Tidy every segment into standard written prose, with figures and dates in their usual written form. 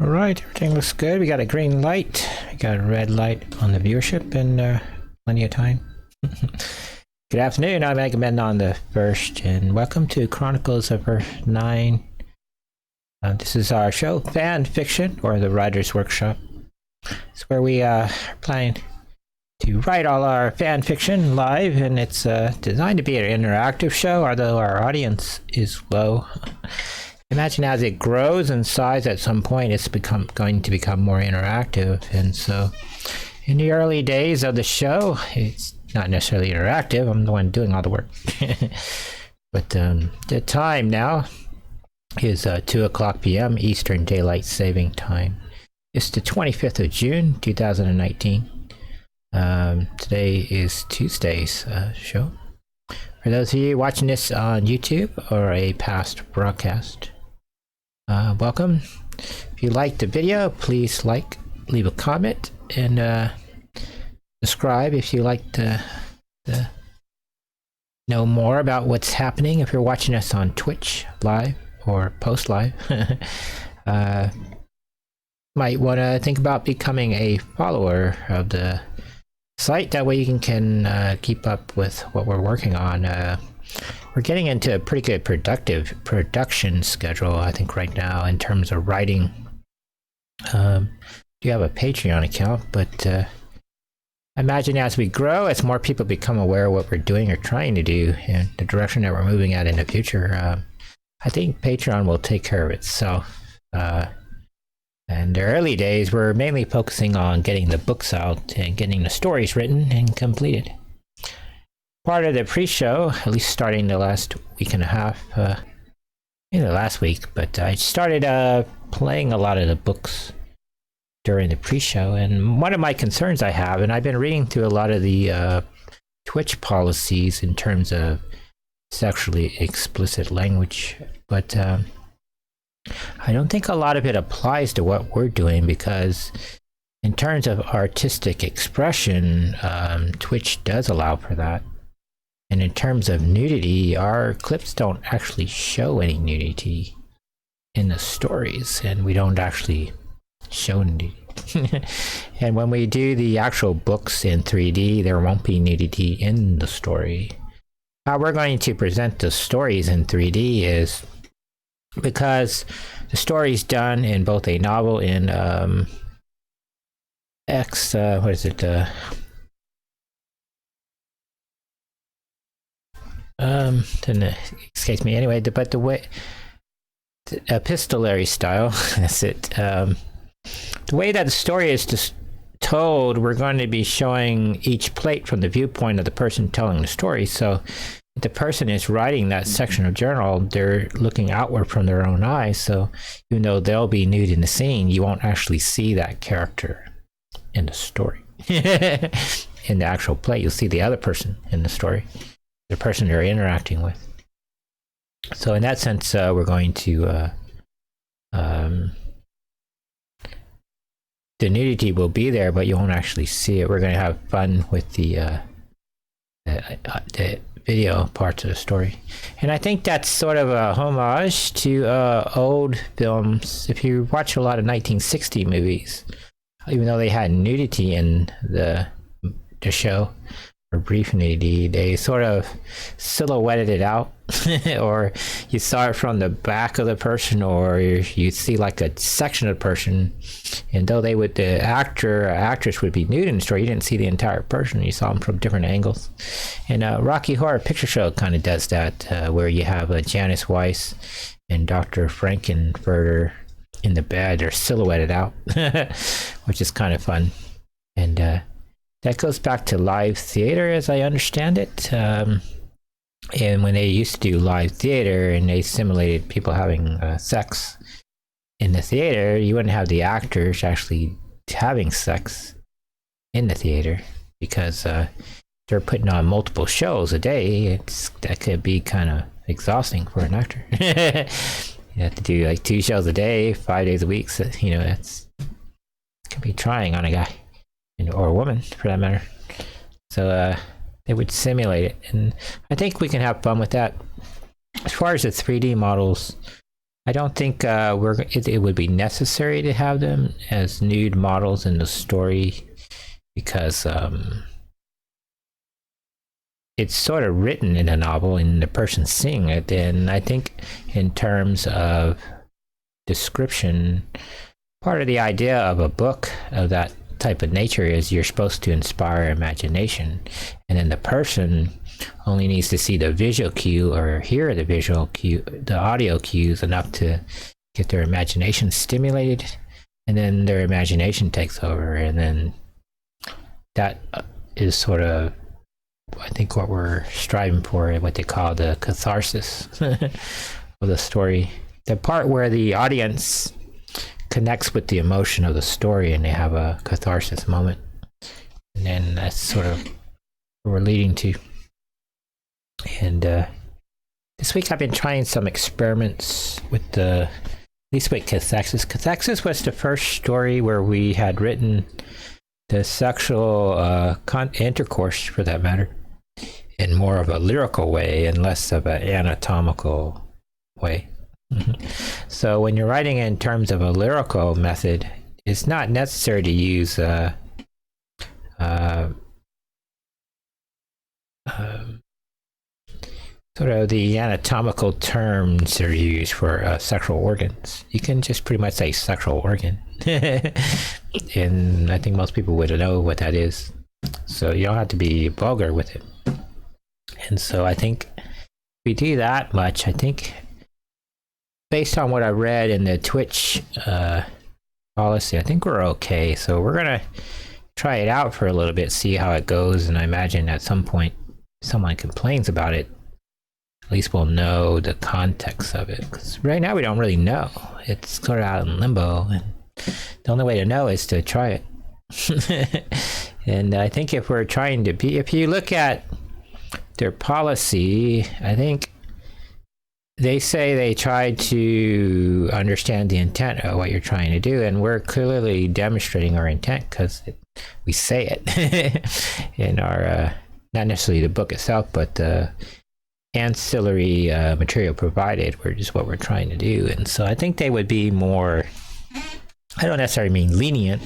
All right, everything looks good. We got a green light, we got a red light on the viewership, and plenty of time. Good afternoon, I'm Agamemnon the First, and welcome to Chronicles of Earth 9. This is our show, Fan Fiction, or the Writer's Workshop. It's where we are planning to write all our fan fiction live, and it's designed to be an interactive show, although our audience is low. Imagine as it grows in size at some point, it's going to become more interactive. And so in the early days of the show, it's not necessarily interactive. I'm the one doing all the work. But the time now is 2 o'clock p.m. Eastern Daylight Saving Time. It's the 25th of June, 2019. Today is Tuesday's show. For those of you watching this on YouTube or a past broadcast, welcome. If you liked the video, please leave a comment, and subscribe if you like to know more about what's happening. If you're watching us on Twitch live or post live, might want to think about becoming a follower of the site. That way you can keep up with what we're working on. We're getting into a pretty good production schedule, I think, right now in terms of writing. Do have a Patreon account, but I imagine as we grow, as more people become aware of what we're doing or trying to do and the direction that we're moving at in the future, I think Patreon will take care of itself. In the early days, we're mainly focusing on getting the books out and getting the stories written and completed. Part of the pre-show, at least starting the last week and a half, maybe the last week, but I started playing a lot of the books during the pre-show. And one of my concerns I have, and I've been reading through a lot of the Twitch policies in terms of sexually explicit language, but I don't think a lot of it applies to what we're doing, because in terms of artistic expression, Twitch does allow for that. And in terms of nudity, our clips don't actually show any nudity in the stories, and we don't actually show nudity. And when we do the actual books in 3D, there won't be nudity in the story. How we're going to present the stories in 3D is because the story's done in both a novel in didn't escape me anyway, but the way epistolary style, that's it. The way that the story is just told, we're going to be showing each plate from the viewpoint of the person telling the story. So if the person is writing that section of journal, they're looking outward from their own eyes. So even though they'll be nude in the scene, you won't actually see that character in the story. In the actual play, you'll see the other person in the story, the person you're interacting with. So in that sense, we're going to the nudity will be there, but you won't actually see it. We're going to have fun with the video parts of the story, and I think that's sort of a homage to old films. If you watch a lot of 1960 movies, even though they had nudity in the show, or brief nudity, they sort of silhouetted it out, or you saw it from the back of the person, or you see like a section of the person, and though the actor or actress would be nude in the story, you didn't see the entire person. You saw them from different angles. And Rocky Horror Picture Show kind of does that, where you have Janice Weiss and Dr. Frankenfurter in the bed. They're silhouetted out, which is kind of fun. And that goes back to live theater, as I understand it. And when they used to do live theater and they simulated people having sex in the theater, you wouldn't have the actors actually having sex in the theater, because they're putting on multiple shows a day. That could be kind of exhausting for an actor. You have to do like 2 shows a day, 5 days a week. So, that's can be trying on a guy. Or a woman, for that matter. So they would simulate it, and I think we can have fun with that. As far as the 3D models, I don't think it would be necessary to have them as nude models in the story because it's sort of written in a novel and the person seeing it. And I think in terms of description, part of the idea of a book of that type of nature is you're supposed to inspire imagination, and then the person only needs to see the visual cue or hear the visual cue, the audio cues enough to get their imagination stimulated, and then their imagination takes over, and then that is sort of, I think, what we're striving for, what they call the catharsis of the story. The part where the audience connects with the emotion of the story and they have a catharsis moment. And then that's sort of what we're leading to. And this week I've been trying some experiments with at least with Cathaxis. Cathaxis was the first story where we had written the sexual intercourse, for that matter, in more of a lyrical way and less of an anatomical way. So when you're writing in terms of a lyrical method, it's not necessary to use sort of the anatomical terms that are used for sexual organs. You can just pretty much say sexual organ. And I think most people would know what that is. So you don't have to be vulgar with it. And so I think if we do that much, I think based on what I read in the Twitch policy, I think we're okay. So we're going to try it out for a little bit, see how it goes. And I imagine at some point someone complains about it, at least we'll know the context of it. Because right now we don't really know. It's sort of out in limbo. And the only way to know is to try it. And I think if we're trying to be, if you look at their policy, I think they say they try to understand the intent of what you're trying to do, and we're clearly demonstrating our intent because we say it in our, not necessarily the book itself, but the ancillary material provided, which is what we're trying to do. And so I think they would be more, I don't necessarily mean lenient,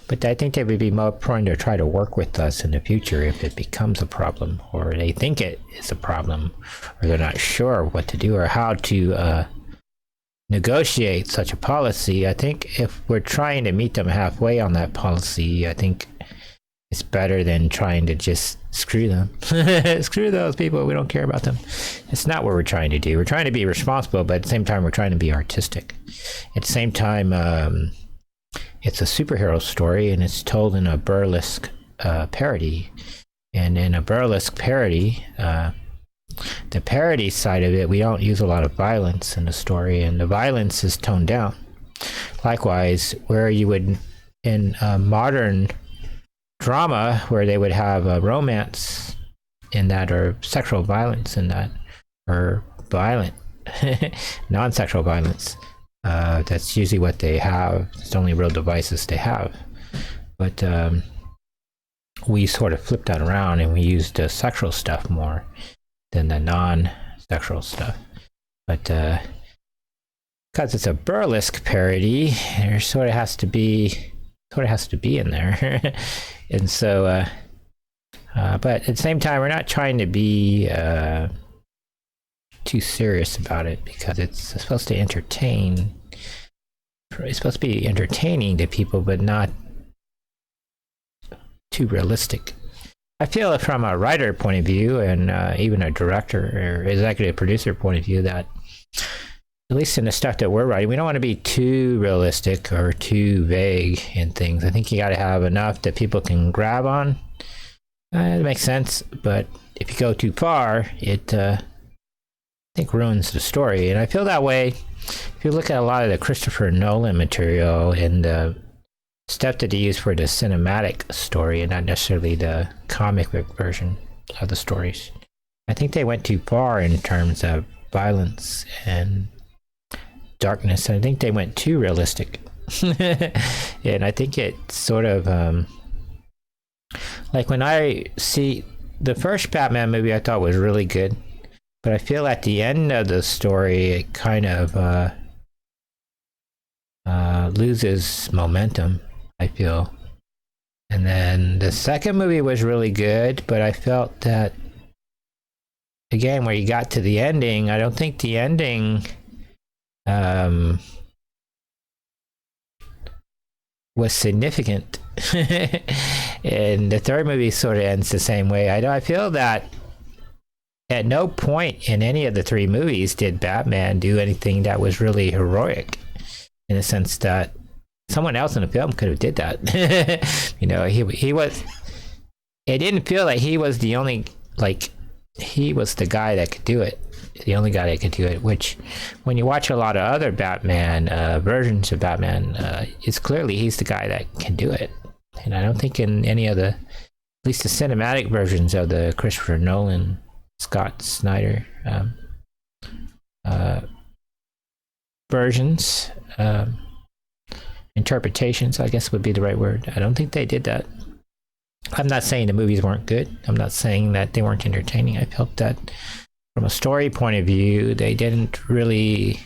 but I think they would be more prone to try to work with us in the future if it becomes a problem, or they think it is a problem, or they're not sure what to do or how to negotiate such a policy. I think if we're trying to meet them halfway on that policy, I think it's better than trying to just screw them. Screw those people, we don't care about them. It's not what we're trying to do. We're trying to be responsible, but at the same time, we're trying to be artistic. At the same time, it's a superhero story, and it's told in a burlesque parody. And in a burlesque parody, the parody side of it, we don't use a lot of violence in the story, and the violence is toned down. Likewise, where you would, in modern drama, where they would have a romance in that, or sexual violence in that, or violent, non-sexual violence, that's usually what they have. It's the only real devices they have. But we sort of flipped that around, and we used the sexual stuff more than the non-sexual stuff. But because it's a burlesque parody, there sort of has to be in there. And so but at the same time, we're not trying to be too serious about it, because it's supposed to entertain. It's supposed to be entertaining to people, but not too realistic. I feel from a writer point of view, and even a director or executive producer point of view, that at least in the stuff that we're writing, we don't want to be too realistic or too vague in things. I think you got to have enough that people can grab on. It makes sense, but if you go too far, it I think ruins the story. And I feel that way if you look at a lot of the Christopher Nolan material and the stuff that they use for the cinematic story, and not necessarily the comic book version of the stories. I think they went too far in terms of violence and darkness. I think they went too realistic. And I think it sort of like when I see the first Batman movie, I thought was really good, but I feel at the end of the story it kind of loses momentum, I feel. And then the second movie was really good, but I felt that, again, where you got to the ending, I don't think the ending was significant. And the third movie sort of ends the same way. I feel that at no point in any of the three movies did Batman do anything that was really heroic, in the sense that someone else in the film could have did that. You know, he was. It didn't feel like he was the only, like, he was the guy that could do it, the only guy that could do it. Which, when you watch a lot of other Batman versions of Batman, it's clearly he's the guy that can do it. And I don't think in any of the, at least the cinematic versions of the Christopher Nolan, Scott Snyder versions, interpretations, I guess would be the right word. I don't think they did that. I'm not saying the movies weren't good. I'm not saying that they weren't entertaining. I felt that from a story point of view, they didn't really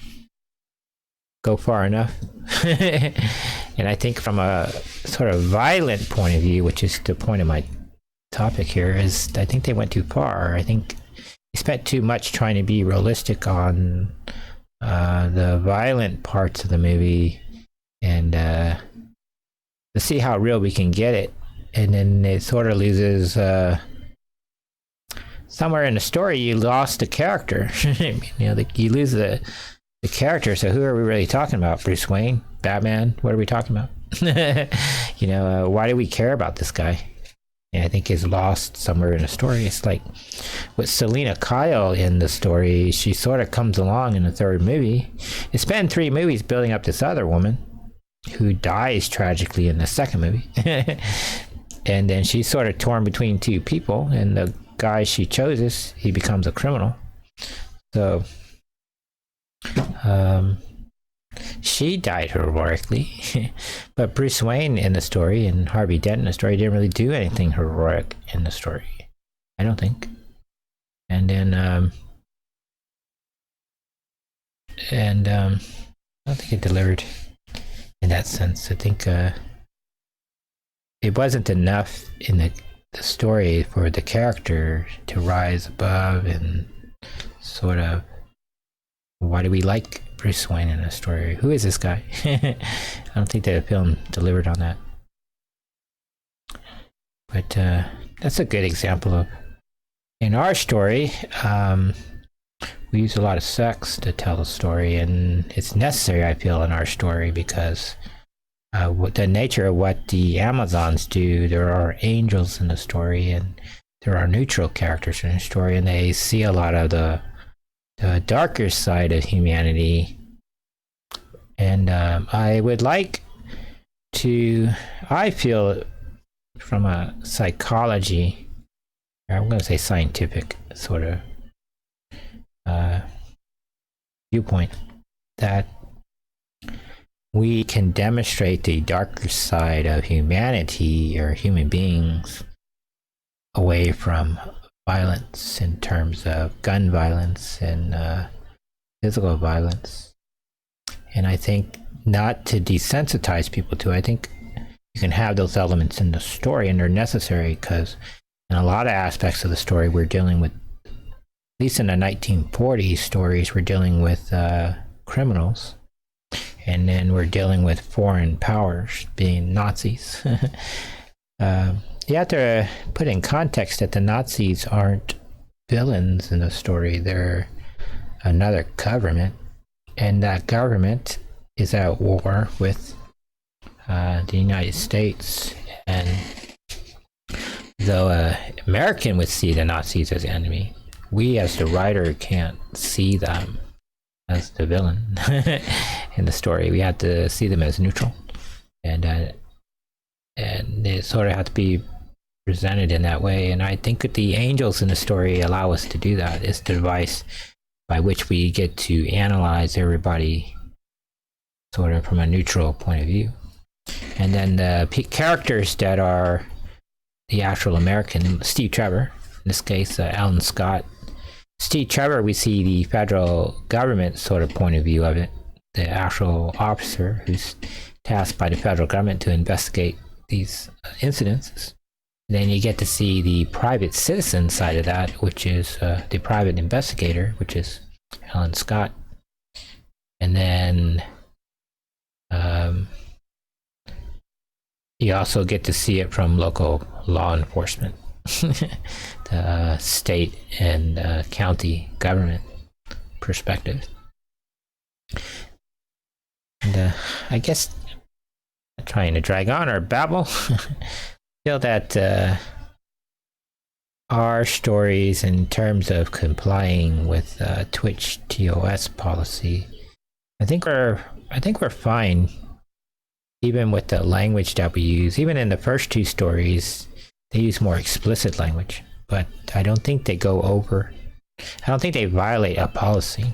go far enough. And I think from a sort of violent point of view, which is the point of my topic here, is I think they went too far. I think they spent too much trying to be realistic on the violent parts of the movie, and to see how real we can get it. And then it sort of loses somewhere in the story. You lost the character. You know, you lose the character. So who are we really talking about? Bruce Wayne, Batman? What are we talking about? You know, why do we care about this guy? And I think is lost somewhere in the story. It's like with Selina Kyle in the story, she sort of comes along in the third movie. It's been 3 movies building up this other woman who dies tragically in the second movie. And then she's sort of torn between 2 people, and the guy she chooses, he becomes a criminal. So she died heroically. But Bruce Wayne in the story and Harvey Dent in the story didn't really do anything heroic in the story, I don't think. And then I don't think it delivered in that sense. I think it wasn't enough in the story for the character to rise above and sort of, why do we like Bruce Wayne in a story? Who is this guy? I don't think the film delivered on that. But that's a good example of, in our story, we use a lot of sex to tell the story, and it's necessary, I feel, in our story, because the nature of what the Amazons do, there are angels in the story, and there are neutral characters in the story, and they see a lot of the darker side of humanity. And I would like to, I feel, from a psychology, or I'm going to say scientific sort of viewpoint, that we can demonstrate the darker side of humanity or human beings away from violence, in terms of gun violence and physical violence. And I think not to desensitize people to it. I think you can have those elements in the story, and they're necessary, because in a lot of aspects of the story we're dealing with, at least in the 1940s stories, we're dealing with criminals. And then we're dealing with foreign powers, being Nazis. You have to put in context that the Nazis aren't villains in the story. They're another government. And that government is at war with the United States. And though an American would see the Nazis as the enemy, we as the writer can't see them as the villain in the story. We have to see them as neutral, and they sort of have to be presented in that way. And I think that the angels in the story allow us to do that. It's the device by which we get to analyze everybody sort of from a neutral point of view. And then the characters that are the actual American, Steve Trevor, in this case, Alan Scott. Steve Trevor, we see the federal government sort of point of view of it, the actual officer who's tasked by the federal government to investigate these incidents. Then you get to see the private citizen side of that, which is the private investigator, which is Alan Scott. And then you also get to see it from local law enforcement, the state and county government perspective. And I guess I'm trying to drag on or babble. Feel that our stories in terms of complying with Twitch TOS policy, I think we're fine, even with the language that we use. Even in the first two stories, they use more explicit language, but I don't think they go over. I don't think they violate a policy,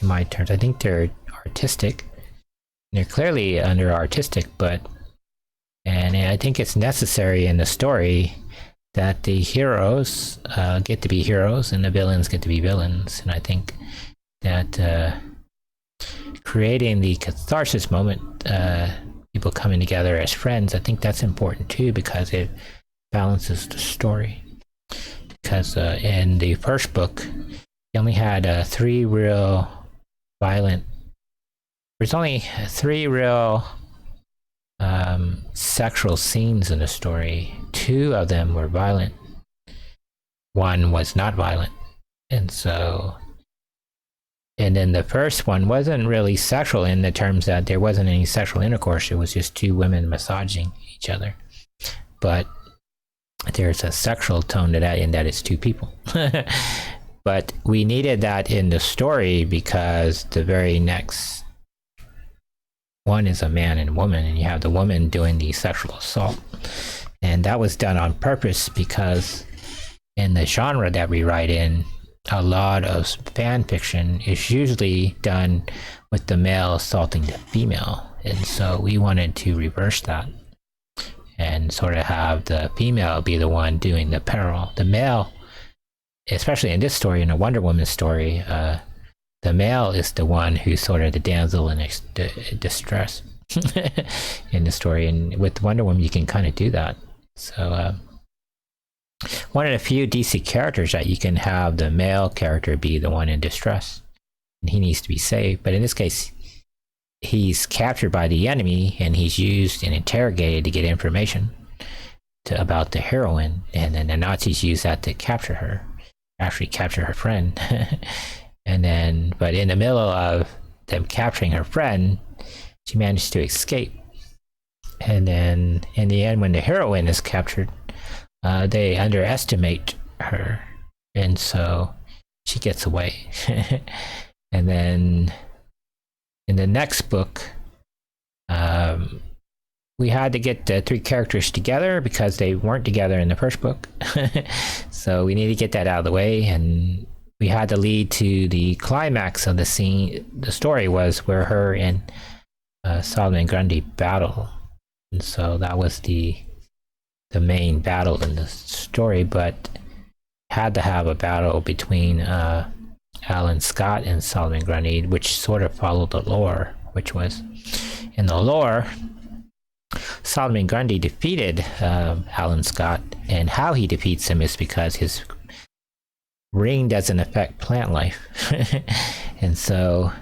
in my terms. I think they're artistic. They're clearly under artistic, and I think it's necessary in the story that the heroes get to be heroes and the villains get to be villains. And I think that creating the catharsis moment, people coming together as friends, I think that's important too, because it balances the story. Because in the first book, you only had three real violent. There's only three real sexual scenes in the story. Two of them were violent. One was not violent. And then the first one wasn't really sexual in the terms that there wasn't any sexual intercourse. It was just two women massaging each other. But there's a sexual tone to that in that it's two people. But we needed that in the story because the very next one is a man and a woman, and you have the woman doing the sexual assault. And that was done on purpose because in the genre that we write in, a lot of fan fiction is usually done with the male assaulting the female. And so we wanted to reverse that and sort of have the female be the one doing the peril. The male, especially in this story, in a Wonder Woman story, the male is the one who's sort of the damsel in distress in the story. And with Wonder Woman, you can kind of do that. So one of the few DC characters that you can have the male character be the one in distress, and he needs to be saved. But in this case, he's captured by the enemy, and he's used and interrogated to get information about the heroine, and then the Nazis use that to capture her, actually capture her friend. And then, but in the middle of them capturing her friend, she managed to escape. And then in the end, when the heroine is captured, they underestimate her, and so she gets away. And then in the next book, we had to get the three characters together because they weren't together in the first book. So we need to get that out of the way, and we had to lead to the climax of the scene. The story was where her and Solomon Grundy battle, and so that was the main battle in the story. But had to have a battle between Alan Scott and Solomon Grundy, which sort of followed the lore, which was in the lore, Solomon Grundy defeated Alan Scott, and how he defeats him is because his ring doesn't affect plant life. And so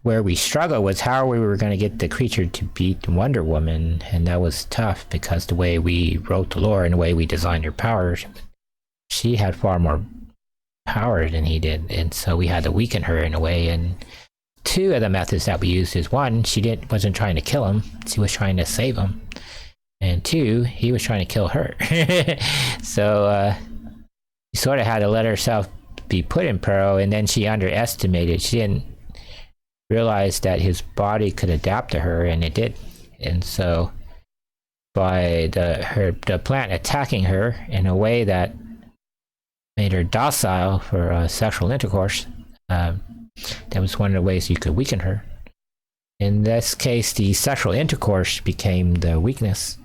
where we struggle was how we were going to get the creature to beat Wonder Woman, and that was tough because the way we wrote the lore and the way we designed her powers, she had far more power than he did, and so we had to weaken her in a way. And two of the methods that we used is, one, she wasn't trying to kill him, she was trying to save him, and two, he was trying to kill her. So she sort of had to let herself be put in peril, and then she underestimated. She didn't realize that his body could adapt to her, and it did. And so by the plant attacking her in a way that made her docile for sexual intercourse, that was one of the ways you could weaken her. In this case, the sexual intercourse became the weakness,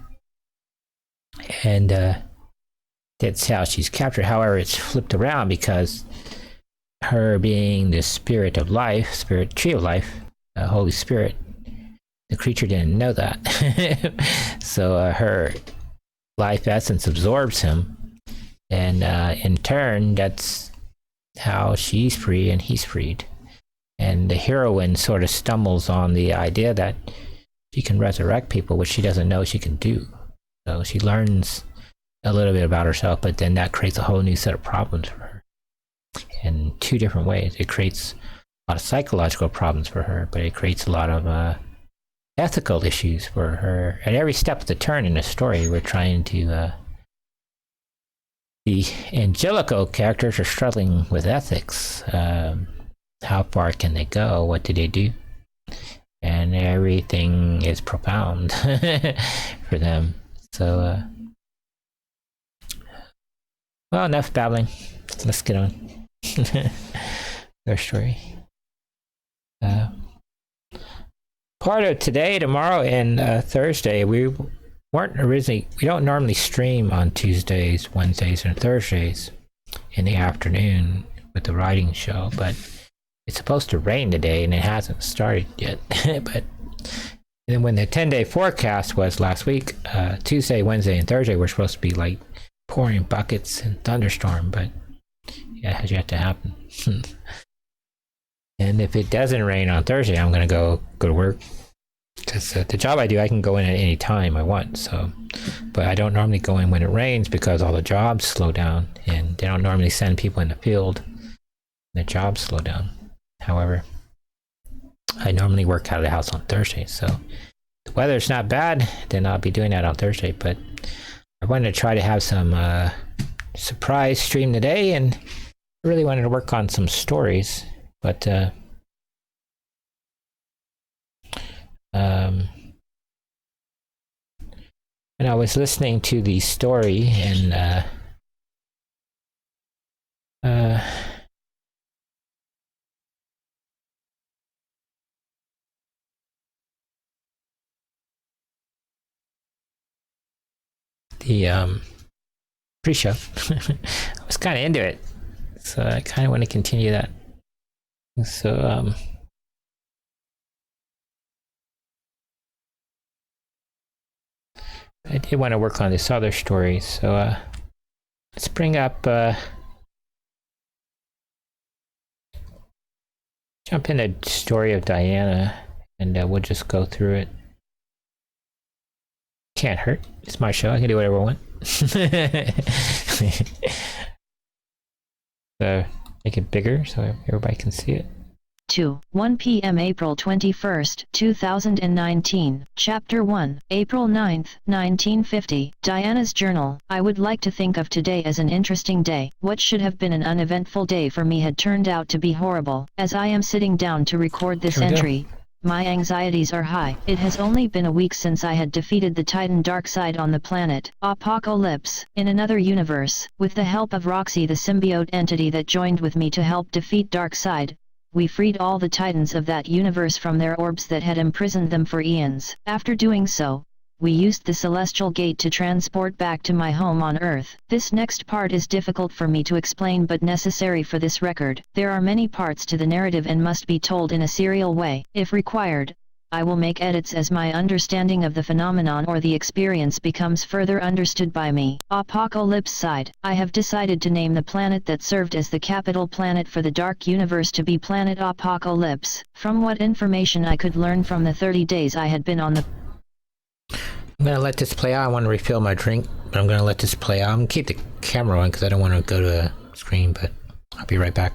and that's how she's captured. However, it's flipped around because her being the spirit of life, spirit tree of life, Holy Spirit. The creature didn't know that. So her life essence absorbs him. And in turn, that's how she's free and he's freed. And the heroine sort of stumbles on the idea that she can resurrect people, which she doesn't know she can do. So she learns a little bit about herself, but then that creates a whole new set of problems for her in two different ways. It creates a lot of psychological problems for her, but it creates a lot of ethical issues for her. At every step of the turn in the story, we're trying to... the Angelico characters are struggling with ethics. How far can they go? What do they do? And everything is profound for them. So, well, enough babbling. Let's get on. Their story. Part of today, tomorrow, and Thursday, we don't normally stream on Tuesdays, Wednesdays, and Thursdays in the afternoon with the writing show, but it's supposed to rain today and it hasn't started yet. But then when the 10-day forecast was last week, Tuesday, Wednesday, and Thursday were supposed to be like pouring buckets and thunderstorm, but it has yet to happen. And if it doesn't rain on Thursday, I'm going to go to work. Because the job I do, I can go in at any time I want. So, but I don't normally go in when it rains because all the jobs slow down, and they don't normally send people in the field. The jobs slow down. However, I normally work out of the house on Thursday, so the weather's not bad, then I'll be doing that on Thursday. But I wanted to try to have some surprise stream today, and I really wanted to work on some stories, but and I was listening to the story, and the pre-show. I was kind of into it, so I kind of want to continue that. So I did want to work on this other story, so let's bring up jump in the story of Diana, and we'll just go through it. Can't hurt. It's my show. I can do whatever I want. So make it bigger so everybody can see it. 1 p.m. April 21st, 2019, Chapter 1, April 9th, 1950, Diana's Journal. I would like to think of today as an interesting day. What should have been an uneventful day for me had turned out to be horrible. As I am sitting down to record this entry, my anxieties are high. It has only been a week since I had defeated the Titan Darkseid on the planet Apocalypse. In another universe, with the help of Roxy, the symbiote entity that joined with me to help defeat Darkseid, we freed all the Titans of that universe from their orbs that had imprisoned them for eons. After doing so, we used the Celestial Gate to transport back to my home on Earth. This next part is difficult for me to explain but necessary for this record. There are many parts to the narrative and must be told in a serial way. If required, I will make edits as my understanding of the phenomenon or the experience becomes further understood by me. Apocalypse side. I have decided to name the planet that served as the capital planet for the Dark Universe to be Planet Apocalypse. From what information I could learn from the 30 days I had been on the... I'm going to let this play out. I want to refill my drink, but I'm going to let this play out. I'm going to keep the camera on because I don't want to go to the screen, but I'll be right back.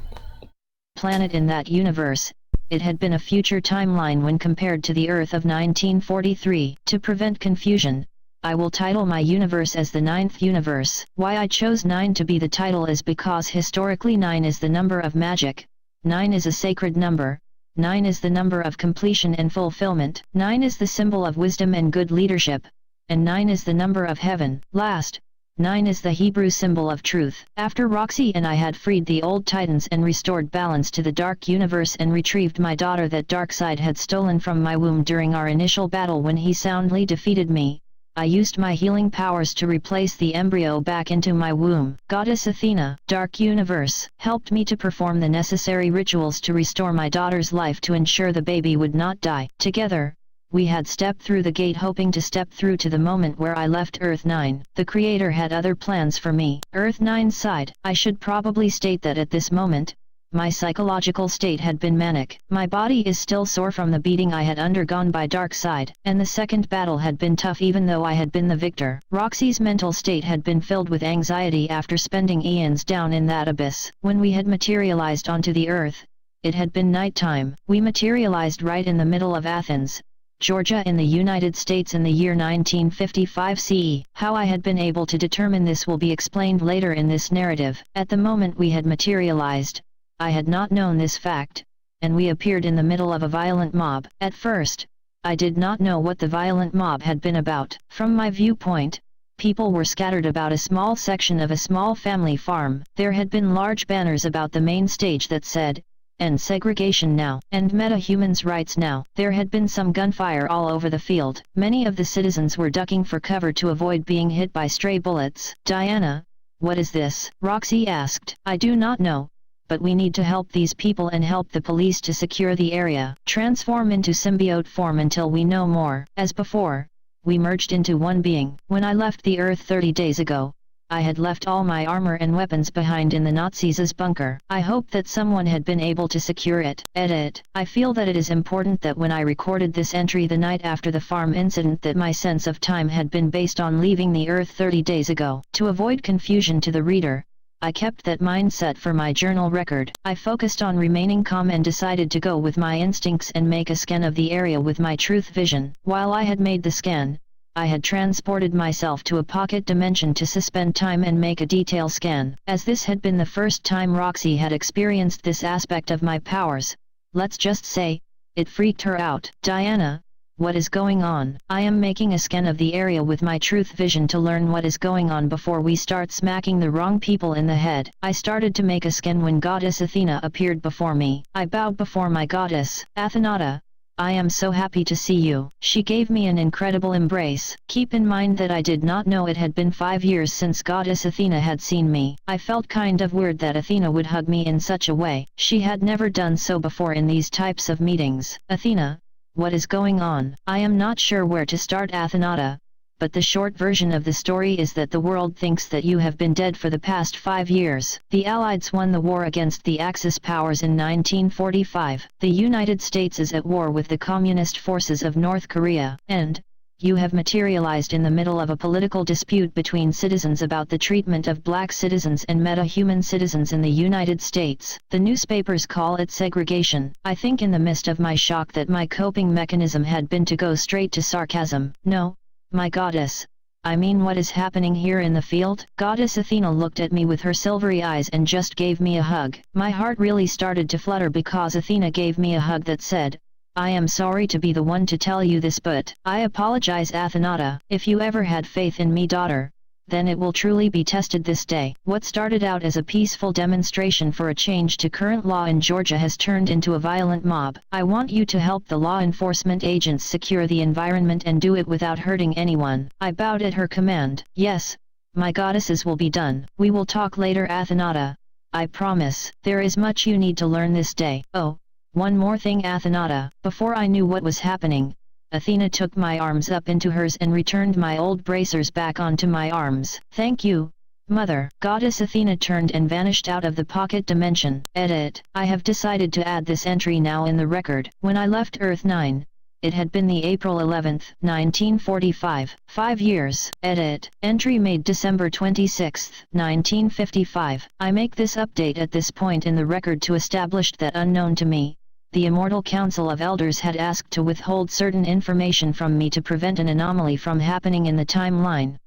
Planet in that universe. It had been a future timeline when compared to the Earth of 1943. To prevent confusion, I will title my universe as the 9th universe. Why I chose 9 to be the title is because historically 9 is the number of magic, 9 is a sacred number, 9 is the number of completion and fulfillment, 9 is the symbol of wisdom and good leadership, and 9 is the number of heaven. Last, 9 is the Hebrew symbol of truth. After Roxy and I had freed the old Titans and restored balance to the Dark Universe and retrieved my daughter that Darkseid had stolen from my womb during our initial battle when he soundly defeated me, I used my healing powers to replace the embryo back into my womb. Goddess Athena, Dark Universe, helped me to perform the necessary rituals to restore my daughter's life to ensure the baby would not die. Together, we had stepped through the gate hoping to step through to the moment where I left Earth 9. The Creator had other plans for me. Earth 9 sighed. I should probably state that at this moment, my psychological state had been manic. My body is still sore from the beating I had undergone by Darkseid, and the second battle had been tough even though I had been the victor. Roxy's mental state had been filled with anxiety after spending eons down in that abyss. When we had materialized onto the earth, it had been nighttime. We materialized right in the middle of Athens, Georgia in the United States in the year 1955 CE. How I had been able to determine this will be explained later in this narrative. At the moment we had materialized, I had not known this fact, and we appeared in the middle of a violent mob. At first, I did not know what the violent mob had been about. From my viewpoint, people were scattered about a small section of a small family farm. There had been large banners about the main stage that said, "End segregation now," and "Meta-humans rights now." There had been some gunfire all over the field. Many of the citizens were ducking for cover to avoid being hit by stray bullets. "Diana, what is this?" Roxy asked. "I do not know. But we need to help these people and help the police to secure the area. Transform into symbiote form until we know more." As before, we merged into one being. When I left the Earth 30 days ago, I had left all my armor and weapons behind in the Nazis' bunker. I hope that someone had been able to secure it. Edit. I feel that it is important that when I recorded this entry the night after the farm incident that my sense of time had been based on leaving the Earth 30 days ago. To avoid confusion to the reader, I kept that mindset for my journal record. I focused on remaining calm and decided to go with my instincts and make a scan of the area with my truth vision. While I had made the scan, I had transported myself to a pocket dimension to suspend time and make a detail scan. As this had been the first time Roxy had experienced this aspect of my powers, let's just say, it freaked her out. "Diana, what is going on?" "I am making a scan of the area with my truth vision to learn what is going on before we start smacking the wrong people in the head." I started to make a scan when Goddess Athena appeared before me. I bowed before my goddess. "Athenata, I am so happy to see you." She gave me an incredible embrace. Keep in mind that I did not know it had been 5 years since Goddess Athena had seen me. I felt kind of weird that Athena would hug me in such a way. She had never done so before in these types of meetings. "Athena, what is going on?" I am not sure where to start, Athenata, but the short version of the story is that the world thinks that you have been dead for the past 5 years. The Allies won the war against the Axis powers in 1945. The United States is at war with the Communist forces of North Korea, and you have materialized in the middle of a political dispute between citizens about the treatment of black citizens and meta-human citizens in the United States. The newspapers call it segregation. I think in the midst of my shock that my coping mechanism had been to go straight to sarcasm. "No, my goddess, I mean, what is happening here in the field?" Goddess Athena looked at me with her silvery eyes and just gave me a hug. My heart really started to flutter because Athena gave me a hug that said, "I am sorry to be the one to tell you this, but I apologize, Athenata. If you ever had faith in me, daughter, then it will truly be tested this day." What started out as a peaceful demonstration for a change to current law in Georgia has turned into a violent mob. I want you to help the law enforcement agents secure the environment and do it without hurting anyone. I bowed at her command. "Yes, my goddesses, will be done. We will talk later, Athenata. I promise. There is much you need to learn this day. Oh, one more thing, Athenata." Before I knew what was happening, Athena took my arms up into hers and returned my old bracers back onto my arms. "Thank you, Mother." Goddess Athena turned and vanished out of the pocket dimension. Edit. I have decided to add this entry now in the record. When I left Earth 9, it had been the April 11th, 1945. 5 years. Edit. Entry made December 26th, 1955. I make this update at this point in the record to establish that unknown to me, the Immortal Council of Elders had asked to withhold certain information from me to prevent an anomaly from happening in the timeline.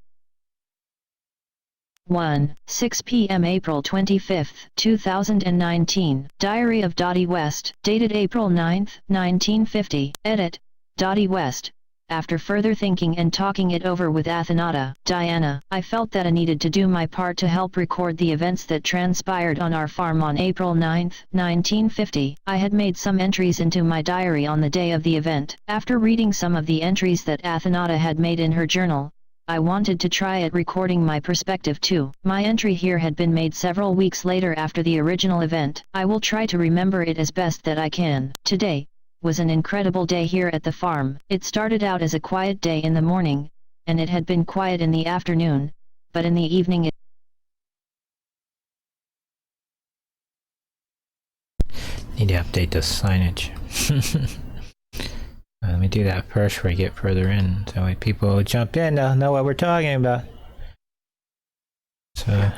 1:06 p.m. April 25, 2019. Diary of Dottie West. Dated April 9, 1950. Edit. Dottie West. After further thinking and talking it over with Athenata, Diana, I felt that I needed to do my part to help record the events that transpired on our farm on April 9, 1950. I had made some entries into my diary on the day of the event. After reading some of the entries that Athenata had made in her journal, I wanted to try at recording my perspective too. My entry here had been made several weeks later after the original event. I will try to remember it as best that I can. Today was an incredible day here at the farm. It started out as a quiet day in the morning, and it had been quiet in the afternoon, but in the evening it need to update the signage. Let me do that first before I get further in, so when people jump in, they'll know what we're talking about. So,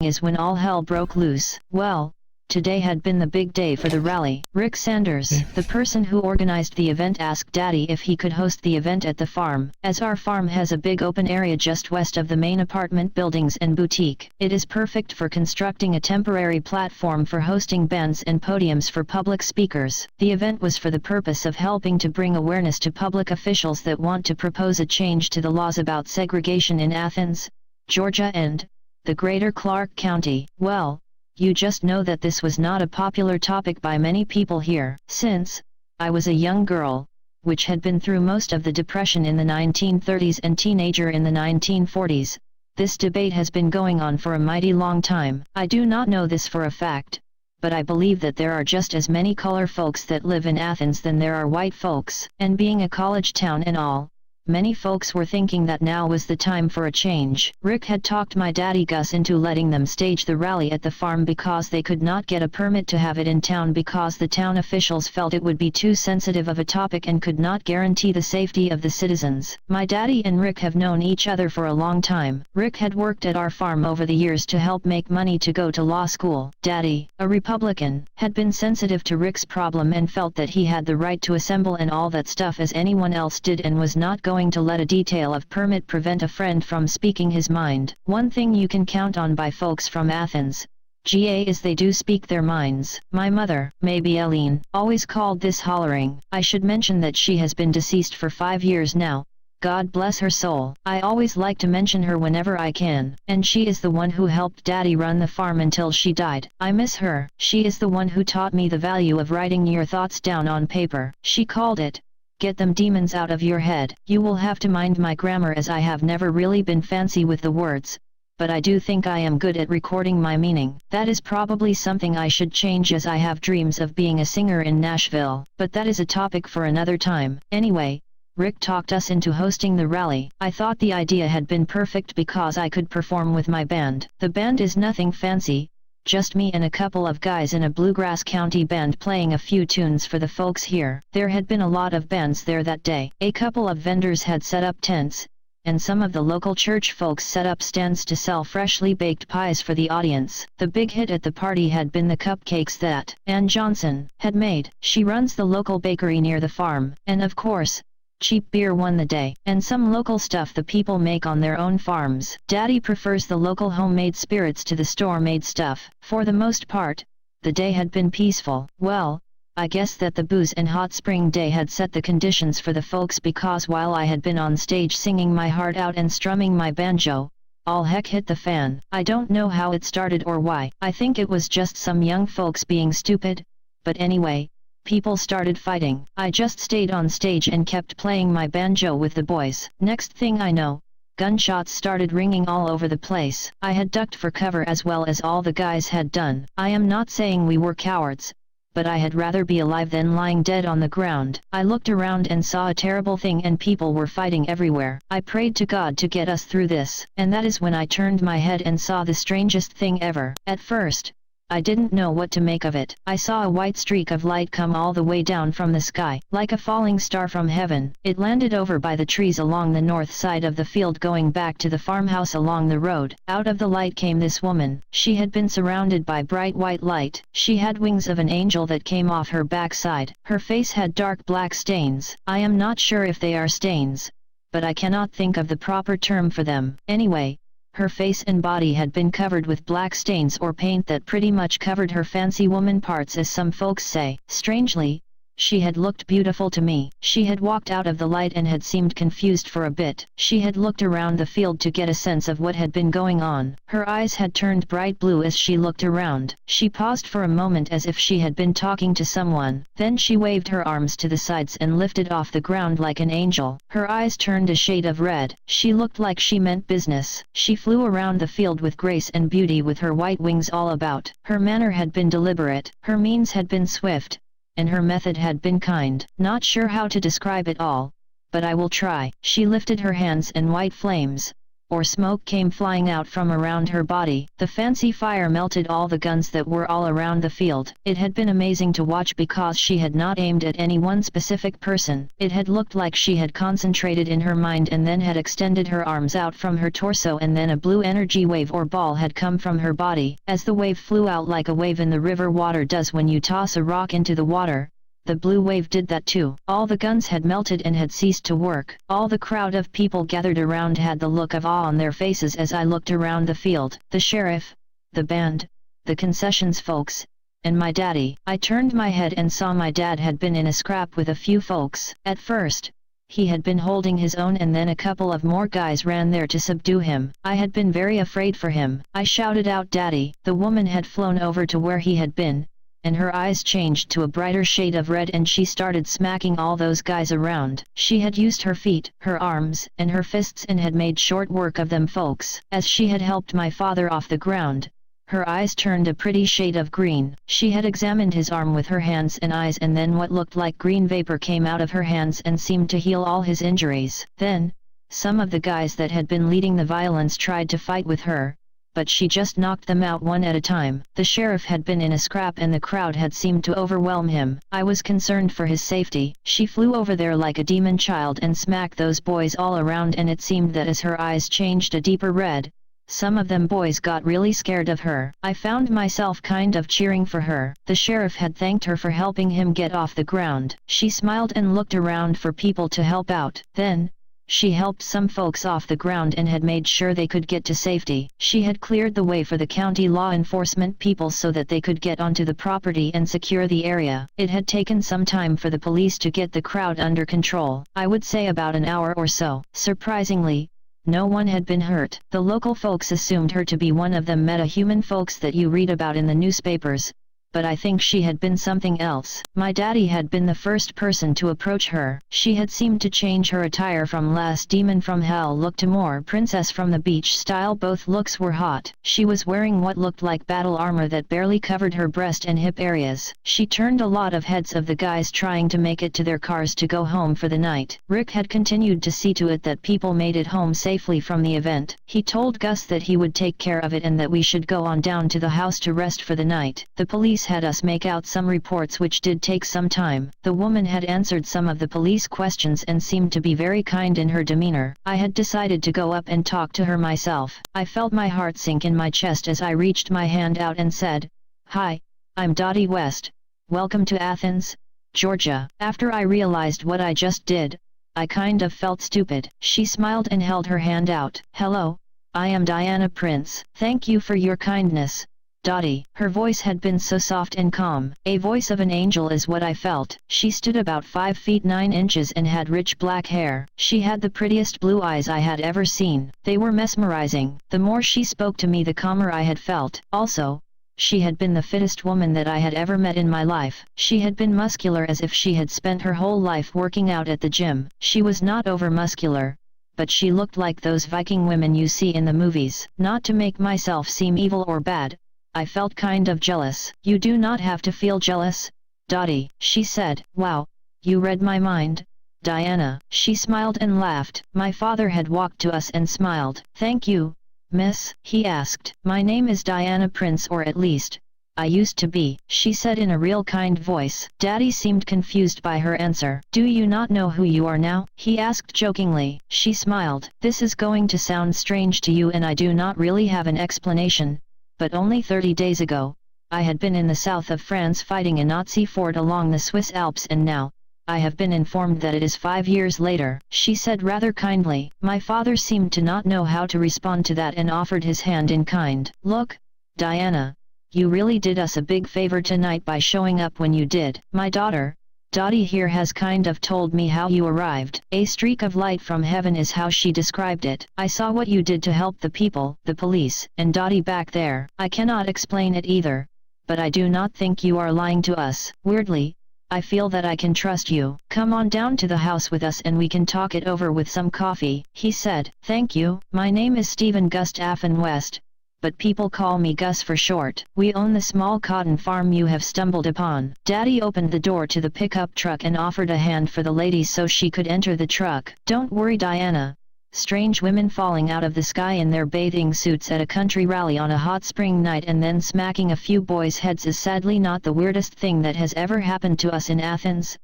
is when all hell broke loose. Well, today had been the big day for the rally. Rick Sanders, the person who organized the event, asked Daddy if he could host the event at the farm, as our farm has a big open area just west of the main apartment buildings and boutique. It is perfect for constructing a temporary platform for hosting bands and podiums for public speakers. The event was for the purpose of helping to bring awareness to public officials that want to propose a change to the laws about segregation in Athens, Georgia and the greater Clark County. Well, you just know that this was not a popular topic by many people here. Since I was a young girl, which had been through most of the Depression in the 1930s and teenager in the 1940s, this debate has been going on for a mighty long time. I do not know this for a fact, but I believe that there are just as many color folks that live in Athens than there are white folks. And being a college town and all, many folks were thinking that now was the time for a change. Rick had talked my daddy Gus into letting them stage the rally at the farm because they could not get a permit to have it in town because the town officials felt it would be too sensitive of a topic and could not guarantee the safety of the citizens. My daddy and Rick have known each other for a long time. Rick had worked at our farm over the years to help make money to go to law school. Daddy, a Republican, had been sensitive to Rick's problem and felt that he had the right to assemble and all that stuff as anyone else did and was not going to let a detail of permit prevent a friend from speaking his mind. One thing you can count on by folks from Athens, GA, is they do speak their minds. My mother, maybe Eileen, always called this hollering. I should mention that she has been deceased for 5 years now. God bless her soul. I always like to mention her whenever I can, and she is the one who helped Daddy run the farm until she died. I miss her. She is the one who taught me the value of writing your thoughts down on paper. She called it, "Get them demons out of your head." You will have to mind my grammar as I have never really been fancy with the words, but I do think I am good at recording my meaning. That is probably something I should change as I have dreams of being a singer in Nashville, but that is a topic for another time. Anyway, Rick talked us into hosting the rally. I thought the idea had been perfect because I could perform with my band. The band is nothing fancy, just me and a couple of guys in a bluegrass county band playing a few tunes for the folks here. There had been a lot of bands there that day. A couple of vendors had set up tents, and some of the local church folks set up stands to sell freshly baked pies for the audience. The big hit at the party had been the cupcakes that Ann Johnson had made. She runs the local bakery near the farm, and of course, cheap beer won the day, and some local stuff the people make on their own farms. Daddy prefers the local homemade spirits to the store-made stuff. For the most part, the day had been peaceful. Well, I guess that the booze and hot spring day had set the conditions for the folks because while I had been on stage singing my heart out and strumming my banjo, all heck hit the fan. I don't know how it started or why. I think it was just some young folks being stupid, but anyway, people started fighting. I just stayed on stage and kept playing my banjo with the boys. Next thing I know, gunshots started ringing all over the place. I had ducked for cover as well as all the guys had done. I am not saying we were cowards, but I had rather be alive than lying dead on the ground. I looked around and saw a terrible thing and people were fighting everywhere. I prayed to God to get us through this, and that is when I turned my head and saw the strangest thing ever. At first, I didn't know what to make of it. I saw a white streak of light come all the way down from the sky, like a falling star from heaven. It landed over by the trees along the north side of the field going back to the farmhouse along the road. Out of the light came this woman. She had been surrounded by bright white light. She had wings of an angel that came off her backside. Her face had dark black stains. I am not sure if they are stains, but I cannot think of the proper term for them. Anyway, her face and body had been covered with black stains or paint that pretty much covered her fancy woman parts, as some folks say. Strangely, she had looked beautiful to me. She had walked out of the light and had seemed confused for a bit. She had looked around the field to get a sense of what had been going on. Her eyes had turned bright blue as she looked around. She paused for a moment as if she had been talking to someone. Then she waved her arms to the sides and lifted off the ground like an angel. Her eyes turned a shade of red. She looked like she meant business. She flew around the field with grace and beauty with her white wings all about. Her manner had been deliberate. Her means had been swift, and her method had been kind. Not sure how to describe it all, but I will try. She lifted her hands and white flames, or smoke, came flying out from around her body. The fancy fire melted all the guns that were all around the field. It had been amazing to watch because she had not aimed at any one specific person. It had looked like she had concentrated in her mind and then had extended her arms out from her torso, and then a blue energy wave or ball had come from her body. As the wave flew out like a wave in the river water does when you toss a rock into the water, the blue wave did that too. All the guns had melted and had ceased to work. All the crowd of people gathered around had the look of awe on their faces as I looked around the field. The sheriff, the band, the concessions folks, and my daddy. I turned my head and saw my dad had been in a scrap with a few folks. At first, he had been holding his own, and then a couple of more guys ran there to subdue him. I had been very afraid for him. I shouted out, "Daddy!" The woman had flown over to where he had been, and her eyes changed to a brighter shade of red, and she started smacking all those guys around. She had used her feet, her arms, and her fists and had made short work of them folks. As she had helped my father off the ground, her eyes turned a pretty shade of green. She had examined his arm with her hands and eyes, and then what looked like green vapor came out of her hands and seemed to heal all his injuries. Then, some of the guys that had been leading the violence tried to fight with her, but she just knocked them out one at a time. The sheriff had been in a scrap and the crowd had seemed to overwhelm him. I was concerned for his safety. She flew over there like a demon child and smacked those boys all around, and it seemed that as her eyes changed a deeper red, some of them boys got really scared of her. I found myself kind of cheering for her. The sheriff had thanked her for helping him get off the ground. She smiled and looked around for people to help out. Then, she helped some folks off the ground and had made sure they could get to safety. She had cleared the way for the county law enforcement people so that they could get onto the property and secure the area. It had taken some time for the police to get the crowd under control. I would say about an hour or so. Surprisingly, no one had been hurt. The local folks assumed her to be one of them meta-human folks that you read about in the newspapers, but I think she had been something else. My daddy had been the first person to approach her. She had seemed to change her attire from last demon from hell look to more princess from the beach style. Both looks were hot. She was wearing what looked like battle armor that barely covered her breast and hip areas. She turned a lot of heads of the guys trying to make it to their cars to go home for the night. Rick had continued to see to it that people made it home safely from the event. He told Gus that he would take care of it and that we should go on down to the house to rest for the night. The police had us make out some reports, which did take some time. The woman had answered some of the police questions and seemed to be very kind in her demeanor. I had decided to go up and talk to her myself. I felt my heart sink in my chest as I reached my hand out and said, "Hi, I'm Dottie West. Welcome to Athens, Georgia." After I realized what I just did, I kind of felt stupid. She smiled and held her hand out. "Hello, I am Diana Prince. Thank you for your kindness, Dottie." Her voice had been so soft and calm. A voice of an angel is what I felt. She stood about 5 feet 9 inches and had rich black hair. She had the prettiest blue eyes I had ever seen. They were mesmerizing. The more she spoke to me, the calmer I had felt. Also, she had been the fittest woman that I had ever met in my life. She had been muscular as if she had spent her whole life working out at the gym. She was not over-muscular, but she looked like those Viking women you see in the movies. Not to make myself seem evil or bad, I felt kind of jealous. "You do not have to feel jealous, Dottie," she said. "Wow, you read my mind, Diana." She smiled and laughed. My father had walked to us and smiled. "Thank you, miss," he asked. "My name is Diana Prince, or at least, I used to be, she said in a real kind voice. Daddy seemed confused by her answer. Do you not know who you are now? He asked jokingly. She smiled. This is going to sound strange to you and I do not really have an explanation, but only 30 days ago, I had been in the south of France fighting a Nazi fort along the Swiss Alps and now, I have been informed that it is 5 years later, she said rather kindly. My father seemed to not know how to respond to that and offered his hand in kind. Look, Diana, you really did us a big favor tonight by showing up when you did. My daughter, Dottie here has kind of told me how you arrived. A streak of light from heaven is how she described it. I saw what you did to help the people, the police, and Dottie back there. I cannot explain it either, but I do not think you are lying to us. Weirdly, I feel that I can trust you. Come on down to the house with us and we can talk it over with some coffee, he said. Thank you. My name is Stephen Gustafson West, but people call me Gus for short. We own the small cotton farm you have stumbled upon. Daddy opened the door to the pickup truck and offered a hand for the lady so she could enter the truck. Don't worry, Diana. Strange women falling out of the sky in their bathing suits at a country rally on a hot spring night and then smacking a few boys' heads is sadly not the weirdest thing that has ever happened to us in Athens.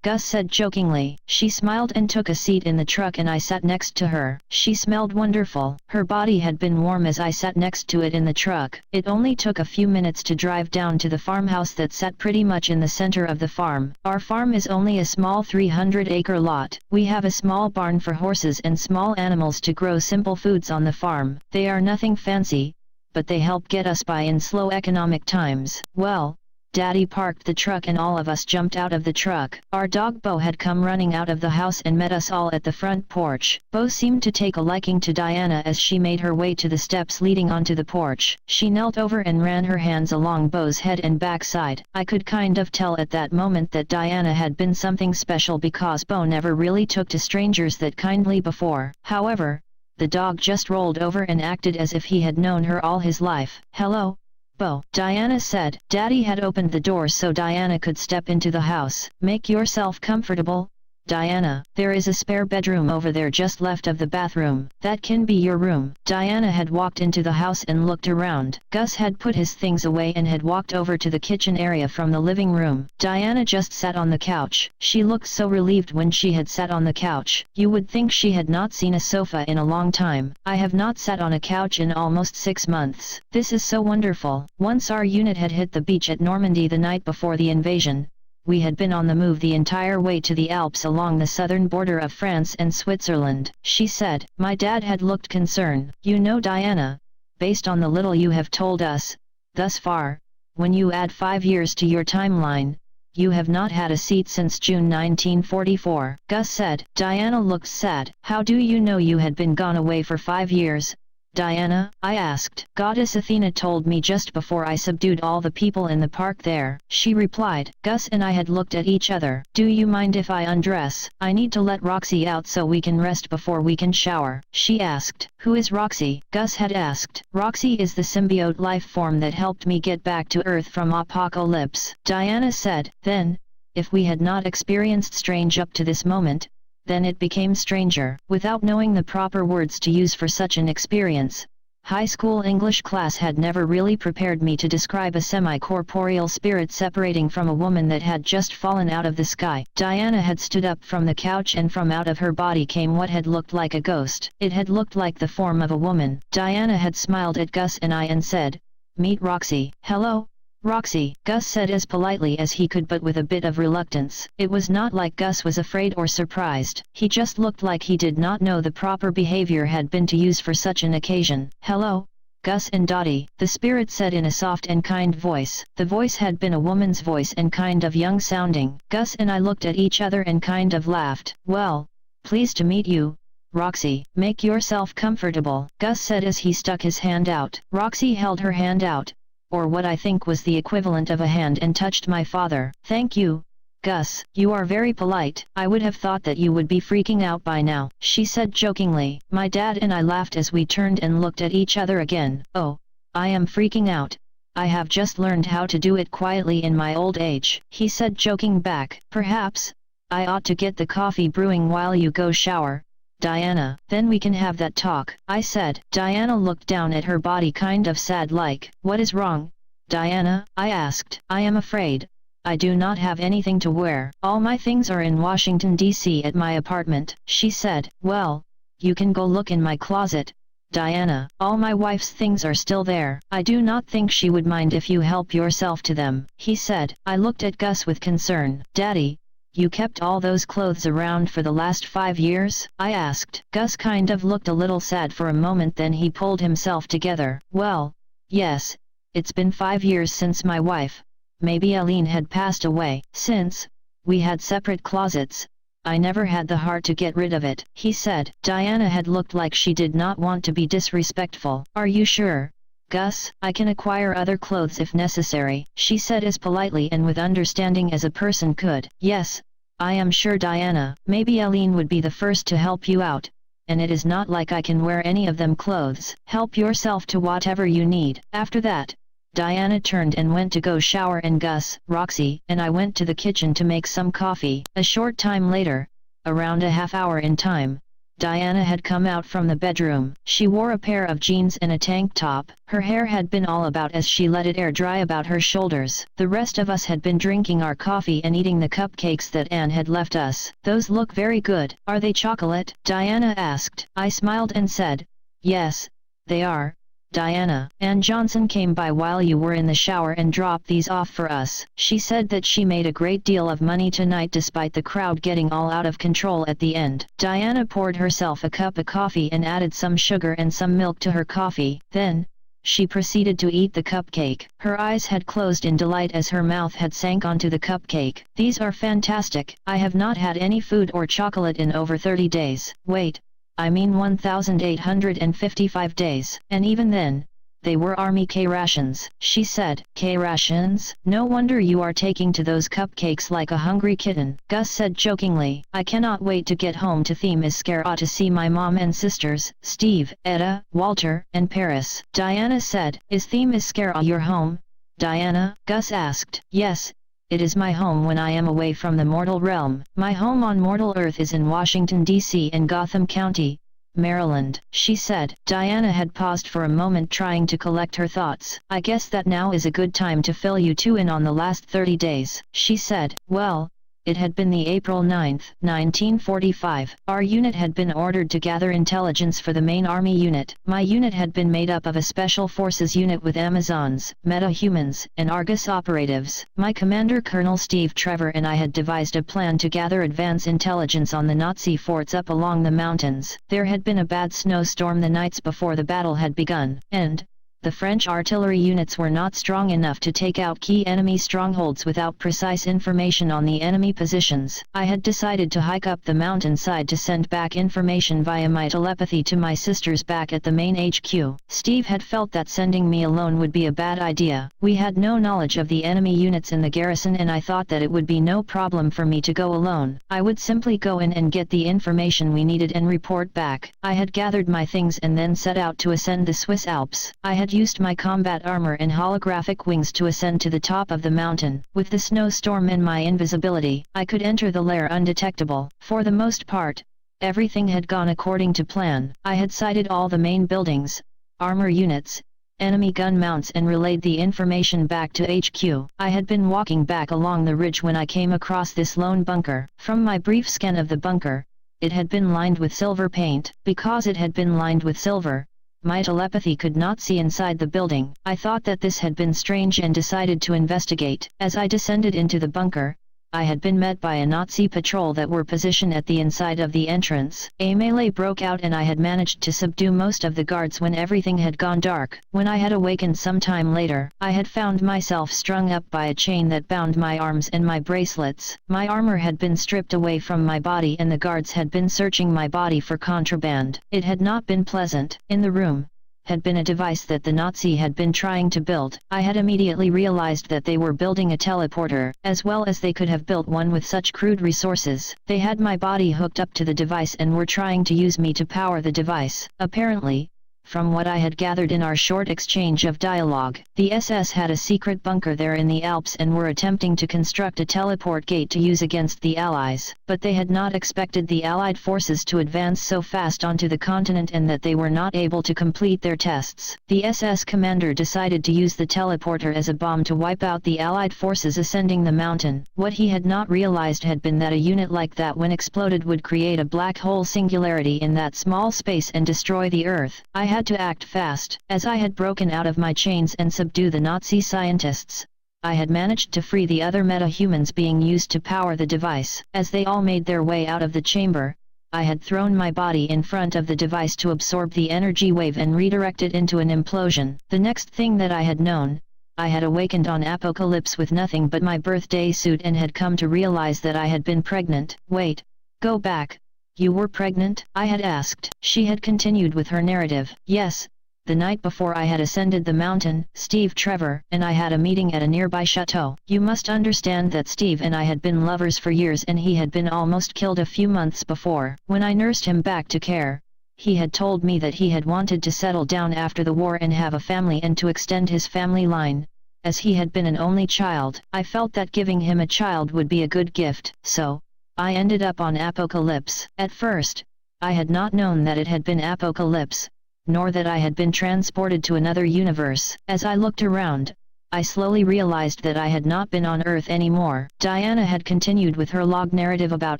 Gus said jokingly. She smiled and took a seat in the truck and I sat next to her. She smelled wonderful. Her body had been warm as I sat next to it in the truck. It only took a few minutes to drive down to the farmhouse that sat pretty much in the center of the farm. Our farm is only a small 300-acre lot. We have a small barn for horses and small animals to grow simple foods on the farm. They are nothing fancy, but they help get us by in slow economic times. Well, Daddy parked the truck and all of us jumped out of the truck. Our dog Bo had come running out of the house and met us all at the front porch. Bo seemed to take a liking to Diana as she made her way to the steps leading onto the porch. She knelt over and ran her hands along Bo's head and backside. I could kind of tell at that moment that Diana had been something special because Bo never really took to strangers that kindly before. However, the dog just rolled over and acted as if he had known her all his life. Hello, Bo, Diana said. Daddy had opened the door so Diana could step into the house. Make yourself comfortable, Diana. There is a spare bedroom over there just left of the bathroom. That can be your room. Diana had walked into the house and looked around. Gus had put his things away and had walked over to the kitchen area from the living room. Diana just sat on the couch. She looked so relieved when she had sat on the couch. You would think she had not seen a sofa in a long time. I have not sat on a couch in almost 6 months. This is so wonderful. Once our unit had hit the beach at Normandy the night before the invasion, we had been on the move the entire way to the Alps along the southern border of France and Switzerland, she said. My dad had looked concerned. You know, Diana, based on the little you have told us thus far, when you add 5 years to your timeline, you have not had a seat since June 1944, Gus said. Diana looked sad. How do you know you had been gone away for 5 years, Diana? I asked. Goddess Athena told me just before I subdued all the people in the park there, she replied. Gus and I had looked at each other. Do you mind if I undress? I need to let Roxy out so we can rest before we can shower, she asked. Who is Roxy? Gus had asked. Roxy is the symbiote life form that helped me get back to Earth from Apocalypse, Diana said. Then, if we had not experienced strange up to this moment, then it became stranger. Without knowing the proper words to use for such an experience, high school English class had never really prepared me to describe a semi-corporeal spirit separating from a woman that had just fallen out of the sky. Diana had stood up from the couch and from out of her body came what had looked like a ghost. It had looked like the form of a woman. Diana had smiled at Gus and I and said, "Meet Roxy." "Hello, Roxy," Gus said as politely as he could but with a bit of reluctance. It was not like Gus was afraid or surprised. He just looked like he did not know the proper behavior had been to use for such an occasion. "Hello, Gus and Dottie," the spirit said in a soft and kind voice. The voice had been a woman's voice and kind of young sounding. Gus and I looked at each other and kind of laughed. "Well, pleased to meet you, Roxy. Make yourself comfortable," Gus said as he stuck his hand out. Roxy held her hand out, or what I think was the equivalent of a hand, and touched my father. "Thank you, Gus. You are very polite. I would have thought that you would be freaking out by now," she said jokingly. My dad and I laughed as we turned and looked at each other again. "Oh, I am freaking out. I have just learned how to do it quietly in my old age," he said joking back. "Perhaps I ought to get the coffee brewing while you go shower, Diana. Then we can have that talk," I said. Diana looked down at her body kind of sad like. "What is wrong, Diana? I asked. I am afraid. I do not have anything to wear. All my things are in Washington, D.C. at my apartment, she said. Well, you can go look in my closet, Diana. All my wife's things are still there. I do not think she would mind if you help yourself to them, he said. I looked at Gus with concern. Daddy, you kept all those clothes around for the last 5 years? I asked. Gus kind of looked a little sad for a moment, then he pulled himself together. Well, yes, it's been 5 years since my wife, maybe Eileen, had passed away. Since we had separate closets, I never had the heart to get rid of it, he said. Diana had looked like she did not want to be disrespectful. Are you sure, Gus? I can acquire other clothes if necessary, she said as politely and with understanding as a person could. Yes, I am sure, Diana. Maybe Eileen would be the first to help you out, and it is not like I can wear any of them clothes. Help yourself to whatever you need. After that, Diana turned and went to go shower, and Gus, Roxy, and I went to the kitchen to make some coffee. A short time later, around a half hour in time, Diana had come out from the bedroom. She wore a pair of jeans and a tank top. Her hair had been all about as she let it air dry about her shoulders. The rest of us had been drinking our coffee and eating the cupcakes that Anne had left us. Those look very good. Are they chocolate? Diana asked. I smiled and said, yes, they are, Diana. Anne Johnson came by while you were in the shower and dropped these off for us. She said that she made a great deal of money tonight despite the crowd getting all out of control at the end. Diana poured herself a cup of coffee and added some sugar and some milk to her coffee. Then, she proceeded to eat the cupcake. Her eyes had closed in delight as her mouth had sank onto the cupcake. These are fantastic. I have not had any food or chocolate in over 30 days. Wait. I mean 1,855 days. And even then, they were Army K rations, she said. K rations? No wonder you are taking to those cupcakes like a hungry kitten, Gus said jokingly. I cannot wait to get home to Themyscira to see my mom and sisters, Steve, Etta, Walter, and Paris. Diana said. Is Themyscira your home, Diana? Gus asked. Yes. It is my home when I am away from the mortal realm. My home on mortal Earth is in Washington, D.C. and Gotham County, Maryland, she said. Diana had paused for a moment trying to collect her thoughts. I guess that now is a good time to fill you two in on the last 30 days, she said. Well, it had been the April 9, 1945. Our unit had been ordered to gather intelligence for the main army unit. My unit had been made up of a special forces unit with Amazons, metahumans, and Argus operatives. My commander Colonel Steve Trevor and I had devised a plan to gather advance intelligence on the Nazi forts up along the mountains. There had been a bad snowstorm the nights before the battle had begun, and the French artillery units were not strong enough to take out key enemy strongholds without precise information on the enemy positions. I had decided to hike up the mountainside to send back information via my telepathy to my sisters back at the main HQ. Steve had felt that sending me alone would be a bad idea. We had no knowledge of the enemy units in the garrison, and I thought that it would be no problem for me to go alone. I would simply go in and get the information we needed and report back. I had gathered my things and then set out to ascend the Swiss Alps. I had used my combat armor and holographic wings to ascend to the top of the mountain. With the snowstorm and my invisibility, I could enter the lair undetectable. For the most part, everything had gone according to plan. I had sighted all the main buildings, armor units, enemy gun mounts, and relayed the information back to HQ. I had been walking back along the ridge when I came across this lone bunker. From my brief scan of the bunker, it had been lined with silver paint. Because it had been lined with silver, my telepathy could not see inside the building. I thought that this had been strange and decided to investigate. As I descended into the bunker, I had been met by a Nazi patrol that were positioned at the inside of the entrance. A melee broke out and I had managed to subdue most of the guards when everything had gone dark. When I had awakened some time later, I had found myself strung up by a chain that bound my arms and my bracelets. My armor had been stripped away from my body and the guards had been searching my body for contraband. It had not been pleasant. In the room had been a device that the Nazi had been trying to build. I had immediately realized that they were building a teleporter, as well as they could have built one with such crude resources. They had my body hooked up to the device and were trying to use me to power the device. Apparently, From what I had gathered in our short exchange of dialogue, the SS had a secret bunker there in the Alps and were attempting to construct a teleport gate to use against the Allies, but they had not expected the Allied forces to advance so fast onto the continent and that they were not able to complete their tests. The SS commander decided to use the teleporter as a bomb to wipe out the Allied forces ascending the mountain. What he had not realized had been that a unit like that when exploded would create a black hole singularity in that small space and destroy the Earth. I had to act fast, as I had broken out of my chains and subdue the Nazi scientists. I had managed to free the other meta-humans being used to power the device. As they all made their way out of the chamber, I had thrown my body in front of the device to absorb the energy wave and redirect it into an implosion. The next thing that I had known, I had awakened on Apocalypse with nothing but my birthday suit and had come to realize that I had been pregnant. Wait, go back. You were pregnant? I had asked. She had continued with her narrative. Yes, the night before I had ascended the mountain, Steve Trevor and I had a meeting at a nearby chateau. You must understand that Steve and I had been lovers for years and he had been almost killed a few months before. When I nursed him back to care, he had told me that he had wanted to settle down after the war and have a family and to extend his family line. As he had been an only child, I felt that giving him a child would be a good gift, so I ended up on Apocalypse. At first, I had not known that it had been Apocalypse, nor that I had been transported to another universe. As I looked around, I slowly realized that I had not been on Earth anymore. Diana had continued with her log narrative about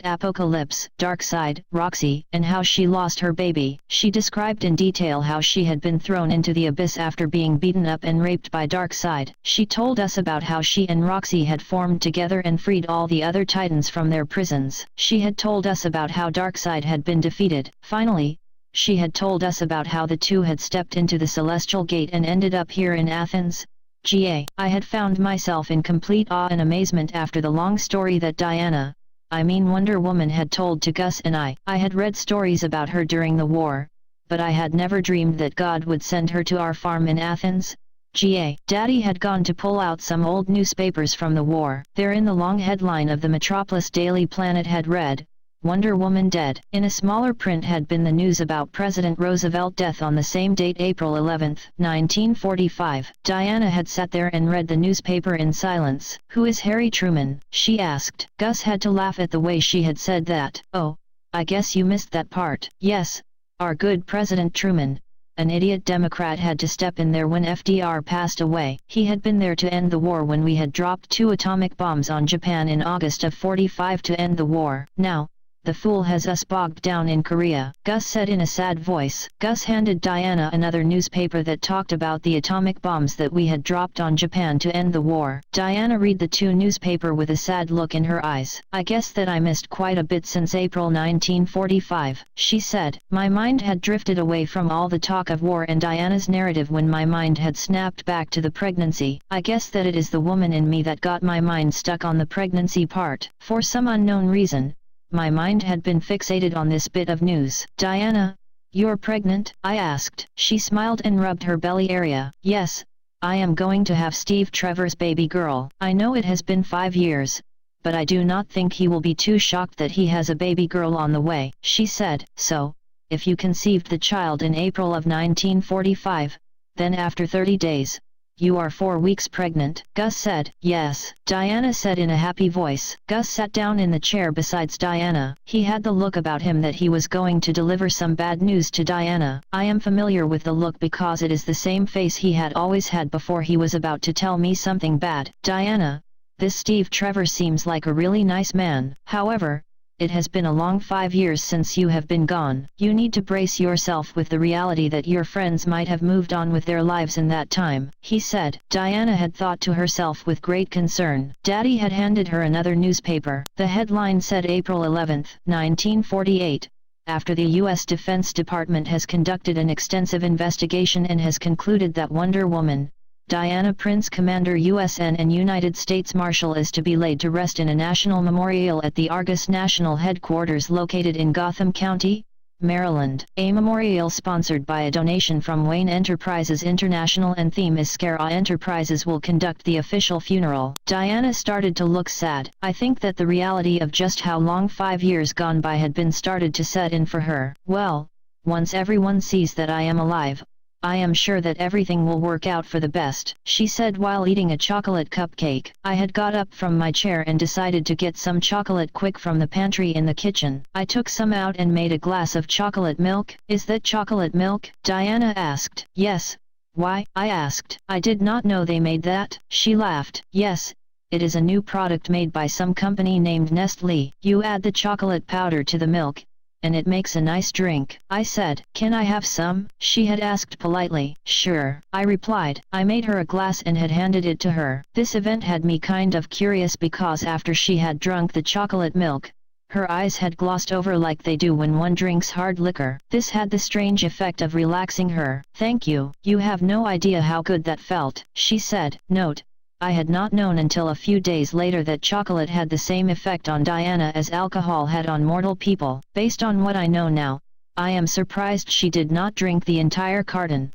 Apocalypse, Darkseid, Roxy, and how she lost her baby. She described in detail how she had been thrown into the abyss after being beaten up and raped by Darkseid. She told us about how she and Roxy had formed together and freed all the other Titans from their prisons. She had told us about how Darkseid had been defeated. Finally, she had told us about how the two had stepped into the Celestial Gate and ended up here in Athens, GA. I had found myself in complete awe and amazement after the long story that Diana, I mean Wonder Woman, had told to Gus and I. I had read stories about her during the war, but I had never dreamed that God would send her to our farm in Athens, GA. Daddy had gone to pull out some old newspapers from the war. There in the long headline of the Metropolis Daily Planet had read, Wonder Woman dead. In a smaller print had been the news about President Roosevelt's death on the same date, April 11, 1945. Diana had sat there and read the newspaper in silence. Who is Harry Truman? She asked. Gus had to laugh at the way she had said that. Oh, I guess you missed that part. Yes, our good President Truman. An idiot Democrat had to step in there when FDR passed away. He had been there to end the war when we had dropped 2 atomic bombs on Japan in August of '45 to end the war. Now, the fool has us bogged down in Korea, Gus said in a sad voice. Gus handed Diana another newspaper that talked about the atomic bombs that we had dropped on Japan to end the war. Diana read the 2 newspaper with a sad look in her eyes. I guess that I missed quite a bit since April 1945, she said. My mind had drifted away from all the talk of war and Diana's narrative when my mind had snapped back to the pregnancy. I guess that it is the woman in me that got my mind stuck on the pregnancy part. For some unknown reason, my mind had been fixated on this bit of news. Diana, you're pregnant? I asked. She smiled and rubbed her belly area. Yes, I am going to have Steve Trevor's baby girl. I know it has been 5 years, but I do not think he will be too shocked that he has a baby girl on the way, she said. So, if you conceived the child in April of 1945, then after 30 days, you are 4 weeks pregnant, Gus said. Yes, Diana said in a happy voice. Gus sat down in the chair besides Diana. He had the look about him that he was going to deliver some bad news to Diana. I am familiar with the look because it is the same face he had always had before he was about to tell me something bad. Diana, this Steve Trevor seems like a really nice man. However, it has been a long 5 years since you have been gone. You need to brace yourself with the reality that your friends might have moved on with their lives in that time, he said. Diana had thought to herself with great concern. Daddy had handed her another newspaper. The headline said April 11, 1948. After the U.S. Defense Department has conducted an extensive investigation and has concluded that Wonder Woman, Diana Prince, Commander USN and United States Marshal, is to be laid to rest in a national memorial at the Argus National Headquarters located in Gotham County, Maryland. A memorial sponsored by a donation from Wayne Enterprises International and theme is Scara Enterprises will conduct the official funeral. Diana started to look sad. I think that the reality of just how long 5 years gone by had been started to set in for her. Well, once everyone sees that I am alive, I am sure that everything will work out for the best, she said while eating a chocolate cupcake. I had got up from my chair and decided to get some chocolate quick from the pantry in the kitchen. I took some out and made a glass of chocolate milk. Is that chocolate milk? Diana asked. Yes. Why? I asked. I did not know they made that. She laughed. Yes. It is a new product made by some company named Nestlé. You add the chocolate powder to the milk, and it makes a nice drink. I said, can I have some? She had asked politely. Sure, I replied. I made her a glass and had handed it to her. This event had me kind of curious because after she had drunk the chocolate milk, her eyes had glossed over like they do when one drinks hard liquor. This had the strange effect of relaxing her. Thank you. You have no idea how good that felt, she said. Note: I had not known until a few days later that chocolate had the same effect on Diana as alcohol had on mortal people. Based on what I know now, I am surprised she did not drink the entire carton.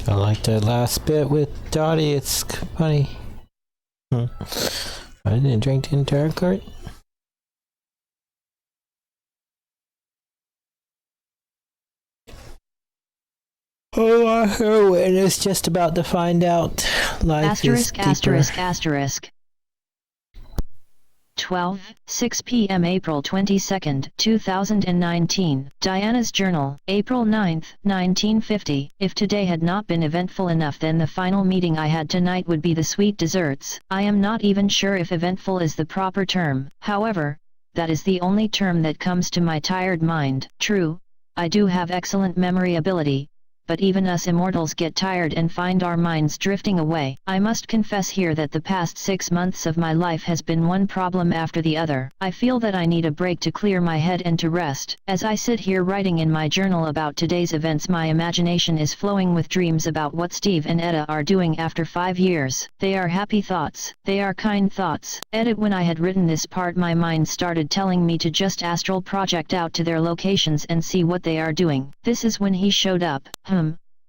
I like that last bit with Dottie. It's funny. I didn't drink the entire cart. Oh, our heroine is just about to find out. Life is deeper. 12:06 p.m. April 22, 2019. Diana's Journal, April 9, 1950. If today had not been eventful enough, then the final meeting I had tonight would be the sweet desserts. I am not even sure if eventful is the proper term. However, that is the only term that comes to my tired mind. True, I do have excellent memory ability, but even us immortals get tired and find our minds drifting away. I must confess here that the past 6 months of my life has been one problem after the other. I feel that I need a break to clear my head and to rest. As I sit here writing in my journal about today's events, my imagination is flowing with dreams about what Steve and Etta are doing after 5 years. They are happy thoughts. They are kind thoughts. Edit: when I had written this part, my mind started telling me to just astral project out to their locations and see what they are doing. This is when he showed up.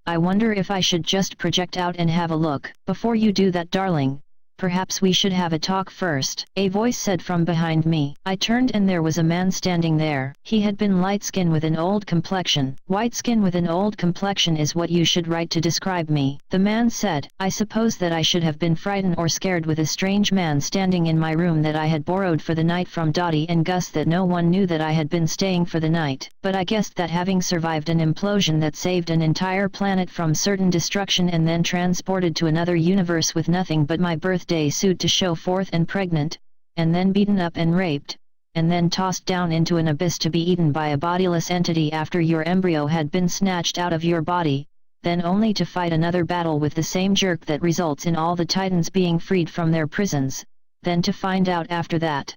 I wonder if I should just project out and have a look. Before you do that, darling, perhaps we should have a talk first, a voice said from behind me. I turned and there was a man standing there. He had been light-skinned with an old complexion. White skin with an old complexion is what you should write to describe me, the man said. I suppose that I should have been frightened or scared with a strange man standing in my room that I had borrowed for the night from Dottie and Gus, that no one knew that I had been staying for the night. But I guessed that having survived an implosion that saved an entire planet from certain destruction and then transported to another universe with nothing but my birthday suit to show forth, and pregnant, and then beaten up and raped, and then tossed down into an abyss to be eaten by a bodiless entity after your embryo had been snatched out of your body, then only to fight another battle with the same jerk that results in all the Titans being freed from their prisons, then to find out after that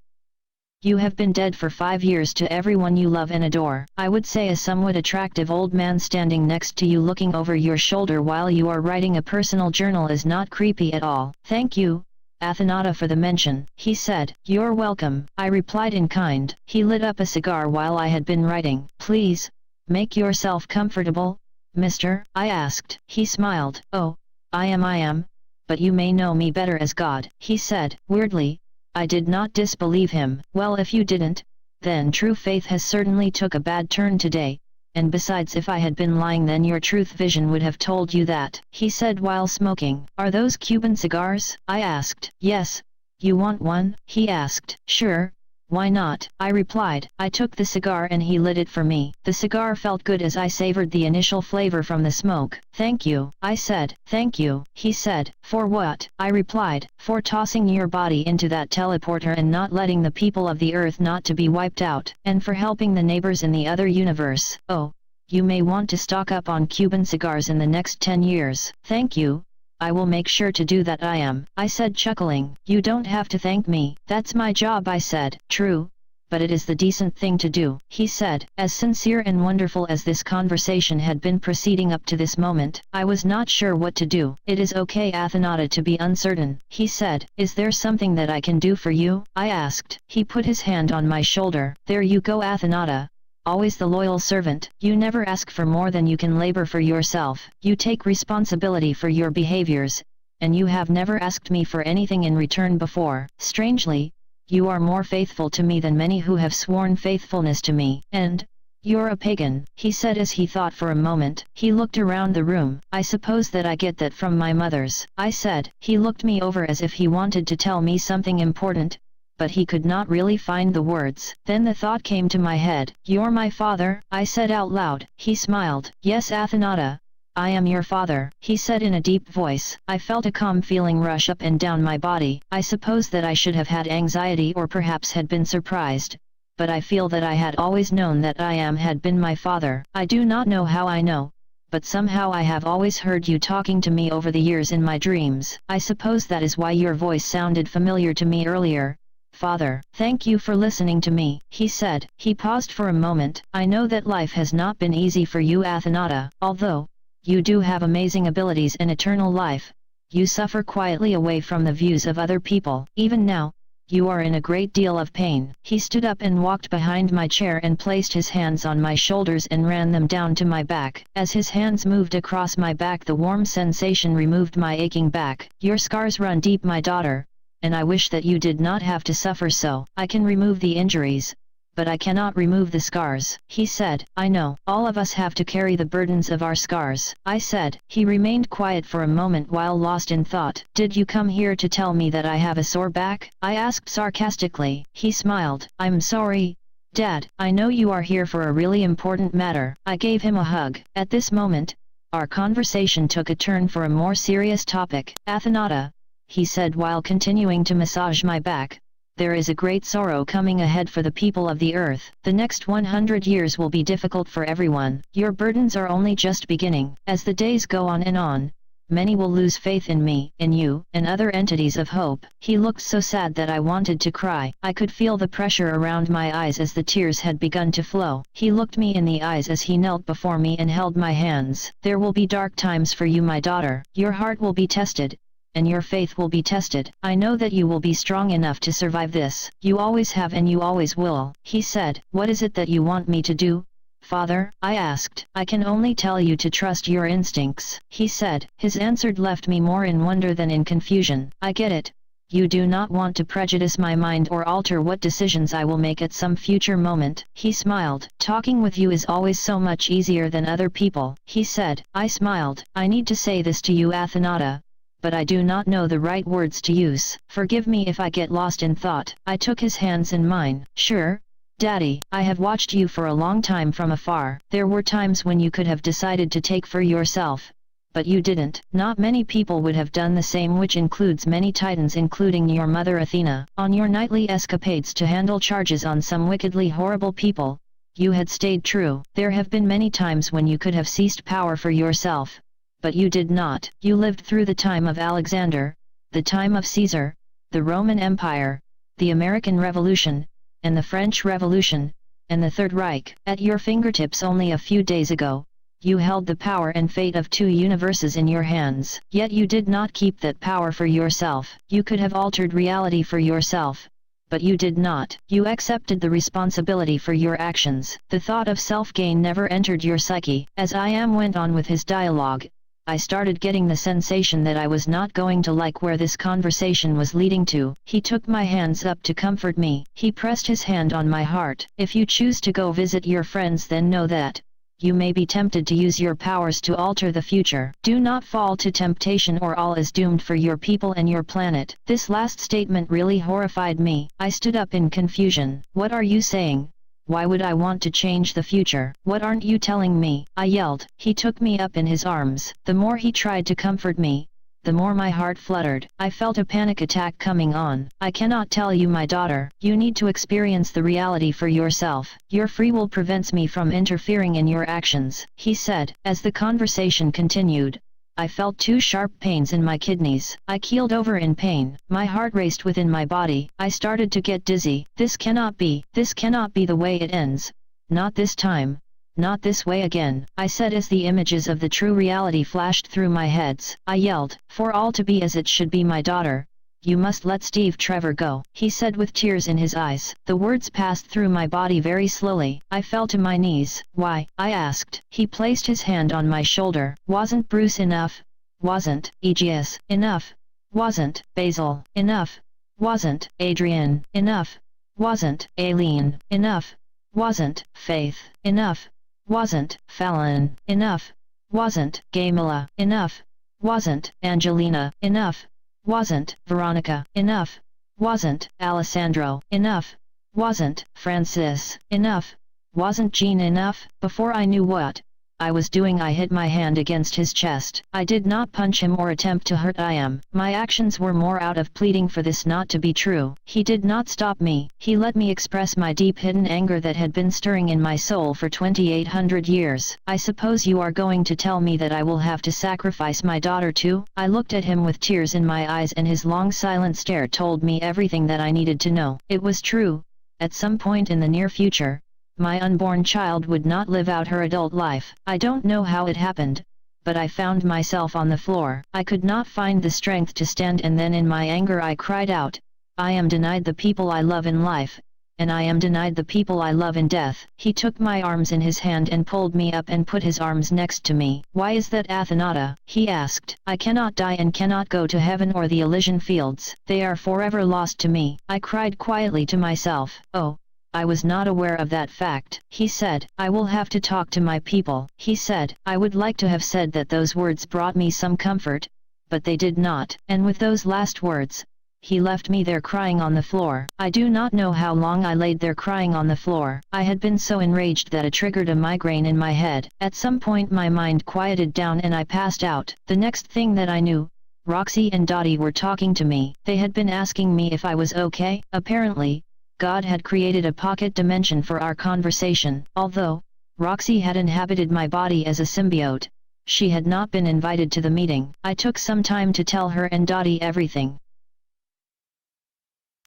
you have been dead for 5 years to everyone you love and adore. I would say a somewhat attractive old man standing next to you looking over your shoulder while you are writing a personal journal is not creepy at all. Thank you, Athenata, for the mention, he said. You're welcome, I replied in kind. He lit up a cigar while I had been writing. Please, make yourself comfortable, mister, I asked. He smiled. Oh, I am, but you may know me better as God, he said. Weirdly, I did not disbelieve him. Well, if you didn't, then true faith has certainly took a bad turn today, and besides, if I had been lying then your truth vision would have told you that, he said while smoking. Are those Cuban cigars? I asked. Yes. You want one? He asked. Sure. Why not? I replied. I took the cigar and he lit it for me. The cigar felt good as I savored the initial flavor from the smoke. Thank you, I said. Thank you, he said. For what? I replied. For tossing your body into that teleporter and not letting the people of the earth not to be wiped out, and for helping the neighbors in the other universe. Oh, you may want to stock up on Cuban cigars in the next 10 years. Thank you. I will make sure to do that. I said, chuckling. You don't have to thank me. That's my job, I said. True, but it is the decent thing to do, he said. As sincere and wonderful as this conversation had been proceeding up to this moment, I was not sure what to do. It is okay, Athenata, to be uncertain, he said. Is there something that I can do for you? I asked. He put his hand on my shoulder. There you go, Athenata. Always the loyal servant. You never ask for more than you can labor for yourself. You take responsibility for your behaviors, and you have never asked me for anything in return before. Strangely, you are more faithful to me than many who have sworn faithfulness to me. And you're a pagan, he said as he thought for a moment. He looked around the room. I suppose that I get that from my mothers, I said. He looked me over as if he wanted to tell me something important, but he could not really find the words. Then the thought came to my head. You're my father, I said out loud. He smiled. Yes, Athenata, I am your father, he said in a deep voice. I felt a calm feeling rush up and down my body. I suppose that I should have had anxiety or perhaps had been surprised, but I feel that I had always known that had been my father. I do not know how I know, but somehow I have always heard you talking to me over the years in my dreams. I suppose that is why your voice sounded familiar to me earlier. Father, thank you for listening to me, he said. He paused for a moment. I know that life has not been easy for you, Athenata, although you do have amazing abilities and eternal life. You suffer quietly away from the views of other people. Even now, you are in a great deal of pain. He stood up and walked behind my chair and placed his hands on my shoulders and ran them down to my back. As his hands moved across my back, the warm sensation removed my aching back. Your scars run deep, my daughter, and I wish that you did not have to suffer so. I can remove the injuries, but I cannot remove the scars, he said. I know, all of us have to carry the burdens of our scars, I said. He remained quiet for a moment while lost in thought. Did you come here to tell me that I have a sore back? I asked sarcastically. He smiled. I'm sorry, Dad, I know you are here for a really important matter. I gave him a hug. At this moment, our conversation took a turn for a more serious topic. Athenata, he said while continuing to massage my back, there is a great sorrow coming ahead for the people of the earth. The next 100 years will be difficult for everyone. Your burdens are only just beginning. As the days go on, many will lose faith in me, in you, and other entities of hope. He looked so sad that I wanted to cry. I could feel the pressure around my eyes as the tears had begun to flow. He looked me in the eyes as he knelt before me and held my hands. There will be dark times for you, my daughter. Your heart will be tested, and your faith will be tested. I know that you will be strong enough to survive this. You always have and you always will, he said. What is it that you want me to do, Father? I asked. I can only tell you to trust your instincts, he said. His answer left me more in wonder than in confusion. I get it. You do not want to prejudice my mind or alter what decisions I will make at some future moment. He smiled. Talking with you is always so much easier than other people, he said. I smiled. I need to say this to you, Athenata, but I do not know the right words to use. Forgive me if I get lost in thought. I took his hands in mine. Sure, Daddy, I have watched you for a long time from afar. There were times when you could have decided to take for yourself, but you didn't. Not many people would have done the same, which includes many titans, including your mother Athena. On your nightly escapades to handle charges on some wickedly horrible people, you had stayed true. There have been many times when you could have seized power for yourself, but you did not. You lived through the time of Alexander, the time of Caesar, the Roman Empire, the American Revolution, and the French Revolution, and the Third Reich. At your fingertips only a few days ago, you held the power and fate of 2 universes in your hands. Yet you did not keep that power for yourself. You could have altered reality for yourself, but you did not. You accepted the responsibility for your actions. The thought of self-gain never entered your psyche. As went on with his dialogue, I started getting the sensation that I was not going to like where this conversation was leading to. He took my hands up to comfort me. He pressed his hand on my heart. If you choose to go visit your friends, then know that you may be tempted to use your powers to alter the future. Do not fall to temptation or all is doomed for your people and your planet. This last statement really horrified me. I stood up in confusion. What are you saying? Why would I want to change the future? What aren't you telling me? I yelled. He took me up in his arms. The more he tried to comfort me, the more my heart fluttered. I felt a panic attack coming on. I cannot tell you, my daughter. You need to experience the reality for yourself. Your free will prevents me from interfering in your actions, he said. As the conversation continued, I felt 2 sharp pains in my kidneys. I keeled over in pain. My heart raced within my body. I started to get dizzy. This cannot be the way it ends. Not this time. Not this way again, I said as the images of the true reality flashed through my heads. I yelled, for all to be as it should be, my daughter, you must let Steve Trevor go, he said with tears in his eyes. The words passed through my body very slowly. I fell to my knees. Why? I asked. He placed his hand on my shoulder. Wasn't Bruce enough? wasn't Aegeus, enough, wasn't Basil, enough, wasn't Adrian, enough, wasn't Aileen, enough, wasn't Faith, enough, wasn't Fallon, enough, wasn't Gamila, enough, wasn't Angelina, enough, wasn't Veronica, enough, wasn't Alessandro, enough, wasn't Francis, enough, wasn't Jean enough. Before I knew what I was doing, I hit my hand against his chest. I did not punch him or attempt to hurt him. My actions were more out of pleading for this not to be true. He did not stop me. He let me express my deep hidden anger that had been stirring in my soul for 2800 years. I suppose you are going to tell me that I will have to sacrifice my daughter too? I looked at him with tears in my eyes, and his long silent stare told me everything that I needed to know. It was true. At some point in the near future, my unborn child would not live out her adult life. I don't know how it happened, but I found myself on the floor. I could not find the strength to stand, and then in my anger I cried out, I am denied the people I love in life, and I am denied the people I love in death. He took my arms in his hand and pulled me up and put his arms next to me. Why is that, Athenata? He asked. I cannot die and cannot go to heaven or the Elysian fields. They are forever lost to me. I cried quietly to myself. Oh, I was not aware of that fact. He said, I will have to talk to my people. He said, I would like to have said that those words brought me some comfort, but they did not. And with those last words, he left me there crying on the floor. I do not know how long I laid there crying on the floor. I had been so enraged that it triggered a migraine in my head. At some point my mind quieted down and I passed out. The next thing that I knew, Roxy and Dottie were talking to me. They had been asking me if I was okay. Apparently, God had created a pocket dimension for our conversation. Although Roxy had inhabited my body as a symbiote, she had not been invited to the meeting. I took some time to tell her and Dottie everything.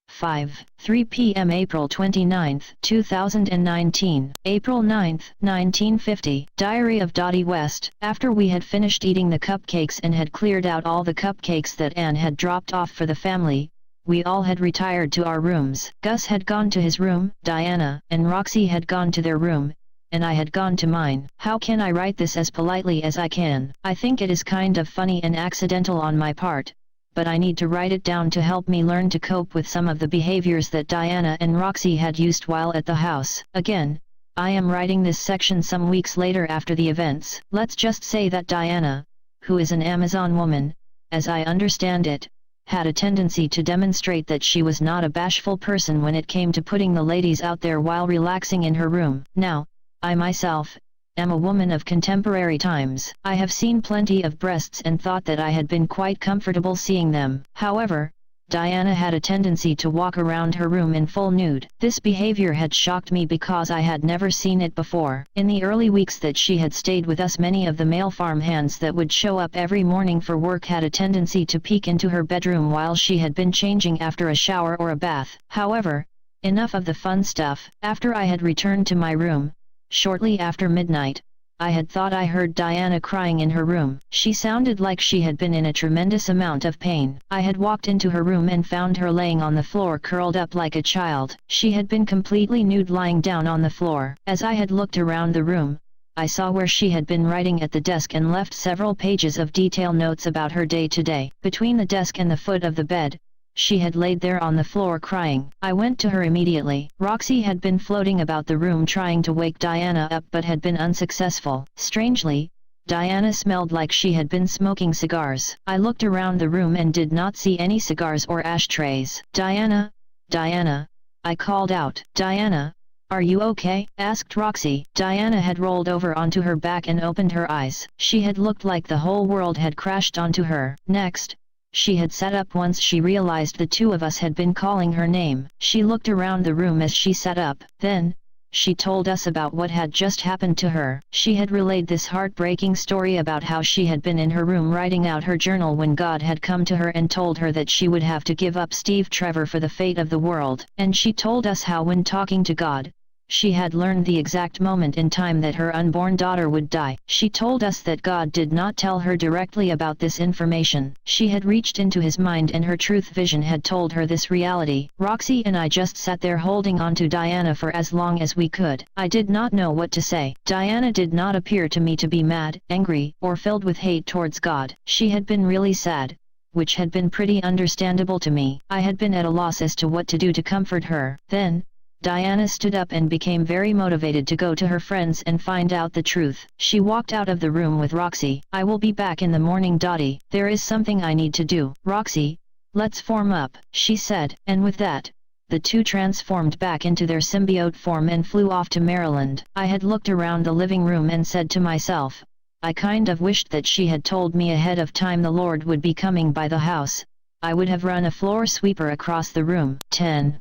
3 p.m. April 29, 2019, April 9, 1950. Diary of Dottie West. After we had finished eating the cupcakes and had cleared out all the cupcakes that Anne had dropped off for the family, we all had retired to our rooms. Gus had gone to his room, Diana and Roxy had gone to their room, and I had gone to mine. How can I write this as politely as I can? I think it is kind of funny and accidental on my part, but I need to write it down to help me learn to cope with some of the behaviors that Diana and Roxy had used while at the house. Again, I am writing this section some weeks later after the events. Let's just say that Diana, who is an Amazon woman, as I understand it, had a tendency to demonstrate that she was not a bashful person when it came to putting the ladies out there while relaxing in her room. Now, I myself am a woman of contemporary times. I have seen plenty of breasts and thought that I had been quite comfortable seeing them. However, Diana had a tendency to walk around her room in full nude. This behavior had shocked me because I had never seen it before. In the early weeks that she had stayed with us, many of the male farm hands that would show up every morning for work had a tendency to peek into her bedroom while she had been changing after a shower or a bath. However, enough of the fun stuff. After I had returned to my room, shortly after midnight, I had thought I heard Diana crying in her room. She sounded like she had been in a tremendous amount of pain. I had walked into her room and found her laying on the floor curled up like a child. She had been completely nude lying down on the floor. As I had looked around the room, I saw where she had been writing at the desk and left several pages of detailed notes about her day to day. Between the desk and the foot of the bed, she had laid there on the floor crying. I went to her immediately. Roxy had been floating about the room trying to wake Diana up but had been unsuccessful. Strangely, Diana smelled like she had been smoking cigars. I looked around the room and did not see any cigars or ashtrays. Diana, Diana, I called out. Diana, are you okay? Asked Roxy. Diana had rolled over onto her back and opened her eyes. She had looked like the whole world had crashed onto her. Next, she had sat up once she realized the two of us had been calling her name. She looked around the room as she sat up. Then, she told us about what had just happened to her. She had relayed this heartbreaking story about how she had been in her room writing out her journal when God had come to her and told her that she would have to give up Steve Trevor for the fate of the world. And she told us how when talking to God, she had learned the exact moment in time that her unborn daughter would die. She told us that God did not tell her directly about this information. She had reached into his mind and her truth vision had told her this reality. Roxy and I just sat there holding on to Diana for as long as we could. I did not know what to say. Diana did not appear to me to be mad, angry, or filled with hate towards God. She had been really sad, which had been pretty understandable to me. I had been at a loss as to what to do to comfort her. Then, Diana stood up and became very motivated to go to her friends and find out the truth. She walked out of the room with Roxy. I will be back in the morning, Dottie. There is something I need to do. Roxy, let's form up, she said. And with that, the two transformed back into their symbiote form and flew off to Maryland. I had looked around the living room and said to myself, I kind of wished that she had told me ahead of time the Lord would be coming by the house. I would have run a floor sweeper across the room.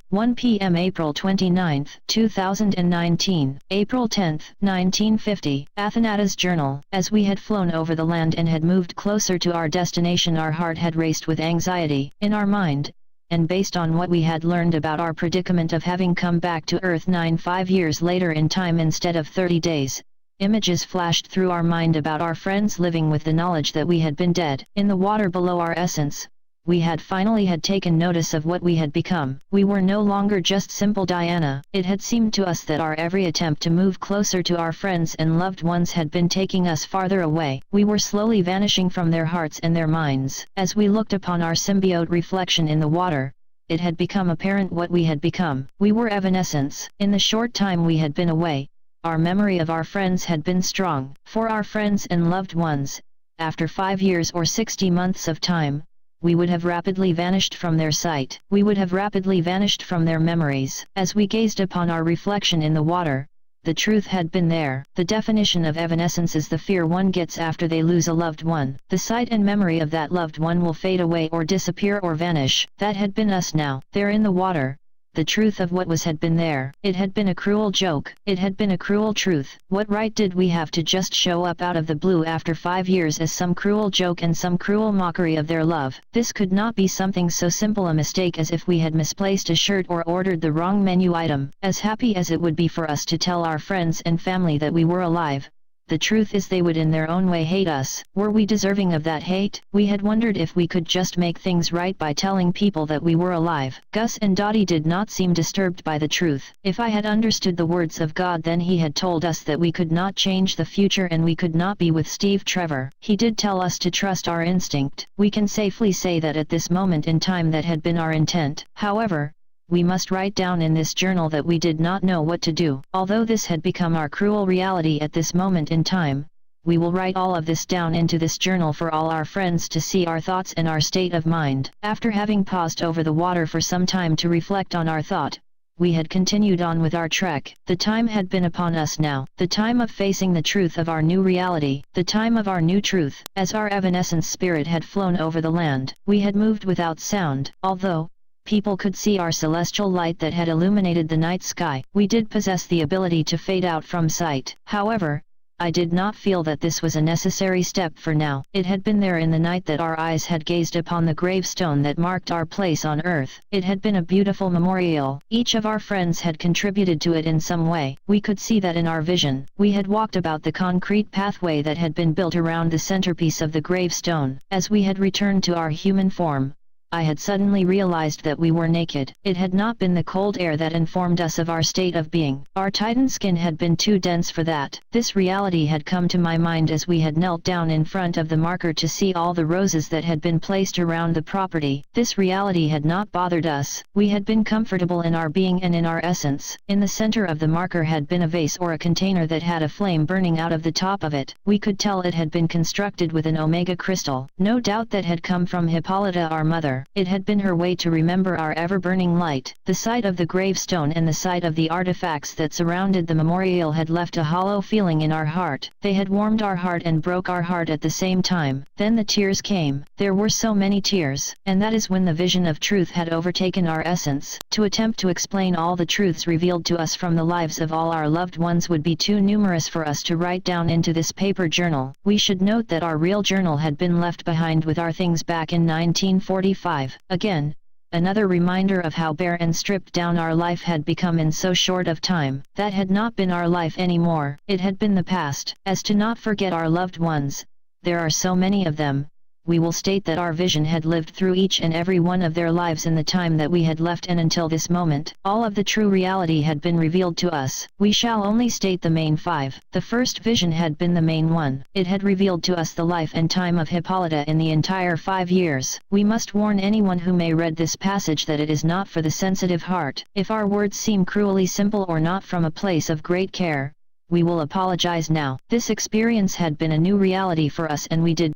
1 p.m. April 29, 2019, April 10, 1950, Athenata's journal. As we had flown over the land and had moved closer to our destination, our heart had raced with anxiety. In our mind, and based on what we had learned about our predicament of having come back to Earth 5 years later in time instead of 30 days, images flashed through our mind about our friends living with the knowledge that we had been dead. In the water below our essence, we had finally taken notice of what we had become. We were no longer just simple Diana. It had seemed to us that our every attempt to move closer to our friends and loved ones had been taking us farther away. We were slowly vanishing from their hearts and their minds. As we looked upon our symbiote reflection in the water, it had become apparent what we had become. We were evanescence. In the short time we had been away, our memory of our friends had been strong. For our friends and loved ones, after 5 years or 60 months of time, we would have rapidly vanished from their sight. We would have rapidly vanished from their memories. As we gazed upon our reflection in the water, the truth had been there. The definition of evanescence is the fear one gets after they lose a loved one. The sight and memory of that loved one will fade away or disappear or vanish. That had been us now. There in the water, the truth of what was had been there. It had been a cruel joke. It had been a cruel truth. What right did we have to just show up out of the blue after 5 years as some cruel joke and some cruel mockery of their love? This could not be something so simple a mistake as if we had misplaced a shirt or ordered the wrong menu item. As happy as it would be for us to tell our friends and family that we were alive, the truth is they would in their own way hate us. Were we deserving of that hate? We had wondered if we could just make things right by telling people that we were alive. Gus and Dottie did not seem disturbed by the truth. If I had understood the words of God, then he had told us that we could not change the future and we could not be with Steve Trevor. He did tell us to trust our instinct. We can safely say that at this moment in time that had been our intent. However, we must write down in this journal that we did not know what to do. Although this had become our cruel reality at this moment in time, we will write all of this down into this journal for all our friends to see our thoughts and our state of mind. After having paused over the water for some time to reflect on our thought, we had continued on with our trek. The time had been upon us now, the time of facing the truth of our new reality, the time of our new truth. As our evanescent spirit had flown over the land, we had moved without sound, although people could see our celestial light that had illuminated the night sky. We did possess the ability to fade out from sight. However, I did not feel that this was a necessary step for now. It had been there in the night that our eyes had gazed upon the gravestone that marked our place on earth. It had been a beautiful memorial. Each of our friends had contributed to it in some way. We could see that in our vision. We had walked about the concrete pathway that had been built around the centerpiece of the gravestone. As we had returned to our human form, I had suddenly realized that we were naked. It had not been the cold air that informed us of our state of being. Our titan skin had been too dense for that. This reality had come to my mind as we had knelt down in front of the marker to see all the roses that had been placed around the property. This reality had not bothered us. We had been comfortable in our being and in our essence. In the center of the marker had been a vase or a container that had a flame burning out of the top of it. We could tell it had been constructed with an omega crystal. No doubt that had come from Hippolyta, our mother. It had been her way to remember our ever-burning light. The sight of the gravestone and the sight of the artifacts that surrounded the memorial had left a hollow feeling in our heart. They had warmed our heart and broke our heart at the same time. Then the tears came. There were so many tears. And that is when the vision of truth had overtaken our essence. To attempt to explain all the truths revealed to us from the lives of all our loved ones would be too numerous for us to write down into this paper journal. We should note that our real journal had been left behind with our things back in 1945. Again, Another reminder of how bare and stripped down our life had become in so short of time. That had not been our life anymore, it had been the past. As to not forget our loved ones, there are so many of them, we will state that our vision had lived through each and every one of their lives in the time that we had left, and until this moment, all of the true reality had been revealed to us. We shall only state the main 5. The first vision had been the main one. It had revealed to us the life and time of Hippolyta in the entire 5 years. We must warn anyone who may read this passage that it is not for the sensitive heart. If our words seem cruelly simple or not from a place of great care, we will apologize now. This experience had been a new reality for us, and we did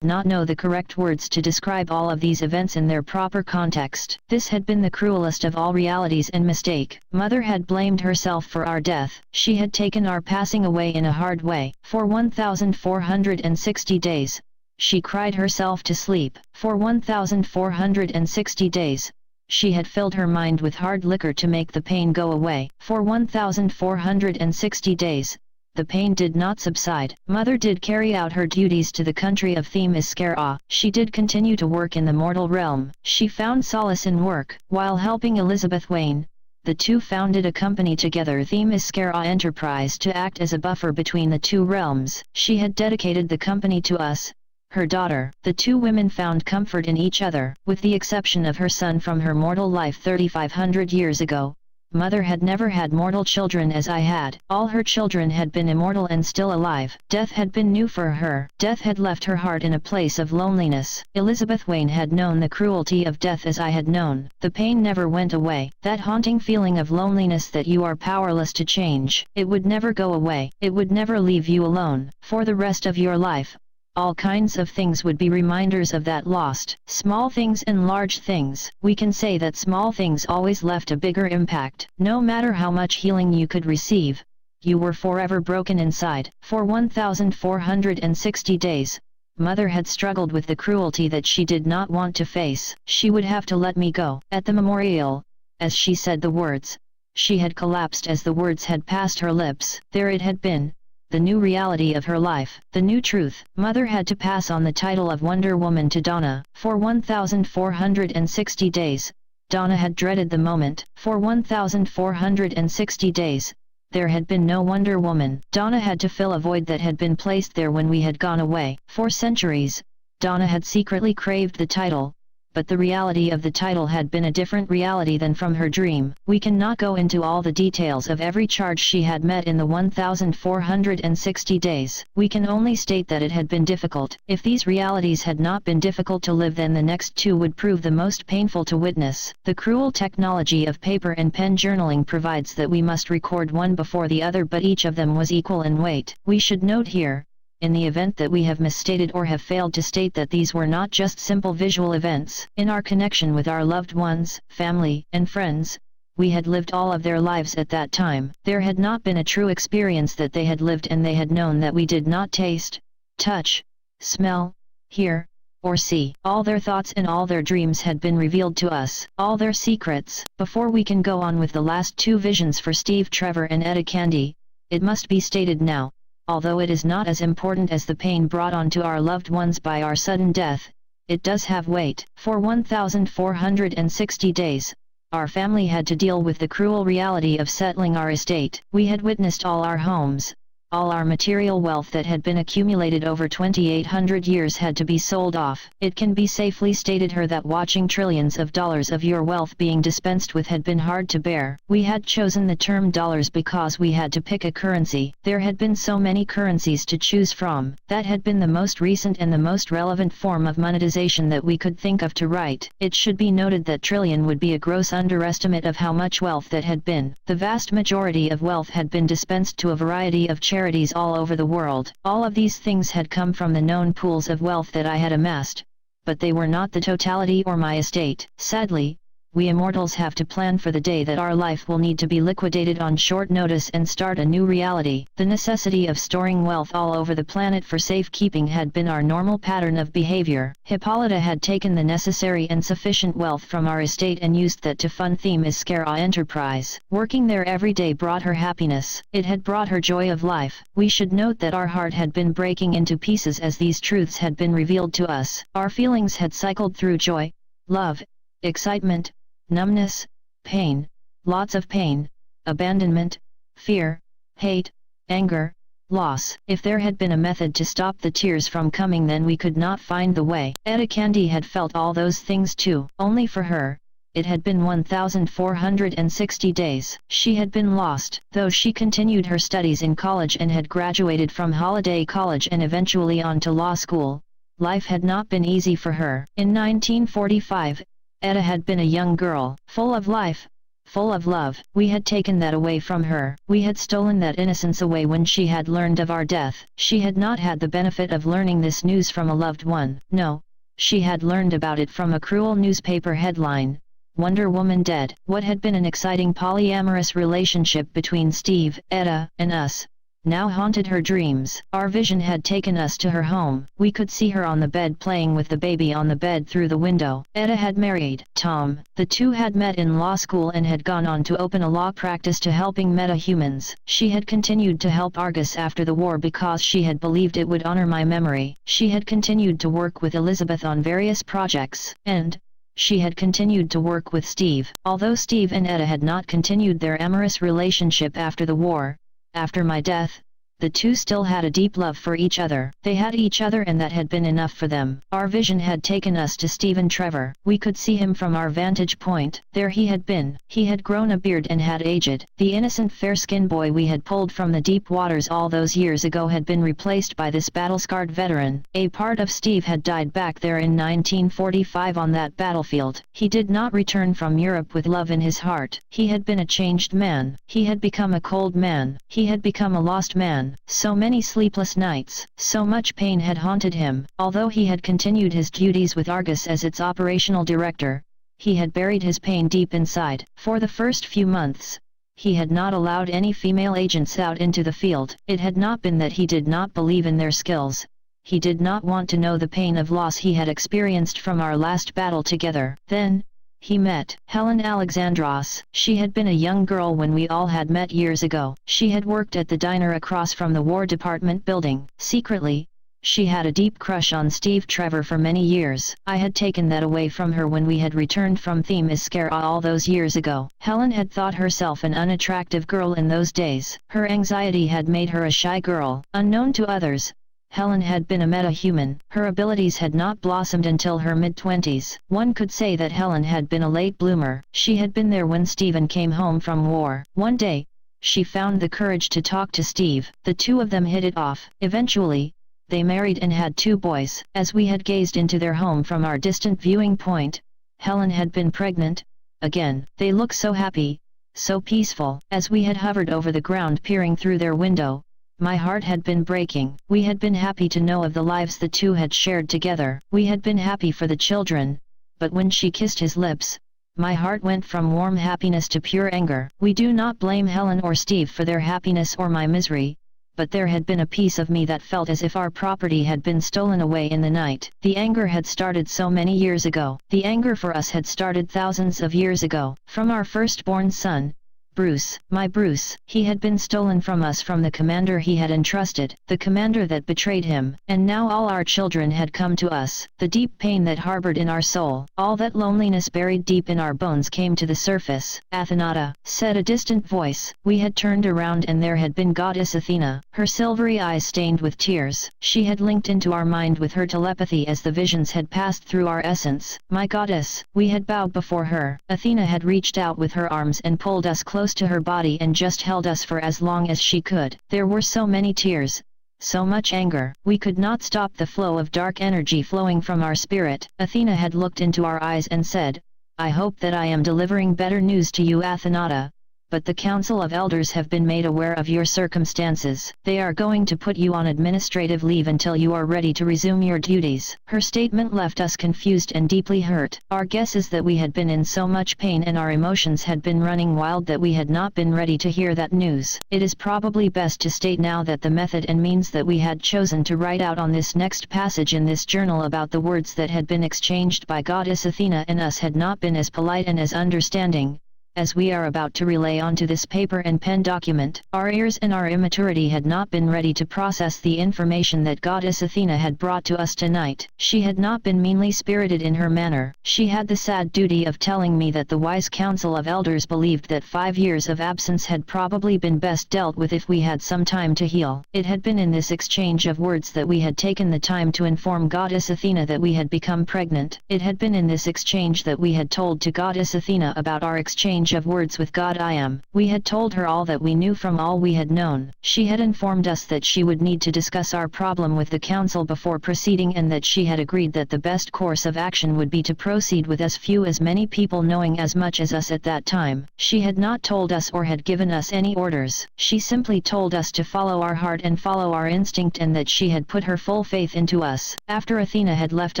not know the correct words to describe all of these events in their proper context. This had been the cruelest of all realities and mistake. Mother had blamed herself for our death. She had taken our passing away in a hard way. For 1460 days, she cried herself to sleep. For 1460 days, she had filled her mind with hard liquor to make the pain go away. For 1460 days, the pain did not subside. Mother did carry out her duties to the country of Themyscira. She did continue to work in the mortal realm. She found solace in work. While helping Elizabeth Wayne, the two founded a company together, Themyscira Enterprise, to act as a buffer between the two realms. She had dedicated the company to us, her daughter. The two women found comfort in each other. With the exception of her son from her mortal life 3,500 years ago, Mother had never had mortal children as I had. All her children had been immortal and still alive. Death had been new for her. Death had left her heart in a place of loneliness. Elizabeth Wayne had known the cruelty of death as I had known. The pain never went away. That haunting feeling of loneliness that you are powerless to change. It would never go away. It would never leave you alone. For the rest of your life, all kinds of things would be reminders of that lost. Small things and large things. We can say that small things always left a bigger impact. No matter how much healing you could receive, you were forever broken inside. For 1460 days, Mother had struggled with the cruelty that she did not want to face. She would have to let me go. At the memorial, as she said the words, she had collapsed as the words had passed her lips. There it had been, the new reality of her life, the new truth. Mother had to pass on the title of Wonder Woman to Donna. For 1460 days, Donna had dreaded the moment. For 1460 days, there had been no Wonder Woman. Donna had to fill a void that had been placed there when we had gone away. For centuries, Donna had secretly craved the title, but the reality of the title had been a different reality than from her dream. We cannot go into all the details of every charge she had met in the 1460 days. We can only state that it had been difficult. If these realities had not been difficult to live, then the next two would prove the most painful to witness. The cruel technology of paper and pen journaling provides that we must record one before the other, but each of them was equal in weight. We should note here, in the event that we have misstated or have failed to state, that these were not just simple visual events. In our connection with our loved ones, family, and friends, we had lived all of their lives at that time. There had not been a true experience that they had lived, and they had known that we did not taste, touch, smell, hear, or see. All their thoughts and all their dreams had been revealed to us. All their secrets. Before we can go on with the last two visions for Steve Trevor and Etta Candy, it must be stated now, although it is not as important as the pain brought on to our loved ones by our sudden death, it does have weight. For 1460 days, our family had to deal with the cruel reality of settling our estate. We had witnessed all our homes, all our material wealth that had been accumulated over 2,800 years had to be sold off. It can be safely stated here that watching trillions of dollars of your wealth being dispensed with had been hard to bear. We had chosen the term dollars because we had to pick a currency. There had been so many currencies to choose from. That had been the most recent and the most relevant form of monetization that we could think of to write. It should be noted that trillion would be a gross underestimate of how much wealth that had been. The vast majority of wealth had been dispensed to a variety of charities all over the world. All of these things had come from the known pools of wealth that I had amassed, but they were not the totality or my estate. Sadly, we immortals have to plan for the day that our life will need to be liquidated on short notice and start a new reality. The necessity of storing wealth all over the planet for safekeeping had been our normal pattern of behavior. Hippolyta had taken the necessary and sufficient wealth from our estate and used that to fund Theme Iskara enterprise. Working there every day brought her happiness. It had brought her joy of life. We should note that our heart had been breaking into pieces as these truths had been revealed to us. Our feelings had cycled through joy, love, excitement, numbness, pain, lots of pain, abandonment, fear, hate, anger, loss. If there had been a method to stop the tears from coming, then we could not find the way. Etta Candy had felt all those things too. Only for her, it had been 1,460 days. She had been lost. Though she continued her studies in college and had graduated from Holiday College and eventually on to law school, life had not been easy for her. In 1945, Etta had been a young girl, full of life, full of love. We had taken that away from her. We had stolen that innocence away when she had learned of our death. She had not had the benefit of learning this news from a loved one. No, she had learned about it from a cruel newspaper headline, Wonder Woman dead. What had been an exciting polyamorous relationship between Steve, Etta, and us, now haunted her dreams. Our vision had taken us to her home. We could see her on the bed playing with the baby on the bed through the window. Etta had married Tom. The two had met in law school and had gone on to open a law practice to helping meta-humans. She had continued to help Argus after the war because she had believed it would honor my memory. She had continued to work with Elizabeth on various projects, and she had continued to work with Steve. Although Steve and Etta had not continued their amorous relationship after the war, after my death, the two still had a deep love for each other. They had each other and that had been enough for them. Our vision had taken us to Stephen Trevor. We could see him from our vantage point. There he had been. He had grown a beard and had aged. The innocent fair-skinned boy we had pulled from the deep waters all those years ago had been replaced by this battle-scarred veteran. A part of Steve had died back there in 1945 on that battlefield. He did not return from Europe with love in his heart. He had been a changed man. He had become a cold man. He had become a lost man. So many sleepless nights, so much pain had haunted him. Although he had continued his duties with Argus as its operational director, he had buried his pain deep inside. For the first few months, he had not allowed any female agents out into the field. It had not been that he did not believe in their skills. He did not want to know the pain of loss he had experienced from our last battle together. Then, he met Helen Alexandros. She had been a young girl when we all had met years ago. She had worked at the diner across from the War Department building. Secretly, she had a deep crush on Steve Trevor for many years. I had taken that away from her when we had returned from Theme Iskara all those years ago. Helen had thought herself an unattractive girl in those days. Her anxiety had made her a shy girl. Unknown to others, Helen had been a meta-human. Her abilities had not blossomed until her mid-20s. One could say that Helen had been a late bloomer. She had been there when Stephen came home from war. One day, she found the courage to talk to Steve. The two of them hit it off. Eventually, they married and had 2 boys. As we had gazed into their home from our distant viewing point, Helen had been pregnant again. They looked so happy, so peaceful. As we had hovered over the ground peering through their window, my heart had been breaking. We had been happy to know of the lives the two had shared together. We had been happy for the children, but when she kissed his lips, my heart went from warm happiness to pure anger. We do not blame Helen or Steve for their happiness or my misery, but there had been a piece of me that felt as if our property had been stolen away in the night. The anger had started so many years ago. The anger for us had started thousands of years ago, from our firstborn son, Bruce. My Bruce. He had been stolen from us from the commander he had entrusted, the commander that betrayed him, and now all our children had come to us. The deep pain that harbored in our soul, all that loneliness buried deep in our bones came to the surface. Athenata, said a distant voice. We had turned around and there had been Goddess Athena, her silvery eyes stained with tears. She had linked into our mind with her telepathy as the visions had passed through our essence. My goddess, we had bowed before her. Athena had reached out with her arms and pulled us close to her body and just held us for as long as she could. There were so many tears, so much anger. We could not stop the flow of dark energy flowing from our spirit. Athena had looked into our eyes and said, I hope that I am delivering better news to you, Athenata, but the Council of Elders have been made aware of your circumstances. They are going to put you on administrative leave until you are ready to resume your duties." Her statement left us confused and deeply hurt. Our guess is that we had been in so much pain and our emotions had been running wild that we had not been ready to hear that news. It is probably best to state now that the method and means that we had chosen to write out on this next passage in this journal about the words that had been exchanged by Goddess Athena and us had not been as polite and as understanding, as we are about to relay onto this paper and pen document. Our ears and our immaturity had not been ready to process the information that Goddess Athena had brought to us tonight. She had not been meanly spirited in her manner. She had the sad duty of telling me that the wise council of elders believed that 5 years of absence had probably been best dealt with if we had some time to heal. It had been in this exchange of words that we had taken the time to inform Goddess Athena that we had become pregnant. It had been in this exchange that we had told to Goddess Athena about our exchange of words with God I Am. We had told her all that we knew from all we had known. She had informed us that she would need to discuss our problem with the council before proceeding and that she had agreed that the best course of action would be to proceed with as few as many people knowing as much as us at that time. She had not told us or had given us any orders. She simply told us to follow our heart and follow our instinct and that she had put her full faith into us. After Athena had left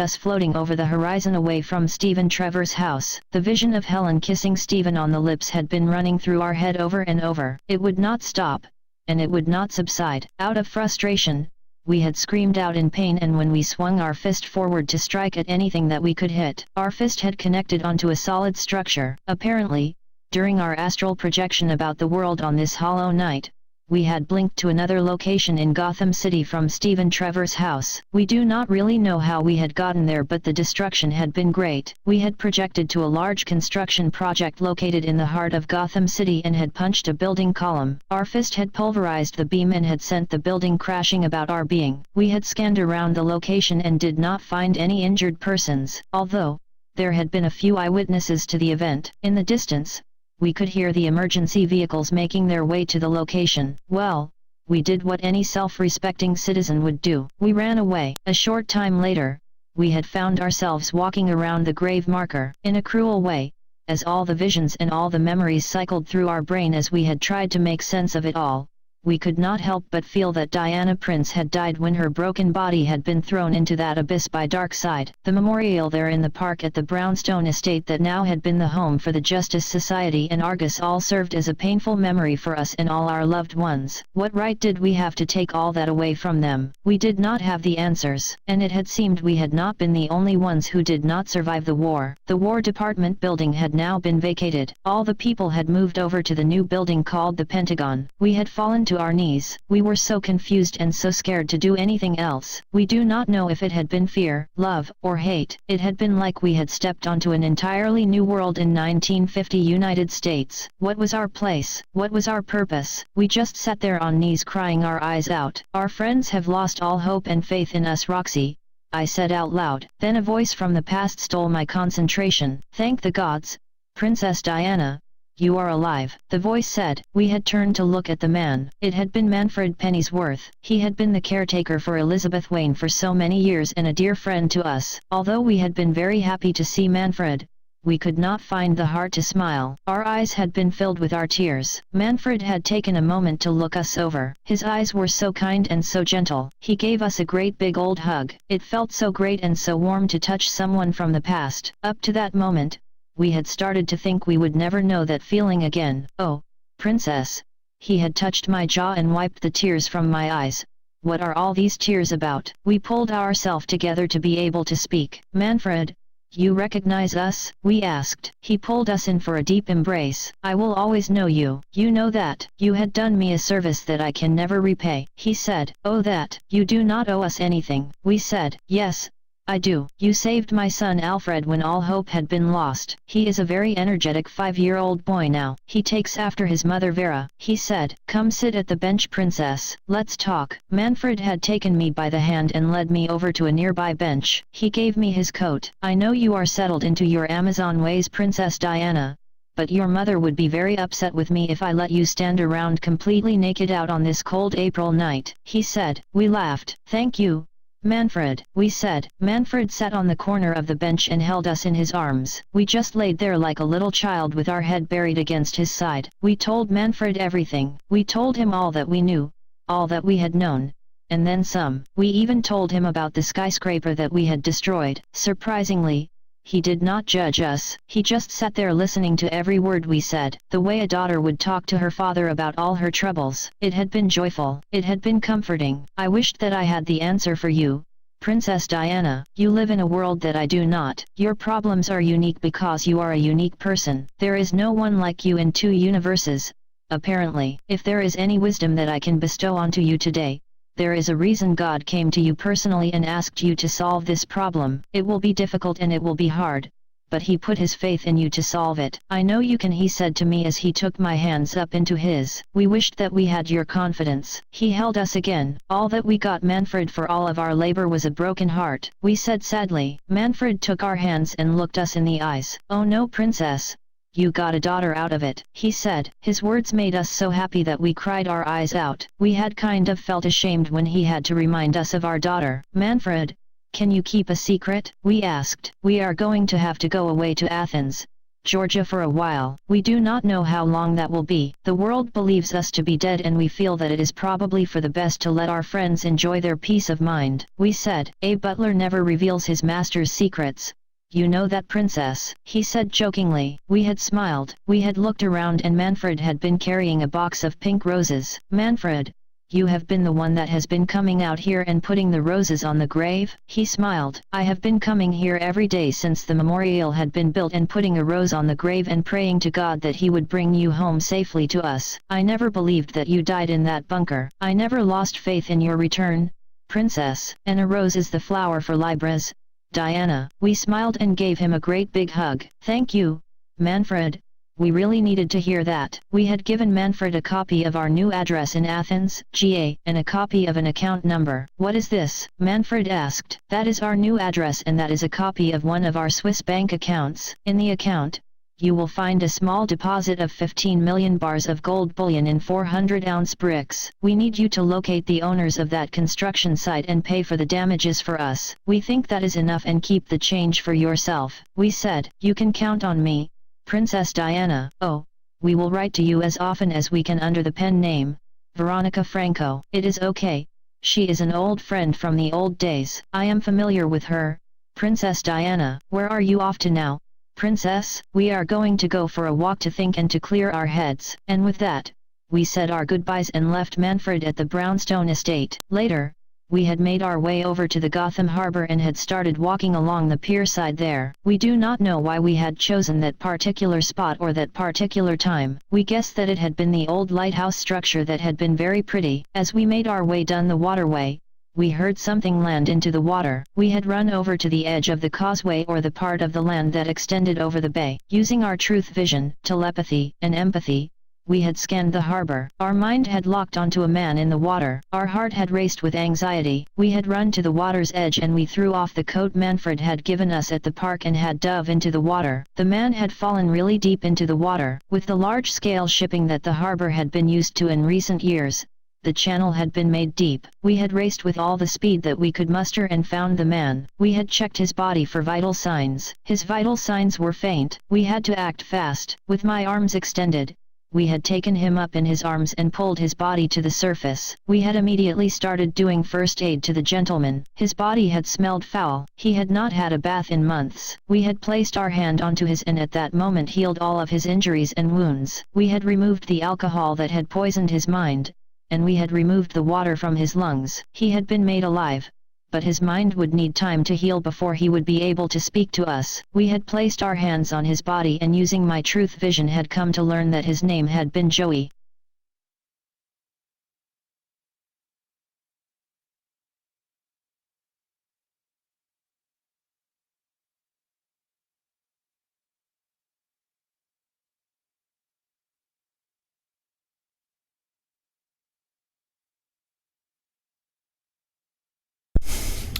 us floating over the horizon away from Stephen Trevor's house, the vision of Helen kissing Stephen on the lips had been running through our head over and over. It would not stop, and it would not subside. Out of frustration, we had screamed out in pain, and when we swung our fist forward to strike at anything that we could hit, our fist had connected onto a solid structure. Apparently, during our astral projection about the world on this hollow night, we had blinked to another location in Gotham City from Stephen Trevor's house. We do not really know how we had gotten there, but the destruction had been great. We had projected to a large construction project located in the heart of Gotham City and had punched a building column. Our fist had pulverized the beam and had sent the building crashing about our being. We had scanned around the location and did not find any injured persons, although there had been a few eyewitnesses to the event. In the distance, we could hear the emergency vehicles making their way to the location. Well, we did what any self-respecting citizen would do. We ran away. A short time later, we had found ourselves walking around the grave marker. In a cruel way, as all the visions and all the memories cycled through our brain as we had tried to make sense of it all, we could not help but feel that Diana Prince had died when her broken body had been thrown into that abyss by Darkseid. The memorial there in the park at the Brownstone estate that now had been the home for the Justice Society and Argus all served as a painful memory for us and all our loved ones. What right did we have to take all that away from them? We did not have the answers, and it had seemed we had not been the only ones who did not survive the war. The War Department building had now been vacated. All the people had moved over to the new building called the Pentagon. We had fallen to our knees. We were so confused and so scared to do anything else. We do not know if it had been fear, love, or hate. It had been like we had stepped onto an entirely new world in 1950 United States. What was our place? What was our purpose? We just sat there on knees crying our eyes out. Our friends have lost all hope and faith in us, Roxy, I said out loud. Then a voice from the past stole my concentration. Thank the gods, Princess Diana, you are alive. The voice said. We had turned to look at the man. It had been Manfred Pennyworth. He had been the caretaker for Elizabeth Wayne for so many years and a dear friend to us. Although we had been very happy to see Manfred, we could not find the heart to smile. Our eyes had been filled with our tears. Manfred had taken a moment to look us over. His eyes were so kind and so gentle. He gave us a great big old hug. It felt so great and so warm to touch someone from the past. Up to that moment, we had started to think we would never know that feeling again. Oh, Princess. He had touched my jaw and wiped the tears from my eyes. What are all these tears about? We pulled ourselves together to be able to speak. Manfred, you recognize us? We asked. He pulled us in for a deep embrace. I will always know you. You know that. You had done me a service that I can never repay. He said. Oh, that. You do not owe us anything. We said. Yes, I do. You saved my son Alfred when all hope had been lost. He is a very energetic 5-year-old boy now. He takes after his mother Vera. He said, come sit at the bench, Princess. Let's talk. Manfred had taken me by the hand and led me over to a nearby bench. He gave me his coat. I know you are settled into your Amazon ways, Princess Diana, but your mother would be very upset with me if I let you stand around completely naked out on this cold April night. He said. We laughed. Thank you, Manfred, we said. Manfred sat on the corner of the bench and held us in his arms. We just laid there like a little child with our head buried against his side. We told Manfred everything. We told him all that we knew, all that we had known, and then some. We even told him about the skyscraper that we had destroyed. Surprisingly, he did not judge us. He just sat there listening to every word we said, the way a daughter would talk to her father about all her troubles. It had been joyful. It had been comforting. I wished that I had the answer for you, Princess Diana. You live in a world that I do not. Your problems are unique because you are a unique person. There is no one like you in 2 universes, apparently. If there is any wisdom that I can bestow onto you today, there is a reason God came to you personally and asked you to solve this problem. It will be difficult and it will be hard, but he put his faith in you to solve it. I know you can, he said to me as he took my hands up into his. We wished that we had your confidence. He held us again. All that we got, Manfred, for all of our labor was a broken heart, we said sadly. Manfred took our hands and looked us in the eyes. Oh no, princess, you got a daughter out of it, he said. His words made us so happy that we cried our eyes out. We had kind of felt ashamed when he had to remind us of our daughter. Manfred, can you keep a secret? We asked. We are going to have to go away to Athens, Georgia for a while. We do not know how long that will be. The world believes us to be dead and we feel that it is probably for the best to let our friends enjoy their peace of mind, we said. A butler never reveals his master's secrets. You know that, princess, he said jokingly. We had smiled. We had looked around and Manfred had been carrying a box of pink roses. Manfred, you have been the one that has been coming out here and putting the roses on the grave? He smiled. I have been coming here every day since the memorial had been built and putting a rose on the grave and praying to God that he would bring you home safely to us. I never believed that you died in that bunker. I never lost faith in your return, princess. And a rose is the flower for Libras, Diana. We smiled and gave him a great big hug. Thank you, Manfred. We really needed to hear that. We had given Manfred a copy of our new address in Athens, GA, and a copy of an account number. What is this? Manfred asked. That is our new address and that is a copy of one of our Swiss bank accounts. In the account, you will find a small deposit of 15 million bars of gold bullion in 400-ounce bricks. We need you to locate the owners of that construction site and pay for the damages for us. We think that is enough and keep the change for yourself. We said, you can count on me, Princess Diana. Oh, we will write to you as often as we can under the pen name, Veronica Franco. It is okay. She is an old friend from the old days. I am familiar with her. Princess Diana, where are you off to now? Princess, we are going to go for a walk to think and to clear our heads. And with that, we said our goodbyes and left Manfred at the brownstone estate. Later, we had made our way over to the Gotham harbor and had started walking along the pier side there. We do not know why we had chosen that particular spot or that particular time. We guessed that it had been the old lighthouse structure that had been very pretty. As we made our way down the waterway, we heard something land into the water. We had run over to the edge of the causeway or the part of the land that extended over the bay. Using our truth vision, telepathy, and empathy, we had scanned the harbor. Our mind had locked onto a man in the water. Our heart had raced with anxiety. We had run to the water's edge and we threw off the coat Manfred had given us at the park and had dove into the water. The man had fallen really deep into the water. With the large-scale shipping that the harbor had been used to in recent years, the channel had been made deep. We had raced with all the speed that we could muster and found the man. We had checked his body for vital signs. His vital signs were faint. We had to act fast. With my arms extended, we had taken him up in his arms and pulled his body to the surface. We had immediately started doing first aid to the gentleman. His body had smelled foul. He had not had a bath in months. We had placed our hand onto his and at that moment healed all of his injuries and wounds. We had removed the alcohol that had poisoned his mind, and we had removed the water from his lungs. He had been made alive, but his mind would need time to heal before he would be able to speak to us. We had placed our hands on his body and using my truth vision had come to learn that his name had been Joey.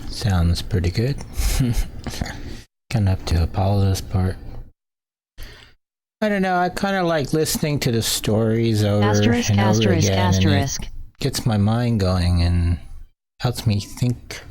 Sounds pretty good. Kind of up to Apollo's part. I don't know, I kind of like listening to the stories over and over again, and it gets my mind going and helps me think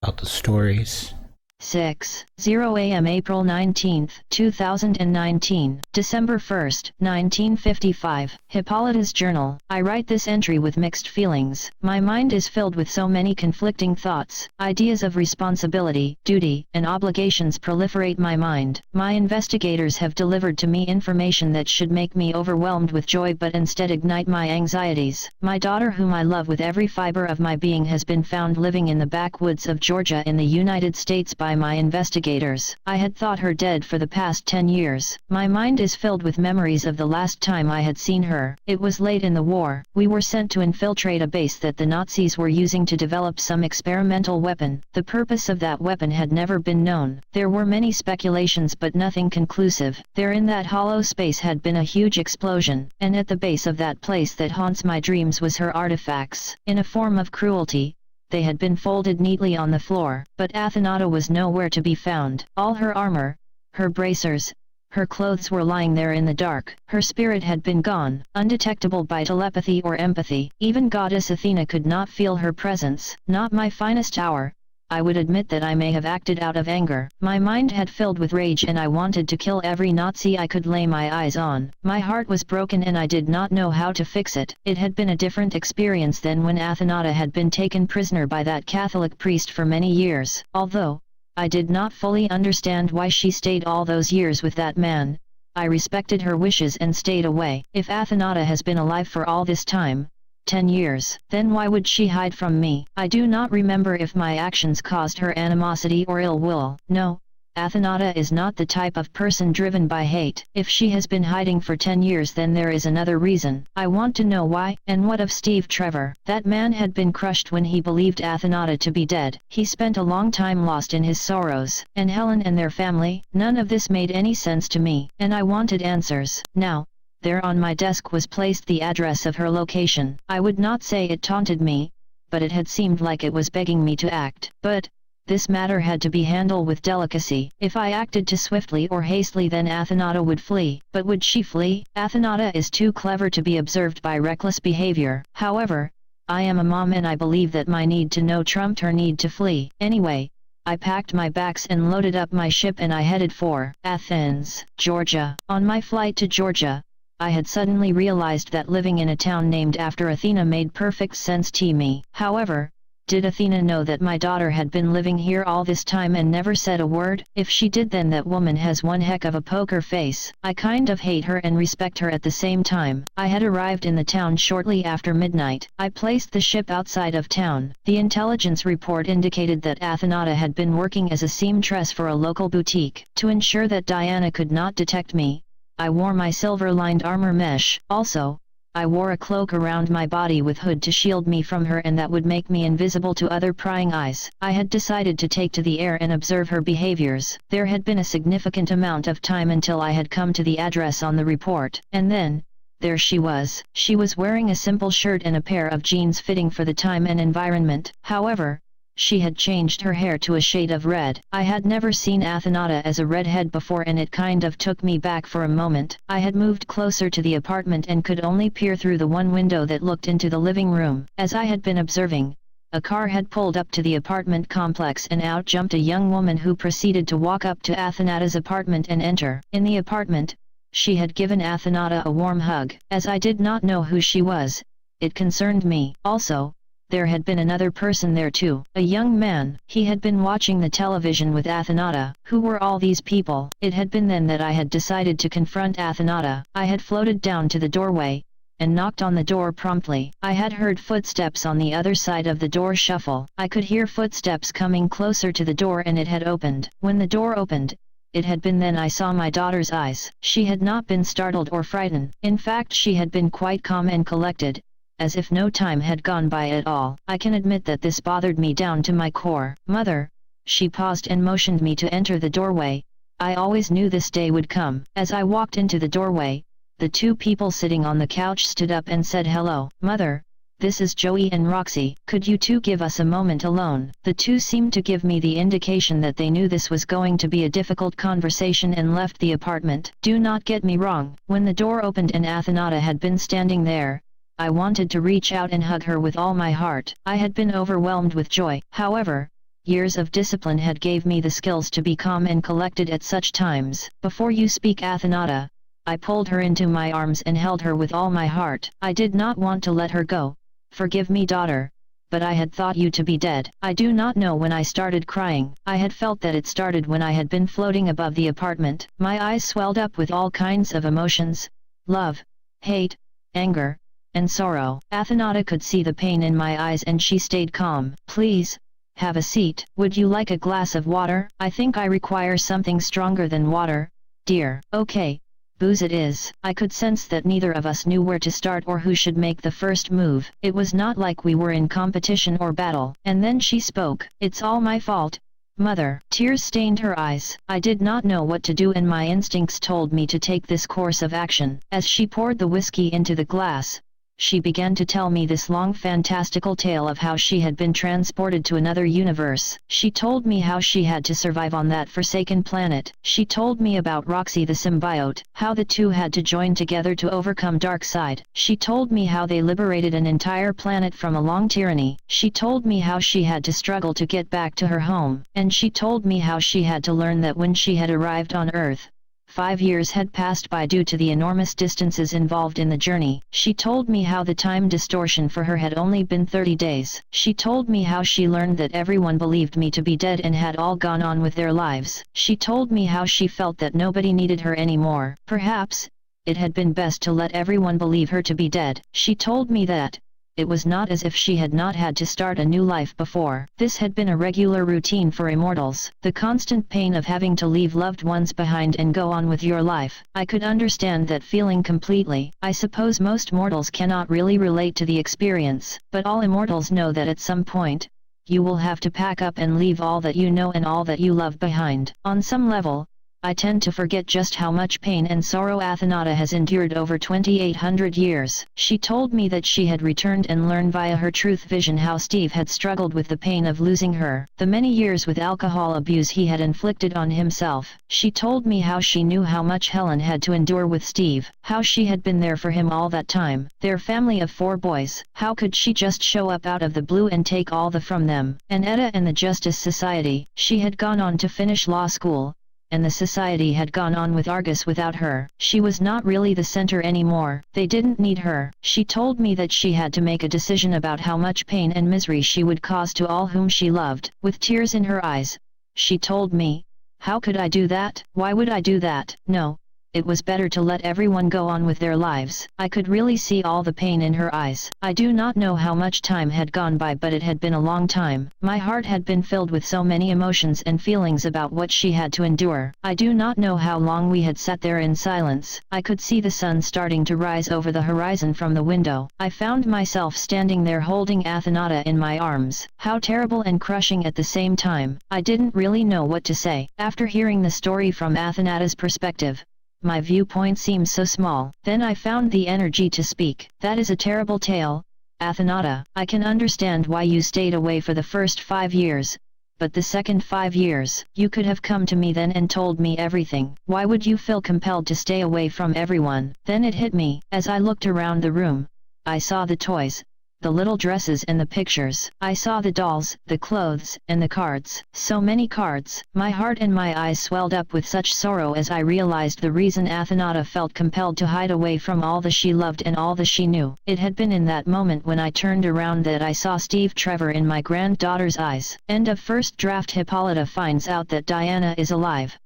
about the stories. 6:00 a.m. April 19, 2019, December 1, 1955, Hippolyta's Journal. I write this entry with mixed feelings. My mind is filled with so many conflicting thoughts. Ideas of responsibility, duty, and obligations proliferate my mind. My investigators have delivered to me information that should make me overwhelmed with joy but instead ignite my anxieties. My daughter, whom I love with every fiber of my being, has been found living in the backwoods of Georgia in the United States by my investigators. I had thought her dead for the past 10 years. My mind is filled with memories of the last time I had seen her. It was late in the war. We were sent to infiltrate a base that the Nazis were using to develop some experimental weapon. The purpose of that weapon had never been known. There were many speculations but nothing conclusive. There in that hollow space had been a huge explosion, and at the base of that place that haunts my dreams was her artifacts. In a form of cruelty, they had been folded neatly on the floor, but Athenata was nowhere to be found. All her armor, her bracers, her clothes were lying there in the dark. Her spirit had been gone, undetectable by telepathy or empathy. Even Goddess Athena could not feel her presence. Not my finest hour. I would admit that I may have acted out of anger. My mind had filled with rage and I wanted to kill every Nazi I could lay my eyes on. My heart was broken and I did not know how to fix it. It had been a different experience than when Athenata had been taken prisoner by that Catholic priest for many years. Although I did not fully understand why she stayed all those years with that man, I respected her wishes and stayed away. If Athenata has been alive for all this time, 10 years, then why would she hide from me? I do not remember if my actions caused her animosity or ill will. No, Athenata is not the type of person driven by hate. If she has been hiding for 10 years, then there is another reason. I want to know why. And what of Steve Trevor? That man had been crushed when he believed Athenata to be dead. He spent a long time lost in his sorrows. And Helen and their family? None of this made any sense to me, and I wanted answers. Now, there on my desk was placed the address of her location. I would not say it taunted me, but it had seemed like it was begging me to act. But this matter had to be handled with delicacy. If I acted too swiftly or hastily, then Athenata would flee. But would she flee? Athenata is too clever to be observed by reckless behavior. However, I am a mom and I believe that my need to know trumped her need to flee. Anyway, I packed my bags and loaded up my ship and I headed for Athens, Georgia. On my flight to Georgia, I had suddenly realized that living in a town named after Athena made perfect sense to me. However, did Athena know that my daughter had been living here all this time and never said a word? If she did, then that woman has one heck of a poker face. I kind of hate her and respect her at the same time. I had arrived in the town shortly after midnight. I placed the ship outside of town. The intelligence report indicated that Athenata had been working as a seamstress for a local boutique. To ensure that Diana could not detect me, I wore my silver-lined armor mesh. Also, I wore a cloak around my body with hood to shield me from her and that would make me invisible to other prying eyes. I had decided to take to the air and observe her behaviors. There had been a significant amount of time until I had come to the address on the report. And then, there she was. She was wearing a simple shirt and a pair of jeans fitting for the time and environment. However, she had changed her hair to a shade of red. I had never seen Athenata as a redhead before and it kind of took me back for a moment. I had moved closer to the apartment and could only peer through the one window that looked into the living room. As I had been observing, a car had pulled up to the apartment complex and out jumped a young woman who proceeded to walk up to Athenata's apartment and enter. In the apartment, she had given Athenata a warm hug. As I did not know who she was, it concerned me. Also, there had been another person there too, a young man. He had been watching the television with Athenata. Who were all these people? It had been then that I had decided to confront Athenata. I had floated down to the doorway, and knocked on the door promptly. I had heard footsteps on the other side of the door shuffle. I could hear footsteps coming closer to the door and it had opened. When the door opened, it had been then I saw my daughter's eyes. She had not been startled or frightened. In fact, she had been quite calm and collected, as if no time had gone by at all. I can admit that this bothered me down to my core. Mother, she paused and motioned me to enter the doorway. I always knew this day would come. As I walked into the doorway, the two people sitting on the couch stood up and said, "Hello, Mother. This is Joey and Roxy. Could you two give us a moment alone?" The two seemed to give me the indication that they knew this was going to be a difficult conversation and left the apartment. Do not get me wrong, when the door opened and Athenata had been standing there, I wanted to reach out and hug her with all my heart. I had been overwhelmed with joy. However, Years of discipline had gave me the skills to be calm and collected at such times. Before you speak, Athenata, I pulled her into my arms and held her with all my heart. I did not want to let her go. Forgive me, daughter, but I had thought you to be dead. I do not know when I started crying. I had felt that it started when I had been floating above the apartment. My eyes swelled up with all kinds of emotions: love, hate, anger, and sorrow. Athenata could see the pain in my eyes and she stayed calm. Please, have a seat. Would you like a glass of water? I think I require something stronger than water, dear. Okay. Booze it is. I could sense that neither of us knew where to start or who should make the first move. It was not like we were in competition or battle. And then she spoke. It's all my fault, mother. Tears stained her eyes. I did not know what to do and my instincts told me to take this course of action. As she poured the whiskey into the glass, she began to tell me this long fantastical tale of how she had been transported to another universe. She told me how she had to survive on that forsaken planet. She told me about Roxy the symbiote, how the two had to join together to overcome Darkseid. She told me how they liberated an entire planet from a long tyranny. She told me how she had to struggle to get back to her home. And she told me how she had to learn that when she had arrived on Earth, 5 years had passed by due to the enormous distances involved in the journey. She told me how the time distortion for her had only been 30 days. She told me how she learned that everyone believed me to be dead and had all gone on with their lives. She told me how she felt that nobody needed her anymore. Perhaps it had been best to let everyone believe her to be dead. She told me that it was not as if she had not had to start a new life before. This had been a regular routine for immortals. The constant pain of having to leave loved ones behind and go on with your life. I could understand that feeling completely. I suppose most mortals cannot really relate to the experience, but all immortals know that at some point, you will have to pack up and leave all that you know and all that you love behind. On some level, I tend to forget just how much pain and sorrow Athenata has endured over 2800 years. She told me that she had returned and learned via her truth vision how Steve had struggled with the pain of losing her, the many years with alcohol abuse he had inflicted on himself. She told me how she knew how much Helen had to endure with Steve, how she had been there for him all that time, their family of 4 boys. How could she just show up out of the blue and take all the from them? And Etta and the Justice Society. She had gone on to finish law school, and the society had gone on with Argus without her. She was not really the center anymore. They didn't need her. She told me that she had to make a decision about how much pain and misery she would cause to all whom she loved. With tears in her eyes, she told me, "How could I do that? Why would I do that? No. It was better to let everyone go on with their lives." I could really see all the pain in her eyes. I do not know how much time had gone by, but it had been a long time. My heart had been filled with so many emotions and feelings about what she had to endure. I do not know how long we had sat there in silence. I could see the sun starting to rise over the horizon from the window. I found myself standing there holding Athenata in my arms. How terrible and crushing at the same time. I didn't really know what to say. After hearing the story from Athenata's perspective, my viewpoint seemed so small. Then I found the energy to speak. "That is a terrible tale, Athenata. I can understand why you stayed away for the first 5 years, but the second 5 years, you could have come to me then and told me everything. Why would you feel compelled to stay away from everyone?" Then it hit me. As I looked around the room, I saw the toys, the little dresses and the pictures. I saw the dolls, the clothes, and the cards. So many cards. My heart and my eyes swelled up with such sorrow as I realized the reason Athenata felt compelled to hide away from all that she loved and all that she knew. It had been in that moment when I turned around that I saw Steve Trevor in my granddaughter's eyes. End of first draft. Hippolyta finds out that Diana is alive.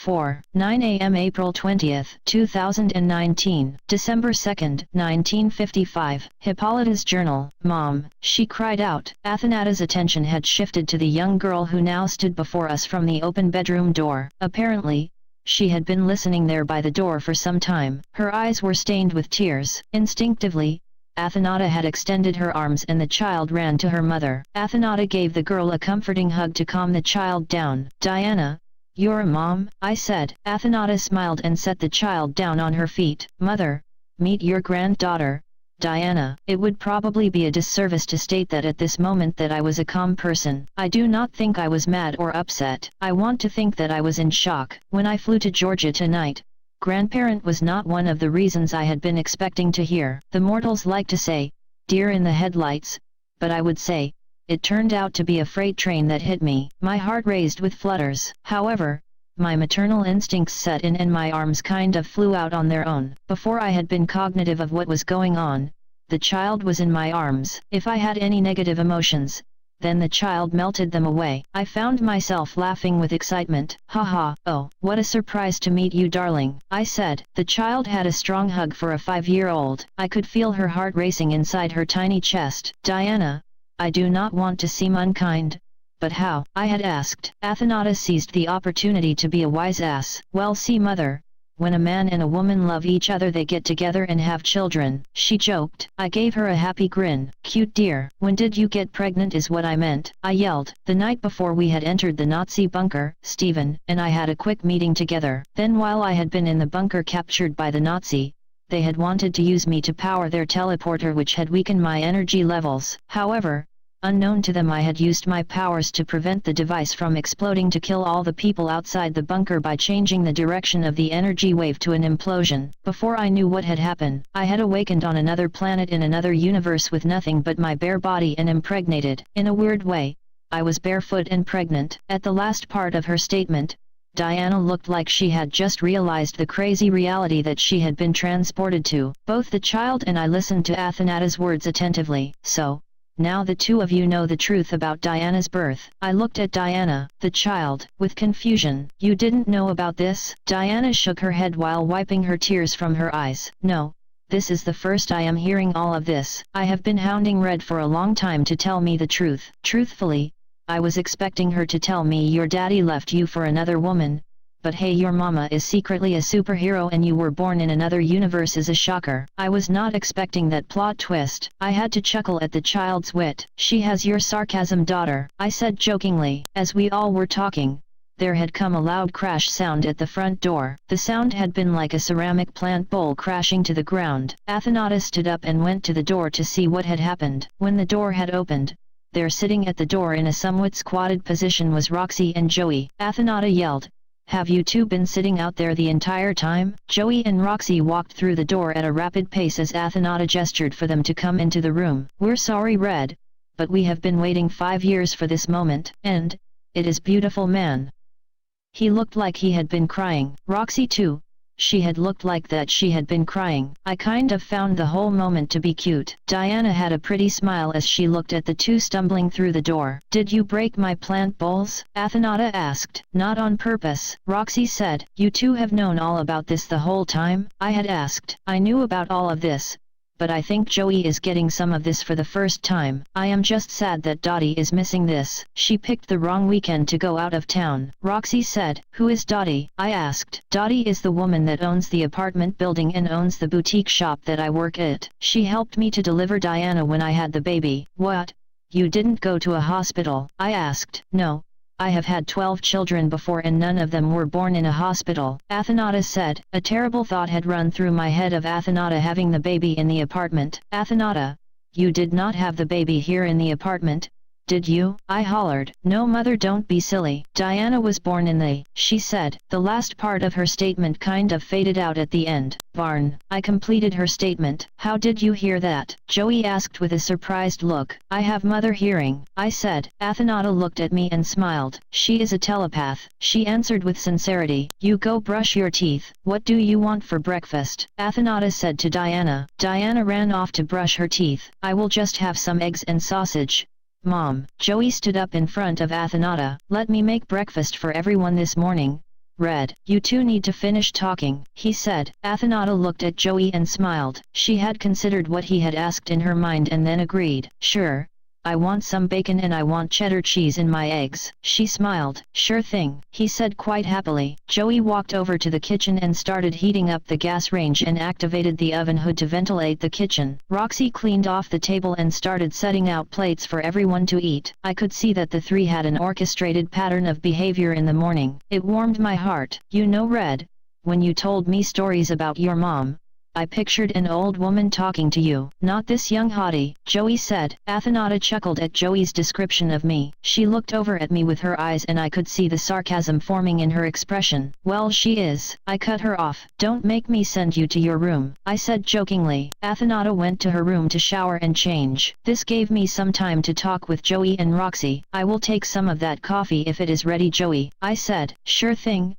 4:09 a.m. April 20, 2019, December 2, 1955. Hippolyta's journal. "Mom," she cried out. Athenata's attention had shifted to the young girl who now stood before us from the open bedroom door. Apparently, she had been listening there by the door for some time. Her eyes were stained with tears. Instinctively, Athenata had extended her arms and the child ran to her mother. Athenata gave the girl a comforting hug to calm the child down. "Diana, you're a mom," I said. Athenata smiled and set the child down on her feet. "Mother, meet your granddaughter, Diana." It would probably be a disservice to state that at this moment that I was a calm person. I do not think I was mad or upset. I want to think that I was in shock. When I flew to Georgia tonight, grandparent was not one of the reasons I had been expecting to hear. The mortals like to say, deer in the headlights, but I would say, it turned out to be a freight train that hit me. My heart raced with flutters. However, my maternal instincts set in and my arms kind of flew out on their own. Before I had been cognitive of what was going on, the child was in my arms. If I had any negative emotions, then the child melted them away. I found myself laughing with excitement. Haha, oh, what a surprise to meet you, darling, I said. The child had a strong hug for a 5-year-old. I could feel her heart racing inside her tiny chest. Diana, I do not want to seem unkind, but how? I had asked. Athenata seized the opportunity to be a wise ass. Well, see, mother, when a man and a woman love each other they get together and have children, she joked. I gave her a happy grin. Cute dear. When did you get pregnant is what I meant, I yelled. The night before we had entered the Nazi bunker, Stephen and I had a quick meeting together. Then while I had been in the bunker captured by the Nazi, they had wanted to use me to power their teleporter, which had weakened my energy levels. However, unknown to them, I had used my powers to prevent the device from exploding to kill all the people outside the bunker by changing the direction of the energy wave to an implosion. Before I knew what had happened, I had awakened on another planet in another universe with nothing but my bare body and impregnated. In a weird way, I was barefoot and pregnant. At the last part of her statement, Diana looked like she had just realized the crazy reality that she had been transported to. Both the child and I listened to Athenata's words attentively. So, now the two of you know the truth about Diana's birth. I looked at Diana, the child, with confusion. You didn't know about this? Diana shook her head while wiping her tears from her eyes. No, this is the first I am hearing all of this. I have been hounding Red for a long time to tell me the truth. Truthfully, I was expecting her to tell me your daddy left you for another woman, but hey, your mama is secretly a superhero and you were born in another universe is a shocker. I was not expecting that plot twist. I had to chuckle at the child's wit. She has your sarcasm, daughter, I said jokingly. As we all were talking, there had come a loud crash sound at the front door. The sound had been like a ceramic plant bowl crashing to the ground. Athenata stood up and went to the door to see what had happened. When the door had opened, there sitting at the door in a somewhat squatted position was Roxy and Joey. Athenata yelled, "Have you two been sitting out there the entire time?" Joey and Roxy walked through the door at a rapid pace as Athenata gestured for them to come into the room. "We're sorry, Red, but we have been waiting 5 years for this moment, and it is beautiful, man." He looked like he had been crying. Roxy too. She had looked like that she had been crying. I kind of found the whole moment to be cute. Diana had a pretty smile as she looked at the two stumbling through the door. "Did you break my plant bowls?" Athenata asked. "Not on purpose," Roxy said. "You two have known all about this the whole time?" I had asked. "I knew about all of this, but I think Joey is getting some of this for the first time. I am just sad that Dottie is missing this. She picked the wrong weekend to go out of town." Roxy said. "Who is Dottie?" I asked. "Dottie is the woman that owns the apartment building and owns the boutique shop that I work at. She helped me to deliver Diana when I had the baby." "What? You didn't go to a hospital?" I asked. "No. I have had 12 children before and none of them were born in a hospital," Athenata said. A terrible thought had run through my head of Athenata having the baby in the apartment. "Athenata, you did not have the baby here in the apartment, did you?" I hollered. "No, mother, don't be silly. Diana was born in the," she said. The last part of her statement kind of faded out at the end. "Barn," I completed her statement. "How did you hear that?" Joey asked with a surprised look. "I have mother hearing," I said. Athenata looked at me and smiled. "She is a telepath," she answered with sincerity. "You go brush your teeth. What do you want for breakfast?" Athenata said to Diana. Diana ran off to brush her teeth. "I will just have some eggs and sausage, Mom." Joey stood up in front of Athenata. "Let me make breakfast for everyone this morning. Red, you two need to finish talking," he said. Athenata looked at Joey and smiled. She had considered what he had asked in her mind and then agreed. "Sure, I want some bacon and I want cheddar cheese in my eggs." She smiled. "Sure thing," he said quite happily. Joey walked over to the kitchen and started heating up the gas range and activated the oven hood to ventilate the kitchen. Roxy cleaned off the table and started setting out plates for everyone to eat. I could see that the three had an orchestrated pattern of behavior in the morning. It warmed my heart. "You know, Red, when you told me stories about your mom, I pictured an old woman talking to you, not this young hottie, Joey said. Athenata chuckled at Joey's description of me. She looked over at me with her eyes and I could see the sarcasm forming in her expression. Well, she is. I cut her off. Don't make me send you to your room, I said jokingly. Athenata went to her room to shower and change. This gave me some time to talk with Joey and Roxy. I will take some of that coffee if it is ready, Joey, I said. Sure thing.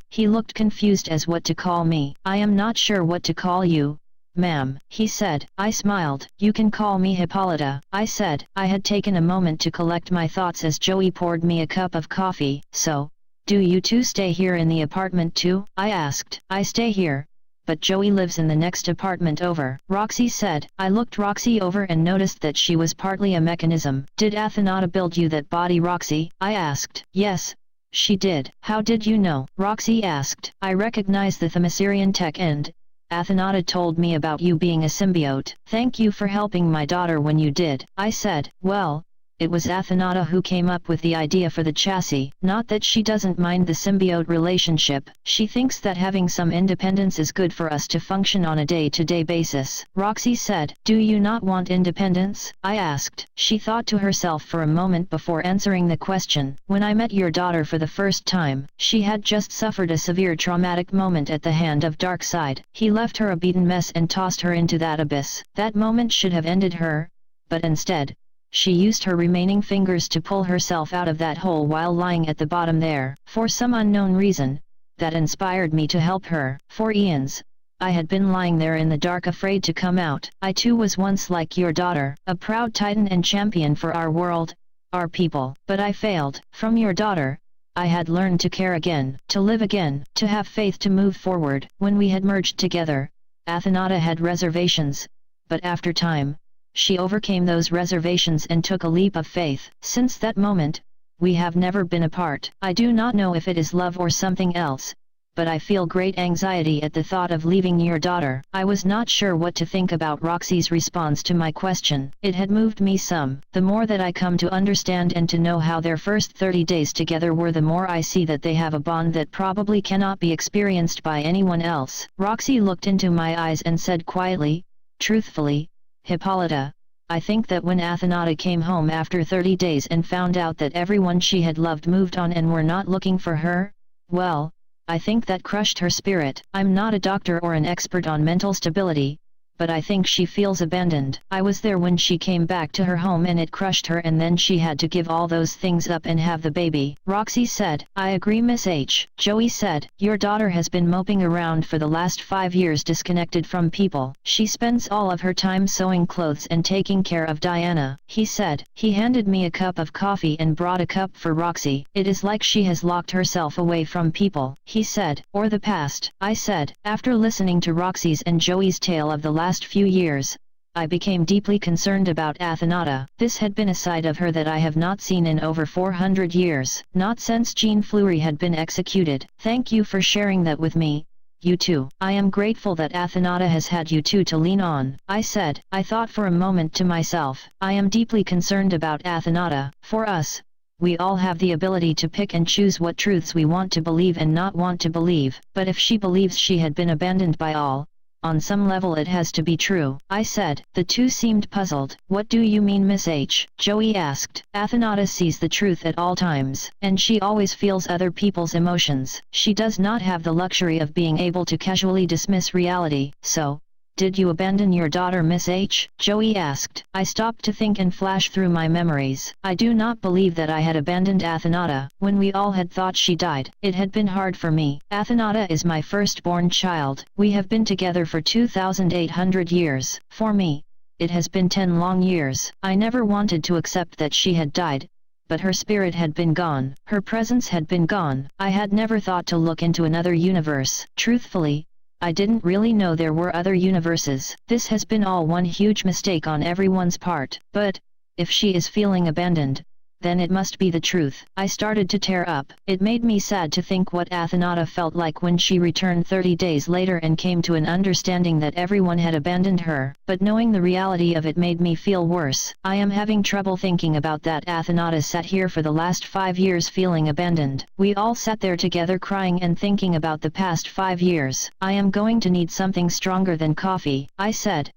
He looked confused as what to call me. I am not sure what to call you, ma'am, he said. I smiled. You can call me Hippolyta, I said. I had taken a moment to collect my thoughts as Joey poured me a cup of coffee. So, do you two stay here in the apartment too? I asked. I stay here, but Joey lives in the next apartment over, Roxy said. I looked Roxy over and noticed that she was partly a mechanism. Did Athenata build you that body, Roxy? I asked. Yes, she did. How did you know? Roxy asked. I recognize the Themyscirian tech and Athenata told me about you being a symbiote. Thank you for helping my daughter when you did, I said. Well, it was Athenata who came up with the idea for the chassis. Not that she doesn't mind the symbiote relationship, she thinks that having some independence is good for us to function on a day-to-day basis. Roxy said. Do you not want independence? I asked. She thought to herself for a moment before answering the question. When I met your daughter for the first time, she had just suffered a severe traumatic moment at the hand of Darkseid. He left her a beaten mess and tossed her into that abyss. That moment should have ended her, but instead, she used her remaining fingers to pull herself out of that hole while lying at the bottom there. For some unknown reason, that inspired me to help her. For eons, I had been lying there in the dark afraid to come out. I too was once like your daughter, a proud titan and champion for our world, our people. But I failed. From your daughter, I had learned to care again, to live again, to have faith to move forward. When we had merged together, Athenata had reservations, but after time, she overcame those reservations and took a leap of faith. Since that moment, we have never been apart. I do not know if it is love or something else, but I feel great anxiety at the thought of leaving your daughter. I was not sure what to think about Roxy's response to my question. It had moved me some. The more that I come to understand and to know how their first 30 days together were, the more I see that they have a bond that probably cannot be experienced by anyone else. Roxy looked into my eyes and said quietly, truthfully, Hippolyta, I think that when Athenata came home after 30 days and found out that everyone she had loved moved on and were not looking for her, well, I think that crushed her spirit. I'm not a doctor or an expert on mental stability, but I think she feels abandoned. I was there when she came back to her home and it crushed her, and then she had to give all those things up and have the baby. Roxy said. I agree, Miss H. Joey said. Your daughter has been moping around for the last 5 years, disconnected from people. She spends all of her time sewing clothes and taking care of Diana, he said. He handed me a cup of coffee and brought a cup for Roxy. It is like she has locked herself away from people, he said. Or the past, I said. After listening to Roxy's and Joey's tale of the last few years, I became deeply concerned about Athenata. This had been a side of her that I have not seen in over 400 years, not since Jean Fleury had been executed. Thank you for sharing that with me, you two. I am grateful that Athenata has had you two to lean on, I said. I thought for a moment to myself, I am deeply concerned about Athenata. For us, we all have the ability to pick and choose what truths we want to believe and not want to believe, but if she believes she had been abandoned by all, on some level it has to be true, I said. The two seemed puzzled. What do you mean, Miss H? Joey asked. Athenata sees the truth at all times, and she always feels other people's emotions. She does not have the luxury of being able to casually dismiss reality. So, did you abandon your daughter, Miss H? Joey asked. I stopped to think and flash through my memories. I do not believe that I had abandoned Athenata. When we all had thought she died, it had been hard for me. Athenata is my firstborn child. We have been together for 2,800 years. For me, it has been 10 long years. I never wanted to accept that she had died, but her spirit had been gone. Her presence had been gone. I had never thought to look into another universe. Truthfully, I didn't really know there were other universes. This has been all one huge mistake on everyone's part. But, if she is feeling abandoned, Then it must be the truth. I started to tear up. It made me sad to think what Athenata felt like when she returned 30 days later and came to an understanding that everyone had abandoned her. But knowing the reality of it made me feel worse. I am having trouble thinking about that. Athenata sat here for the last 5 years feeling abandoned. We all sat there together crying and thinking about the past 5 years. I am going to need something stronger than coffee, I said.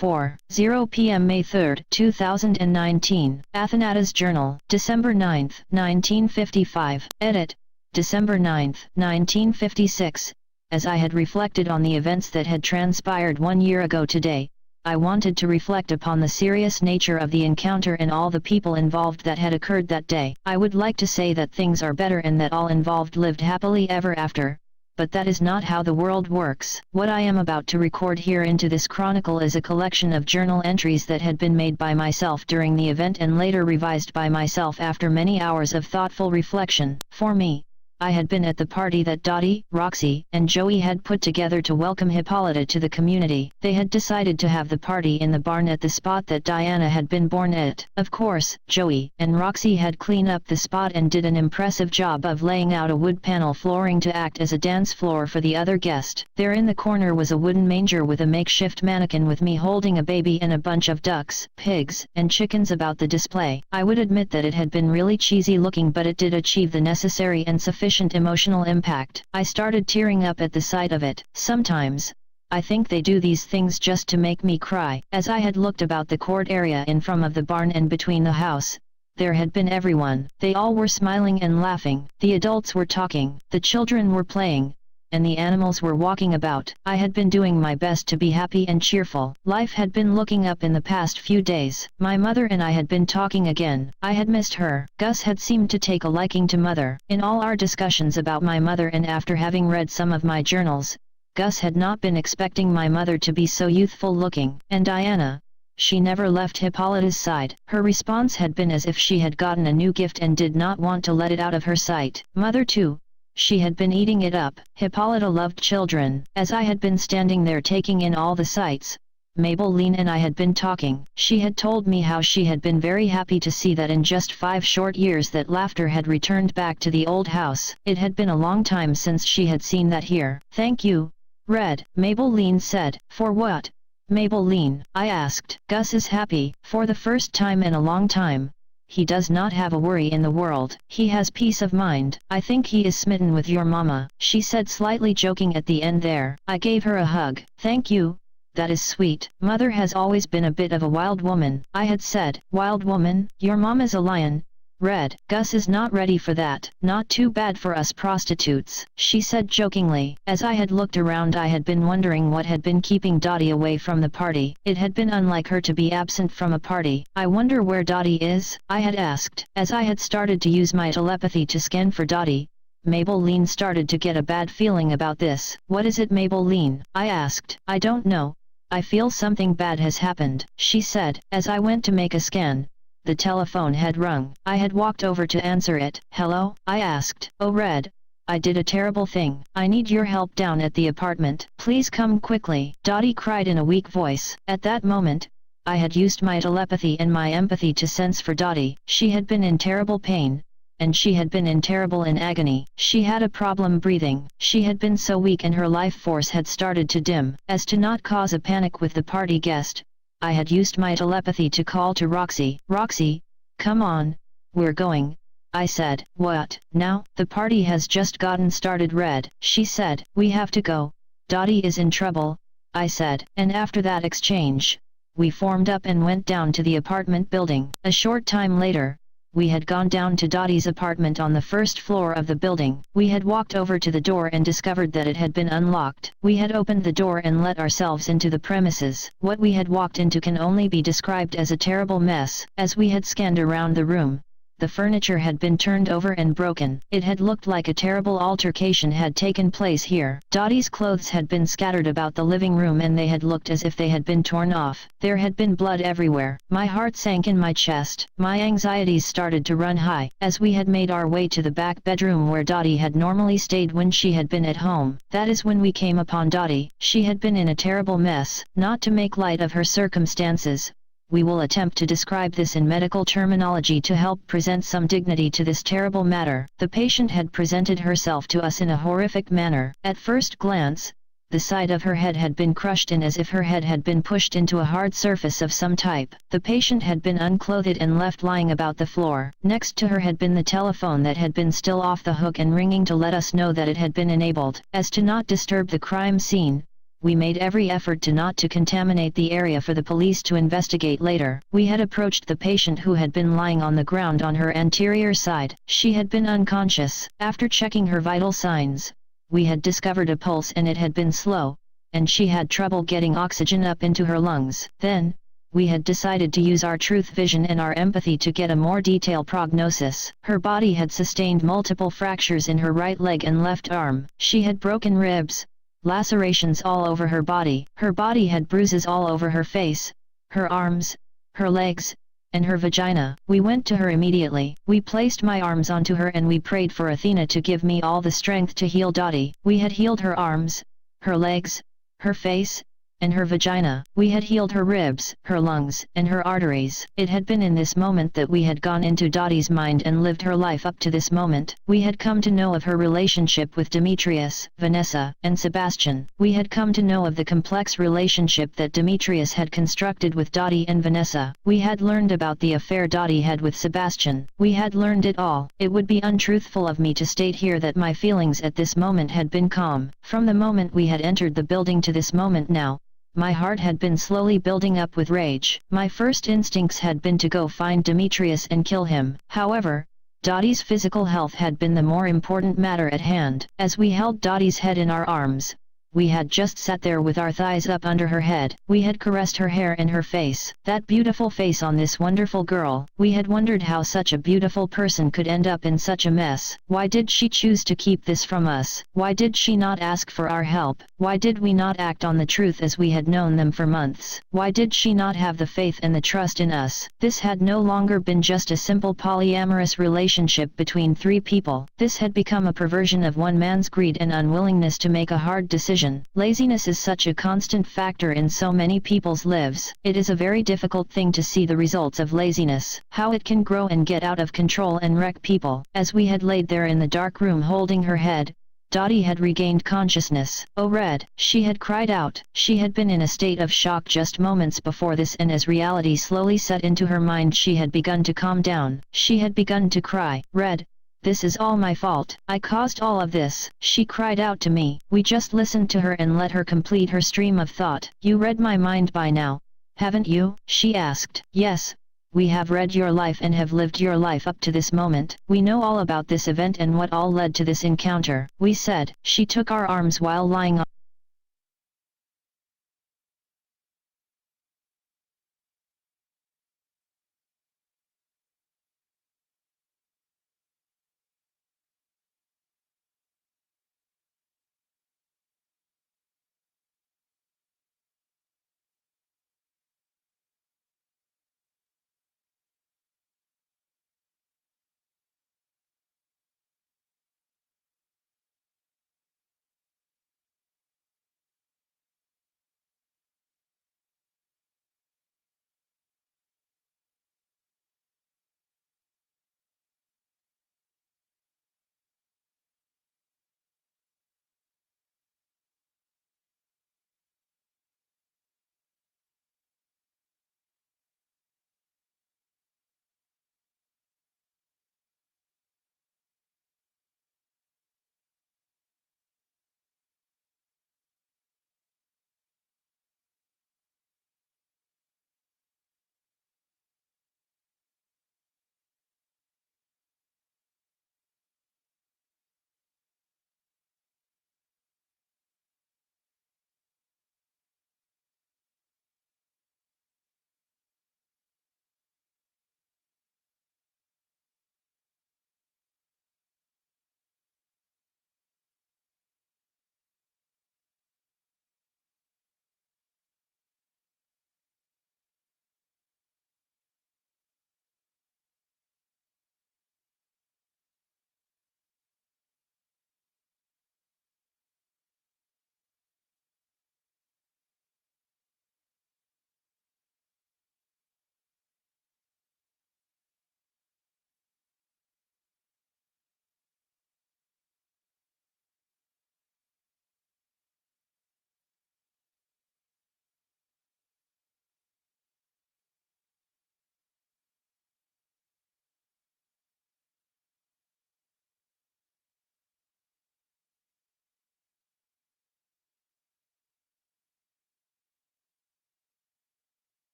4:00 p.m. May 3, 2019, Athenata's Journal, December 9, 1955, edit, December 9, 1956. As I had reflected on the events that had transpired 1 year ago today, I wanted to reflect upon the serious nature of the encounter and all the people involved that had occurred that day. I would like to say that things are better and that all involved lived happily ever after, but that is not how the world works. What I am about to record here into this chronicle is a collection of journal entries that had been made by myself during the event and later revised by myself after many hours of thoughtful reflection. For me, I had been at the party that Dottie, Roxy, and Joey had put together to welcome Hippolyta to the community. They had decided to have the party in the barn at the spot that Diana had been born at. Of course, Joey and Roxy had cleaned up the spot and did an impressive job of laying out a wood panel flooring to act as a dance floor for the other guest. There in the corner was a wooden manger with a makeshift mannequin with me holding a baby and a bunch of ducks, pigs, and chickens about the display. I would admit that it had been really cheesy looking, but it did achieve the necessary and sufficient emotional impact. I started tearing up at the sight of it. Sometimes, I think they do these things just to make me cry. As I had looked about the court area in front of the barn and between the house, there had been everyone. They all were smiling and laughing. The adults were talking, the children were playing, and the animals were walking about. I had been doing my best to be happy and cheerful. Life had been looking up in the past few days. My mother and I had been talking again. I had missed her. Gus had seemed to take a liking to Mother. In all our discussions about my mother and after having read some of my journals, Gus had not been expecting my mother to be so youthful looking. And Diana, she never left Hippolyta's side. Her response had been as if she had gotten a new gift and did not want to let it out of her sight. Mother too. She had been eating it up. Hippolyta loved children. As I had been standing there taking in all the sights, Maybelline and I had been talking. She had told me how she had been very happy to see that in just 5 short years that laughter had returned back to the old house. It had been a long time since she had seen that here. Thank you, Red, Maybelline said. For what, Maybelline? I asked. Gus is happy, for the first time in a long time. He does not have a worry in the world. He has peace of mind. I think he is smitten with your mama, she said slightly joking at the end there. I gave her a hug. Thank you, that is sweet. Mother has always been a bit of a wild woman, I had said. Wild woman? Your mom is a lion. Red, Gus is not ready for that. Not too bad for us prostitutes, she said jokingly. As I had looked around, I had been wondering what had been keeping Dottie away from the party. It had been unlike her to be absent from a party. I wonder where Dottie is, I had asked. As I had started to use my telepathy to scan for Dottie, Maybelline started to get a bad feeling about this. What is it, Maybelline? I asked. I don't know. I feel something bad has happened, she said. As I went to make a scan, the telephone had rung. I had walked over to answer it. Hello? I asked. Oh Red, I did a terrible thing. I need your help down at the apartment. Please come quickly. Dottie cried in a weak voice. At that moment, I had used my telepathy and my empathy to sense for Dottie. She had been in terrible pain, and she had been in terrible agony. She had a problem breathing. She had been so weak and her life force had started to dim. As to not cause a panic with the party guest, I had used my telepathy to call to Roxy. Roxy, come on, we're going, I said. What, now? The party has just gotten started, Red, she said. We have to go. Dottie is in trouble, I said. And after that exchange, we formed up and went down to the apartment building. A short time later, we had gone down to Dottie's apartment on the first floor of the building. We had walked over to the door and discovered that it had been unlocked. We had opened the door and let ourselves into the premises. What we had walked into can only be described as a terrible mess. As we had scanned around the room, the furniture had been turned over and broken. It had looked like a terrible altercation had taken place here. Dottie's clothes had been scattered about the living room and they had looked as if they had been torn off. There had been blood everywhere. My heart sank in my chest. My anxieties started to run high. As we had made our way to the back bedroom where Dottie had normally stayed when she had been at home, that is when we came upon Dottie. She had been in a terrible mess. Not to make light of her circumstances, we will attempt to describe this in medical terminology to help present some dignity to this terrible matter. The patient had presented herself to us in a horrific manner. At first glance, the side of her head had been crushed in as if her head had been pushed into a hard surface of some type. The patient had been unclothed and left lying about the floor. Next to her had been the telephone that had been still off the hook and ringing to let us know that it had been enabled. As to not disturb the crime scene, we made every effort to not to contaminate the area for the police to investigate later. We had approached the patient who had been lying on the ground on her anterior side. She had been unconscious. After checking her vital signs, we had discovered a pulse and it had been slow, and she had trouble getting oxygen up into her lungs. Then, we had decided to use our truth vision and our empathy to get a more detailed prognosis. Her body had sustained multiple fractures in her right leg and left arm. She had broken ribs, lacerations all over her body. Her body had bruises all over her face, her arms, her legs, and her vagina. We went to her immediately. We placed my arms onto her and we prayed for Athena to give me all the strength to heal Dottie. We had healed her arms, her legs, her face, and her vagina. We had healed her ribs, her lungs, and her arteries. It had been in this moment that we had gone into Dottie's mind and lived her life up to this moment. We had come to know of her relationship with Demetrius, Vanessa, and Sebastian. We had come to know of the complex relationship that Demetrius had constructed with Dottie and Vanessa. We had learned about the affair Dottie had with Sebastian. We had learned it all. It would be untruthful of me to state here that my feelings at this moment had been calm. From the moment we had entered the building to this moment now, my heart had been slowly building up with rage. My first instincts had been to go find Demetrius and kill him. However, Dottie's physical health had been the more important matter at hand. As we held Dottie's head in our arms, we had just sat there with our thighs up under her head. We had caressed her hair and her face. That beautiful face on this wonderful girl. We had wondered how such a beautiful person could end up in such a mess. Why did she choose to keep this from us? Why did she not ask for our help? Why did we not act on the truth as we had known them for months? Why did she not have the faith and the trust in us? This had no longer been just a simple polyamorous relationship between three people. This had become a perversion of one man's greed and unwillingness to make a hard decision. Laziness is such a constant factor in so many people's lives. It is a very difficult thing to see the results of laziness, how it can grow and get out of control and wreck people. As we had laid there in the dark room holding her head, Dottie had regained consciousness. "Oh Red!" she had cried out. She had been in a state of shock just moments before this, and as reality slowly set into her mind she had begun to calm down. She had begun to cry, "Red! This is all my fault. I caused all of this," she cried out to me. We just listened to her and let her complete her stream of thought. "You read my mind by now, haven't you?" she asked. "Yes, we have read your life and have lived your life up to this moment. We know all about this event and what all led to this encounter," we said. She took our arms while lying on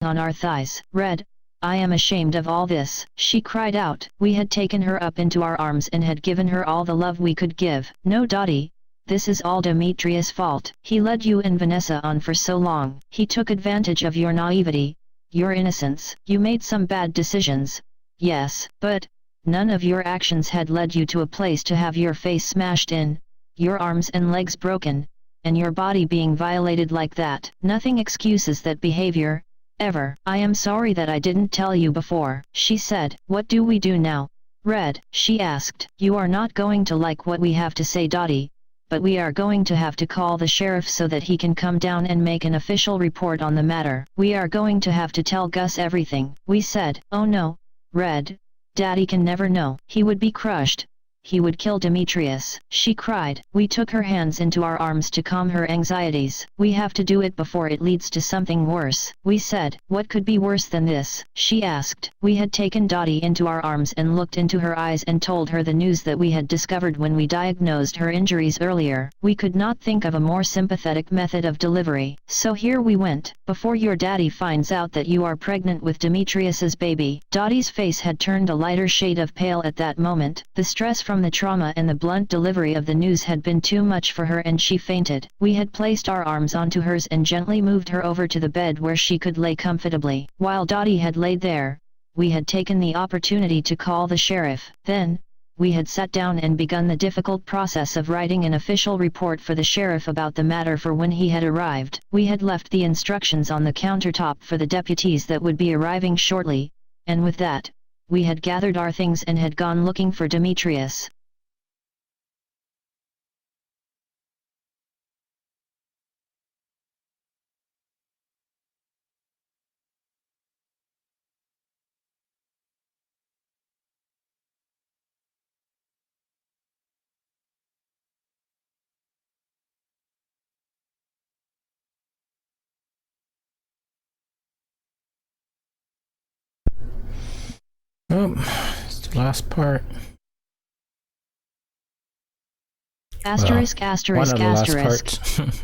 on our thighs. Red, I am ashamed of all this, she cried out. We had taken her up into our arms and had given her all the love we could give. No, Dottie, this is all Demetrius' fault. He led you and Vanessa on for so long. He took advantage of your naivety, your innocence. You made some bad decisions, yes, but none of your actions had led you to a place to have your face smashed in, your arms and legs broken, and your body being violated like that. Nothing excuses that behavior, ever. I am sorry that I didn't tell you before, she said. What do we do now, Red? She asked. You are not going to like what we have to say, Dottie, but we are going to have to call the sheriff so that he can come down and make an official report on the matter. We are going to have to tell Gus everything, we said. Oh no, Red, Daddy can never know. He would be crushed. He would kill Demetrius, she cried. We took her hands into our arms to calm her anxieties. We have to do it before it leads to something worse, we said. What could be worse than this? She asked. We had taken Dottie into our arms and looked into her eyes and told her the news that we had discovered when we diagnosed her injuries earlier. We could not think of a more sympathetic method of delivery. So here we went. Before your daddy finds out that you are pregnant with Demetrius's baby. Dottie's face had turned a lighter shade of pale at that moment. The stress from the trauma and the blunt delivery of the news had been too much for her and she fainted. We had placed our arms onto hers and gently moved her over to the bed where she could lay comfortably. While Dottie had laid there, we had taken the opportunity to call the sheriff. Then, we had sat down and begun the difficult process of writing an official report for the sheriff about the matter. For when he had arrived, we had left the instructions on the countertop for the deputies that would be arriving shortly, and with that, we had gathered our things and had gone looking for Demetrius. Oh, it's the last part. Asterisk, One asterisk, of the last asterisk. parts.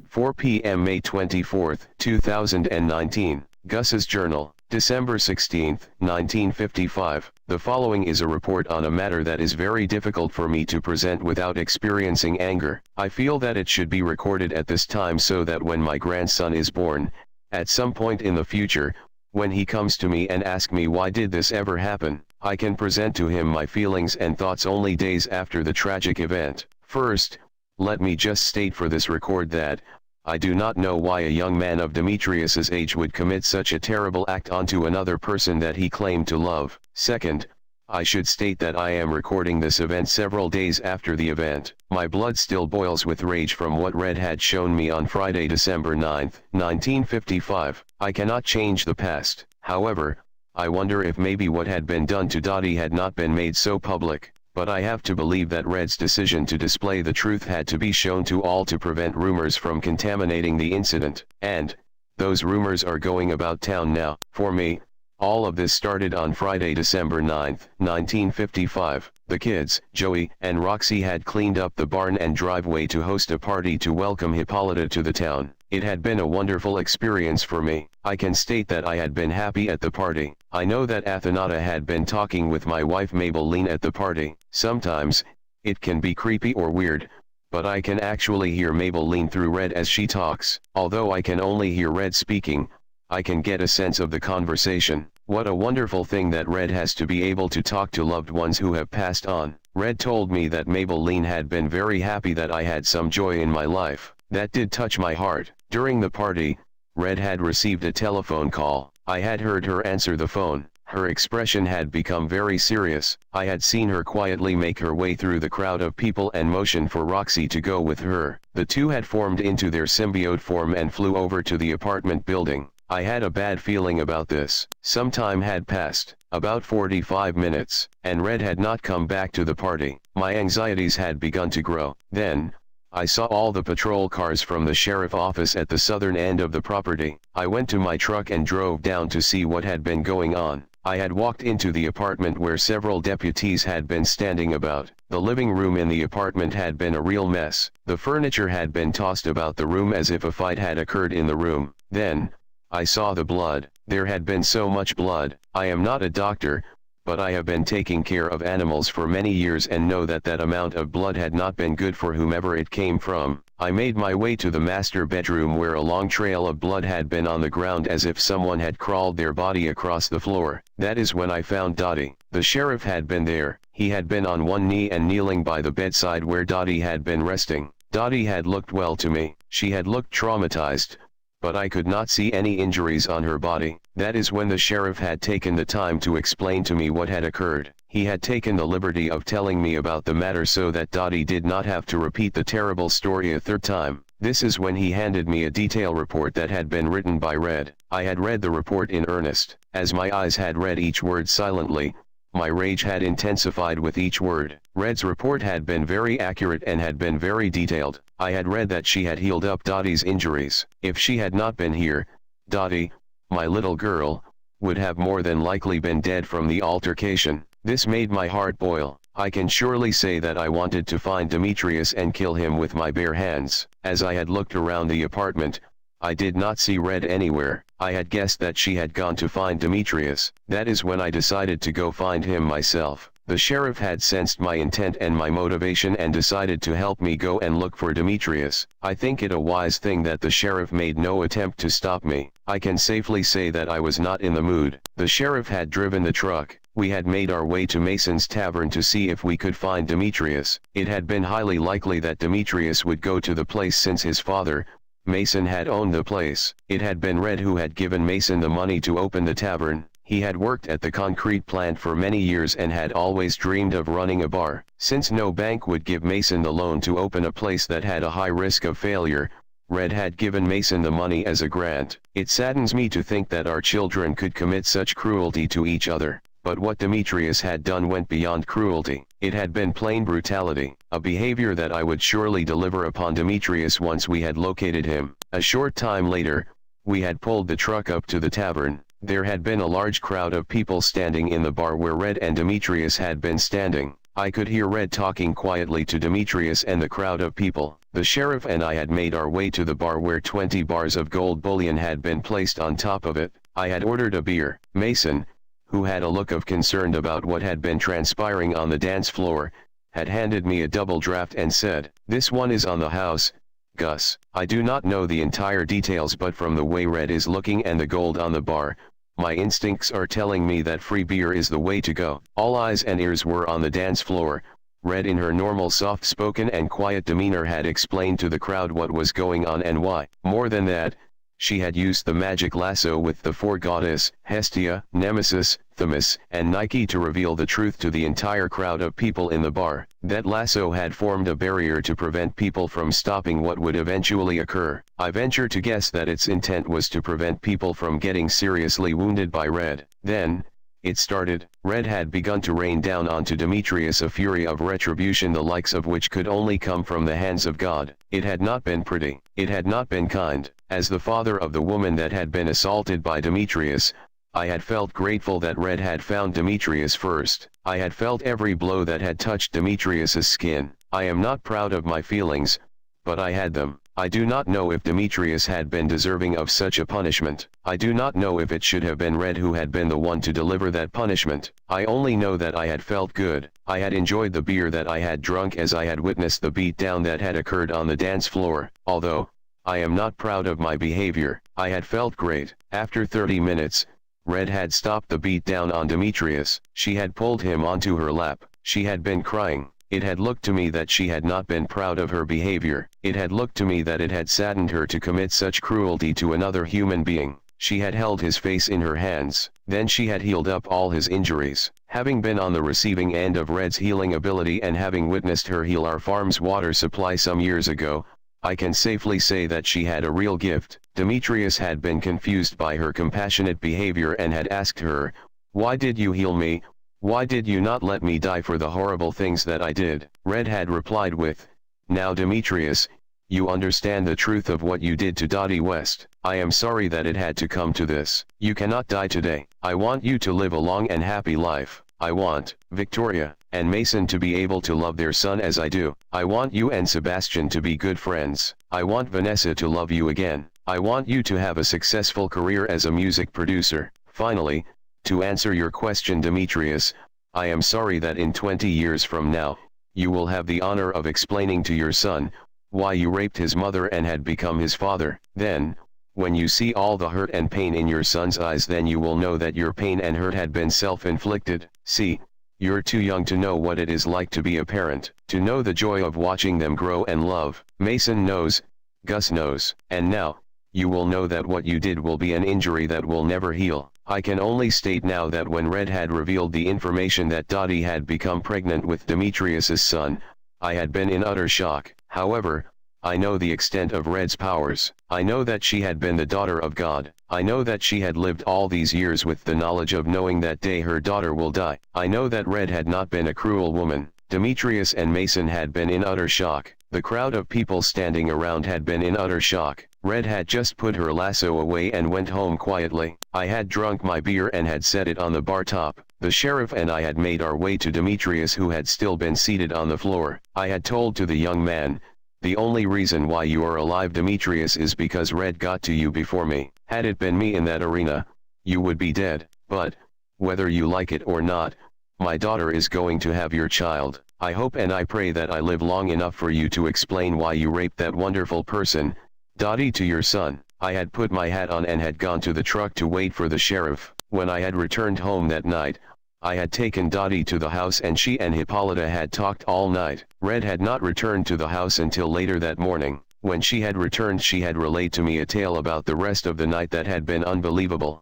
4 p.m. May 24, 2019. Gus's Journal, December 16, 1955. The following is a report on a matter that is very difficult for me to present without experiencing anger. I feel that it should be recorded at this time so that when my grandson is born, at some point in the future, when he comes to me and asks me why did this ever happen, I can present to him my feelings and thoughts only days after the tragic event. First, let me just state for this record that, I do not know why a young man of Demetrius's age would commit such a terrible act onto another person that he claimed to love. Second, I should state that I am recording this event several days after the event. My blood still boils with rage from what Red had shown me on Friday, December 9, 1955. I cannot change the past. However, I wonder if maybe what had been done to Dottie had not been made so public, but I have to believe that Red's decision to display the truth had to be shown to all to prevent rumors from contaminating the incident. And, those rumors are going about town now. For me, all of this started on Friday, December 9, 1955. The kids, Joey and Roxy, had cleaned up the barn and driveway to host a party to welcome Hippolyta to the town. It had been a wonderful experience for me. I can state that I had been happy at the party. I know that Athenata had been talking with my wife Maybelline at the party. Sometimes, it can be creepy or weird, but I can actually hear Maybelline through Red as she talks. Although I can only hear Red speaking, I can get a sense of the conversation. What a wonderful thing that Red has to be able to talk to loved ones who have passed on. Red told me that Maybelline had been very happy that I had some joy in my life. That did touch my heart. During the party, Red had received a telephone call. I had heard her answer the phone. Her expression had become very serious. I had seen her quietly make her way through the crowd of people and motion for Roxy to go with her. The two had formed into their symbiote form and flew over to the apartment building. I had a bad feeling about this. Some time had passed, about 45 minutes, and Red had not come back to the party. My anxieties had begun to grow. Then, I saw all the patrol cars from the sheriff office at the southern end of the property. I went to my truck and drove down to see what had been going on. I had walked into the apartment where several deputies had been standing about. The living room in the apartment had been a real mess. The furniture had been tossed about the room as if a fight had occurred in the room. Then, I saw the blood. There had been so much blood. I am not a doctor, but I have been taking care of animals for many years and know that that amount of blood had not been good for whomever it came from. I made my way to the master bedroom where a long trail of blood had been on the ground as if someone had crawled their body across the floor. That is when I found Dottie. The sheriff had been there. He had been on one knee and kneeling by the bedside where Dottie had been resting. Dottie had looked well to me. She had looked traumatized, but I could not see any injuries on her body. That is when the sheriff had taken the time to explain to me what had occurred. He had taken the liberty of telling me about the matter so that Dottie did not have to repeat the terrible story a third time. This is when he handed me a detail report that had been written by Red. I had read the report in earnest. As my eyes had read each word silently, my rage had intensified with each word. Red's report had been very accurate and had been very detailed. I had read that she had healed up Dottie's injuries. If she had not been here, Dottie, my little girl, would have more than likely been dead from the altercation. This made my heart boil. I can surely say that I wanted to find Demetrius and kill him with my bare hands. As I had looked around the apartment, I did not see Red anywhere. I had guessed that she had gone to find Demetrius. That is when I decided to go find him myself. The sheriff had sensed my intent and my motivation and decided to help me go and look for Demetrius. I think it a wise thing that the sheriff made no attempt to stop me. I can safely say that I was not in the mood. The sheriff had driven the truck. We had made our way to Mason's Tavern to see if we could find Demetrius. It had been highly likely that Demetrius would go to the place since his father, Mason, had owned the place. It had been Red who had given Mason the money to open the tavern. He had worked at the concrete plant for many years and had always dreamed of running a bar. Since no bank would give Mason the loan to open a place that had a high risk of failure, Red had given Mason the money as a grant. It saddens me to think that our children could commit such cruelty to each other. But what Demetrius had done went beyond cruelty. It had been plain brutality, a behavior that I would surely deliver upon Demetrius once we had located him. A short time later, we had pulled the truck up to the tavern. There had been a large crowd of people standing in the bar where Red and Demetrius had been standing. I could hear Red talking quietly to Demetrius and the crowd of people. The sheriff and I had made our way to the bar where 20 bars of gold bullion had been placed on top of it. I had ordered a beer. Mason, who had a look of concern about what had been transpiring on the dance floor, had handed me a double draft and said, "This one is on the house, Gus." I do not know the entire details, but from the way Red is looking and the gold on the bar, my instincts are telling me that free beer is the way to go. All eyes and ears were on the dance floor. Red, in her normal soft-spoken and quiet demeanor, had explained to the crowd what was going on and why. More than that, she had used the magic lasso with the four goddess, Hestia, Nemesis, Themis, and Nike, to reveal the truth to the entire crowd of people in the bar. That lasso had formed a barrier to prevent people from stopping what would eventually occur. I venture to guess that its intent was to prevent people from getting seriously wounded by Red. Then, it started. Red had begun to rain down onto Demetrius a fury of retribution the likes of which could only come from the hands of God. It had not been pretty. It had not been kind. As the father of the woman that had been assaulted by Demetrius, I had felt grateful that Red had found Demetrius first. I had felt every blow that had touched Demetrius's skin. I am not proud of my feelings, but I had them. I do not know if Demetrius had been deserving of such a punishment. I do not know if it should have been Red who had been the one to deliver that punishment. I only know that I had felt good. I had enjoyed the beer that I had drunk as I had witnessed the beatdown that had occurred on the dance floor. Although I am not proud of my behavior, I had felt great. After 30 minutes, Red had stopped the beatdown on Demetrius. She had pulled him onto her lap. She had been crying. It had looked to me that she had not been proud of her behavior. It had looked to me that it had saddened her to commit such cruelty to another human being. She had held his face in her hands. Then she had healed up all his injuries. Having been on the receiving end of Red's healing ability and having witnessed her heal our farm's water supply some years ago, I can safely say that she had a real gift. Demetrius had been confused by her compassionate behavior and had asked her, "Why did you heal me? Why did you not let me die for the horrible things that I did?" Red had replied with, "Now Demetrius, you understand the truth of what you did to Dottie West. I am sorry that it had to come to this. You cannot die today. I want you to live a long and happy life. I want, Victoria." and Mason to be able to love their son as I do. I want you and Sebastian to be good friends. I want Vanessa to love you again. I want you to have a successful career as a music producer. Finally, to answer your question, Demetrius, I am sorry that in 20 years from now, you will have the honor of explaining to your son why you raped his mother and had become his father. Then, when you see all the hurt and pain in your son's eyes, then you will know that your pain and hurt had been self-inflicted. See, you're too young to know what it is like to be a parent, to know the joy of watching them grow and love. Mason knows, Gus knows, and now, you will know that what you did will be an injury that will never heal. I can only state now that when Red had revealed the information that Dottie had become pregnant with Demetrius's son, I had been in utter shock. However, I know the extent of Red's powers. I know that she had been the daughter of God. I know that she had lived all these years with the knowledge of knowing that day her daughter will die. I know that Red had not been a cruel woman. Demetrius and Mason had been in utter shock. The crowd of people standing around had been in utter shock. Red had just put her lasso away and went home quietly. I had drunk my beer and had set it on the bar top. The sheriff and I had made our way to Demetrius, who had still been seated on the floor. I had told to the young man, "The only reason why you are alive, Demetrius, is because Red got to you before me. Had it been me in that arena, you would be dead. But, whether you like it or not, my daughter is going to have your child. I hope and I pray that I live long enough for you to explain why you raped that wonderful person, Dottie, to your son." I had put my hat on and had gone to the truck to wait for the sheriff. When I had returned home that night, I had taken Dottie to the house and she and Hippolyta had talked all night. Red had not returned to the house until later that morning. When she had returned, she had relayed to me a tale about the rest of the night that had been unbelievable.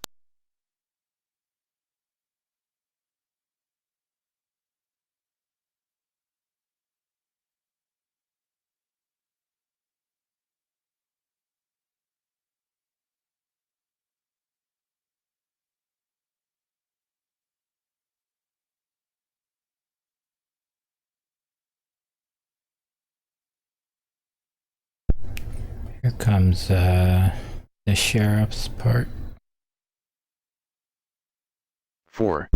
Here comes the sheriff's part.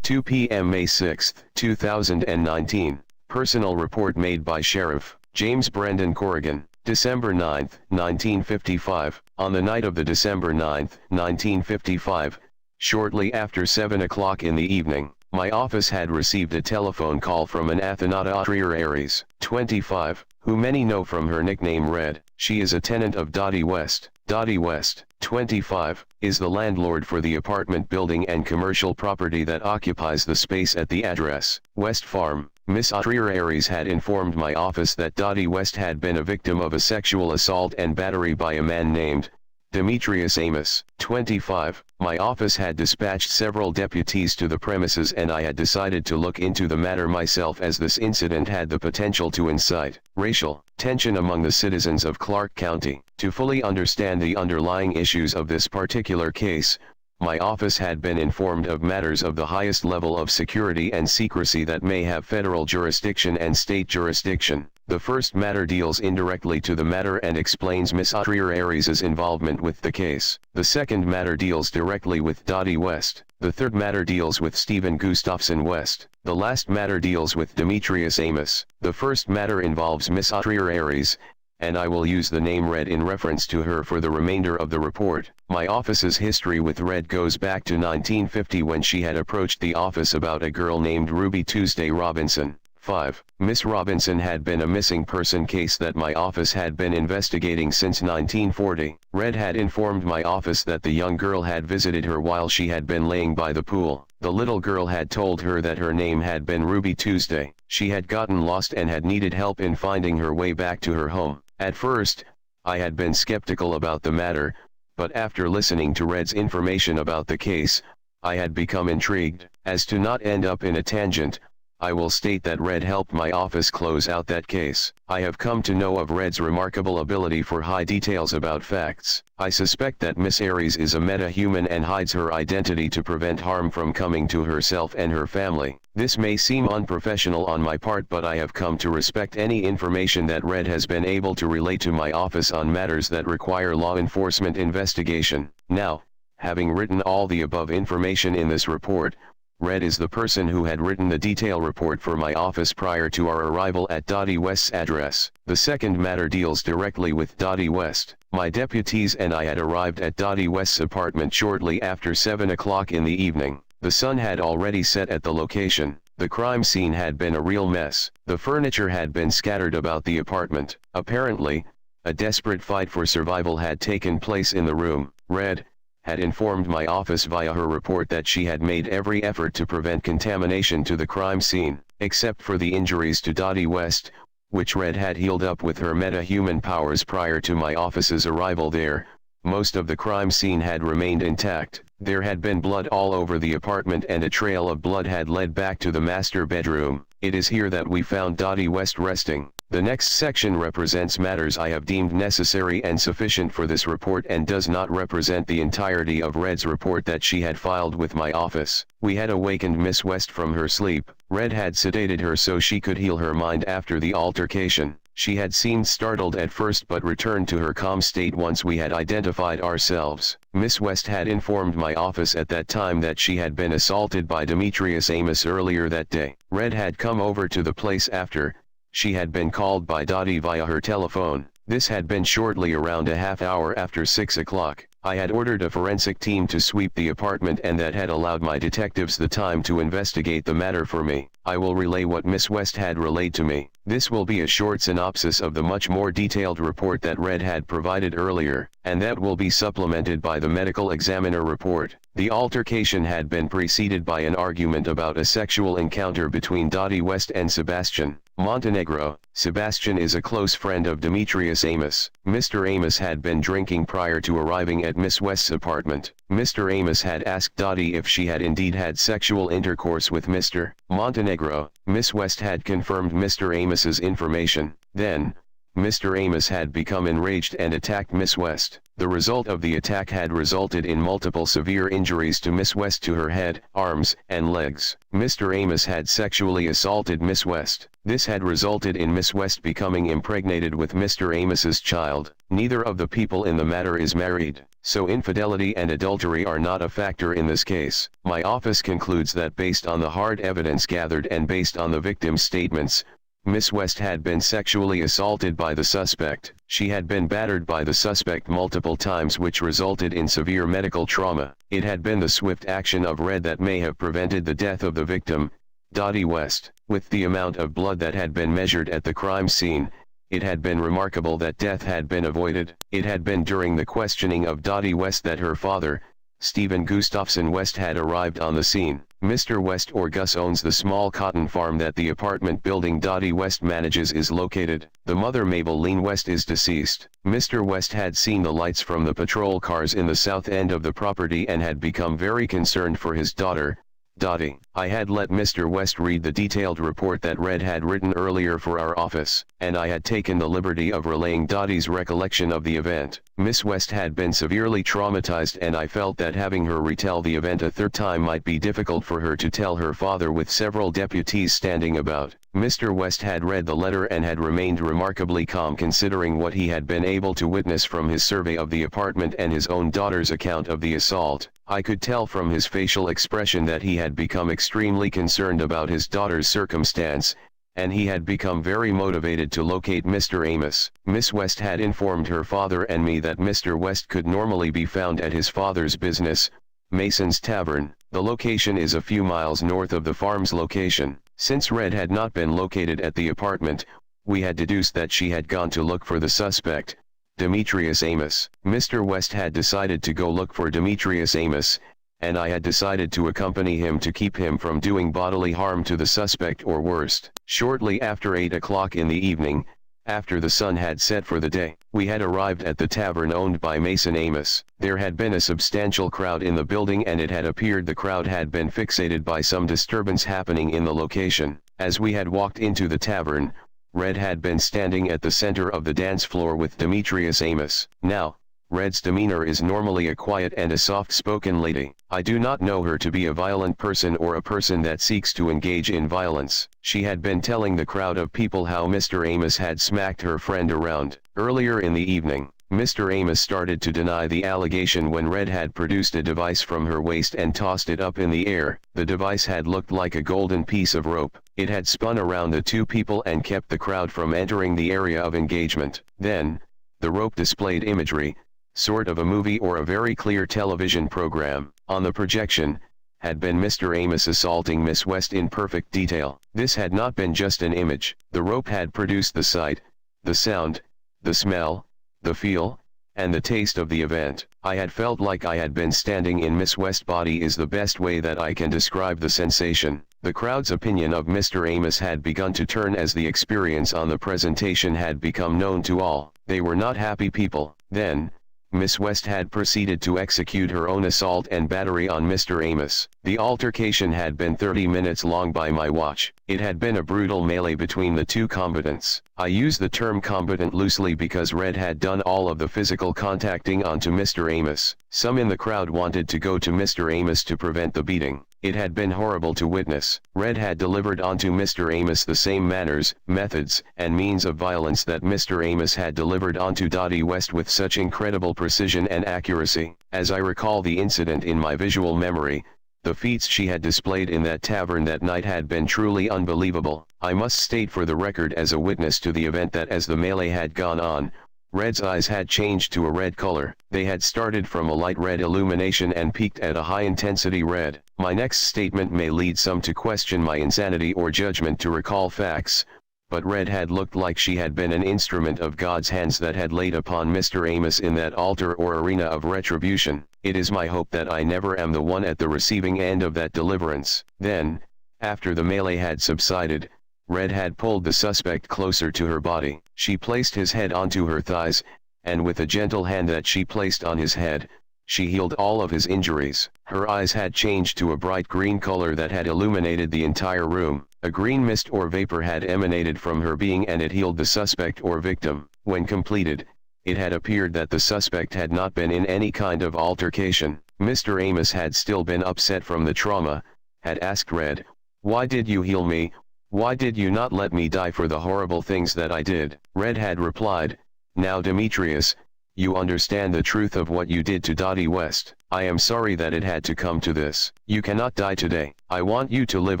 2 p.m. May 6, 2019. Personal report made by Sheriff James Brendan Corrigan. December 9, 1955. On the night of the December 9, 1955, shortly after 7 o'clock in the evening, my office had received a telephone call from an Athenata Trier Aries, 25, who many know from her nickname Red. She is a tenant of Dottie West. Dottie West, 25, is the landlord for the apartment building and commercial property that occupies the space at the address West Farm. Miss Trier Aries had informed my office that Dottie West had been a victim of a sexual assault and battery by a man named Demetrius Amos, 25. My office had dispatched several deputies to the premises and I had decided to look into the matter myself, as this incident had the potential to incite racial tension among the citizens of Clark County. To fully understand the underlying issues of this particular case, my office had been informed of matters of the highest level of security and secrecy that may have federal jurisdiction and state jurisdiction. The first matter deals indirectly to the matter and explains Miss Trier Aries' involvement with the case. The second matter deals directly with Dottie West. The third matter deals with Stephen Gustafson West. The last matter deals with Demetrius Amos. The first matter involves Miss Trier Aries, and I will use the name Red in reference to her for the remainder of the report. My office's history with Red goes back to 1950, when she had approached the office about a girl named Ruby Tuesday Robinson. 5. Miss Robinson had been a missing person case that my office had been investigating since 1940. Red had informed my office that the young girl had visited her while she had been laying by the pool. The little girl had told her that her name had been Ruby Tuesday. She had gotten lost and had needed help in finding her way back to her home. At first, I had been skeptical about the matter, but after listening to Red's information about the case, I had become intrigued. As to not end up in a tangent, I will state that Red helped my office close out that case. I have come to know of Red's remarkable ability for high details about facts. I suspect that Miss Aries is a meta-human and hides her identity to prevent harm from coming to herself and her family. This may seem unprofessional on my part, but I have come to respect any information that Red has been able to relate to my office on matters that require law enforcement investigation. Now, having written all the above information in this report, Red is the person who had written the detail report for my office prior to our arrival at Dottie West's address. The second matter deals directly with Dottie West. My deputies and I had arrived at Dottie West's apartment shortly after 7 o'clock in the evening. The sun had already set at the location. The crime scene had been a real mess. The furniture had been scattered about the apartment. Apparently, a desperate fight for survival had taken place in the room. Red had informed my office via her report that she had made every effort to prevent contamination to the crime scene, except for the injuries to Dottie West, which Red had healed up with her meta-human powers prior to my office's arrival there. Most of the crime scene had remained intact. There had been blood all over the apartment and a trail of blood had led back to the master bedroom. It is here that we found Dottie West resting. The next section represents matters I have deemed necessary and sufficient for this report and does not represent the entirety of Red's report that she had filed with my office. We had awakened Miss West from her sleep. Red had sedated her so she could heal her mind after the altercation. She had seemed startled at first but returned to her calm state once we had identified ourselves. Miss West had informed my office at that time that she had been assaulted by Demetrius Amos earlier that day. Red had come over to the place after she had been called by Dottie via her telephone. This had been shortly around a half hour after 6 o'clock. I had ordered a forensic team to sweep the apartment and that had allowed my detectives the time to investigate the matter for me. I will relay what Miss West had relayed to me. This will be a short synopsis of the much more detailed report that Red had provided earlier, and that will be supplemented by the medical examiner report. The altercation had been preceded by an argument about a sexual encounter between Dottie West and Sebastian Montenegro. Sebastian is a close friend of Demetrius Amos. Mr. Amos had been drinking prior to arriving at Miss West's apartment. Mr. Amos had asked Dottie if she had indeed had sexual intercourse with Mr. Montenegro. Miss West had confirmed Mr. Amos's information. Then, Mr. Amos had become enraged and attacked Miss West. The result of the attack had resulted in multiple severe injuries to Miss West to her head, arms, and legs. Mr. Amos had sexually assaulted Miss West. This had resulted in Miss West becoming impregnated with Mr. Amos's child. Neither of the people in the matter is married, so infidelity and adultery are not a factor in this case. My office concludes that based on the hard evidence gathered and based on the victim's statements, Miss West had been sexually assaulted by the suspect. She had been battered by the suspect multiple times which resulted in severe medical trauma. It had been the swift action of Red that may have prevented the death of the victim, Dottie West. With the amount of blood that had been measured at the crime scene, it had been remarkable that death had been avoided. It had been during the questioning of Dottie West that her father, Stephen Gustafson West, had arrived on the scene. Mr. West or Gus owns the small cotton farm that the apartment building Dottie West manages is located. The mother, Mabel Lean West, is deceased. Mr. West had seen the lights from the patrol cars in the south end of the property and had become very concerned for his daughter, Dottie. I had let Mr. West read the detailed report that Red had written earlier for our office, and I had taken the liberty of relaying Dottie's recollection of the event. Miss West had been severely traumatized and I felt that having her retell the event a third time might be difficult for her to tell her father with several deputies standing about. Mr. West had read the letter and had remained remarkably calm considering what he had been able to witness from his survey of the apartment and his own daughter's account of the assault. I could tell from his facial expression that he had become extremely concerned about his daughter's circumstance, and he had become very motivated to locate Mr. Amos. Miss West had informed her father and me that Mr. West could normally be found at his father's business, Mason's Tavern. The location is a few miles north of the farm's location. Since Red had not been located at the apartment, we had deduced that she had gone to look for the suspect, Demetrius Amos. Mr. West had decided to go look for Demetrius Amos, and I had decided to accompany him to keep him from doing bodily harm to the suspect or worst. Shortly after 8 o'clock in the evening, after the sun had set for the day, we had arrived at the tavern owned by Mason Amos. There had been a substantial crowd in the building and it had appeared the crowd had been fixated by some disturbance happening in the location. As we had walked into the tavern, Red had been standing at the center of the dance floor with Demetrius Amos. Now, Red's demeanor is normally a quiet and a soft-spoken lady. I do not know her to be a violent person or a person that seeks to engage in violence. She had been telling the crowd of people how Mr. Amos had smacked her friend around. Earlier in the evening, Mr. Amos started to deny the allegation when Red had produced a device from her waist and tossed it up in the air. The device had looked like a golden piece of rope. It had spun around the two people and kept the crowd from entering the area of engagement. Then, the rope displayed imagery, sort of a movie or a very clear television program. On the projection, had been Mr. Amos assaulting Miss West in perfect detail. This had not been just an image. The rope had produced the sight, the sound, the smell, the feel, and the taste of the event. I had felt like I had been standing in Miss West's body is the best way that I can describe the sensation. The crowd's opinion of Mr. Amos had begun to turn as the experience on the presentation had become known to all. They were not happy people. Then, Miss West had proceeded to execute her own assault and battery on Mr. Amos. The altercation had been 30 minutes long by my watch. It had been a brutal melee between the two combatants. I use the term combatant loosely because Red had done all of the physical contacting onto Mr. Amos. Some in the crowd wanted to go to Mr. Amos to prevent the beating. It had been horrible to witness. Red had delivered onto Mr. Amos the same manners, methods, and means of violence that Mr. Amos had delivered onto Dottie West with such incredible precision and accuracy. As I recall the incident in my visual memory, the feats she had displayed in that tavern that night had been truly unbelievable. I must state for the record as a witness to the event that as the melee had gone on, Red's eyes had changed to a red color. They had started from a light red illumination and peaked at a high-intensity red. My next statement may lead some to question my insanity or judgment to recall facts, but Red had looked like she had been an instrument of God's hands that had laid upon Mr. Amos in that altar or arena of retribution. It is my hope that I never am the one at the receiving end of that deliverance. Then, after the melee had subsided, Red had pulled the suspect closer to her body. She placed his head onto her thighs, and with a gentle hand that she placed on his head, she healed all of his injuries. Her eyes had changed to a bright green color that had illuminated the entire room. A green mist or vapor had emanated from her being and it healed the suspect or victim. When completed, it had appeared that the suspect had not been in any kind of altercation. Mr. Amos had still been upset from the trauma, had asked Red, "Why did you heal me? Why did you not let me die for the horrible things that I did?" Red had replied, "Now Demetrius, you understand the truth of what you did to Dottie West. I am sorry that it had to come to this. You cannot die today. I want you to live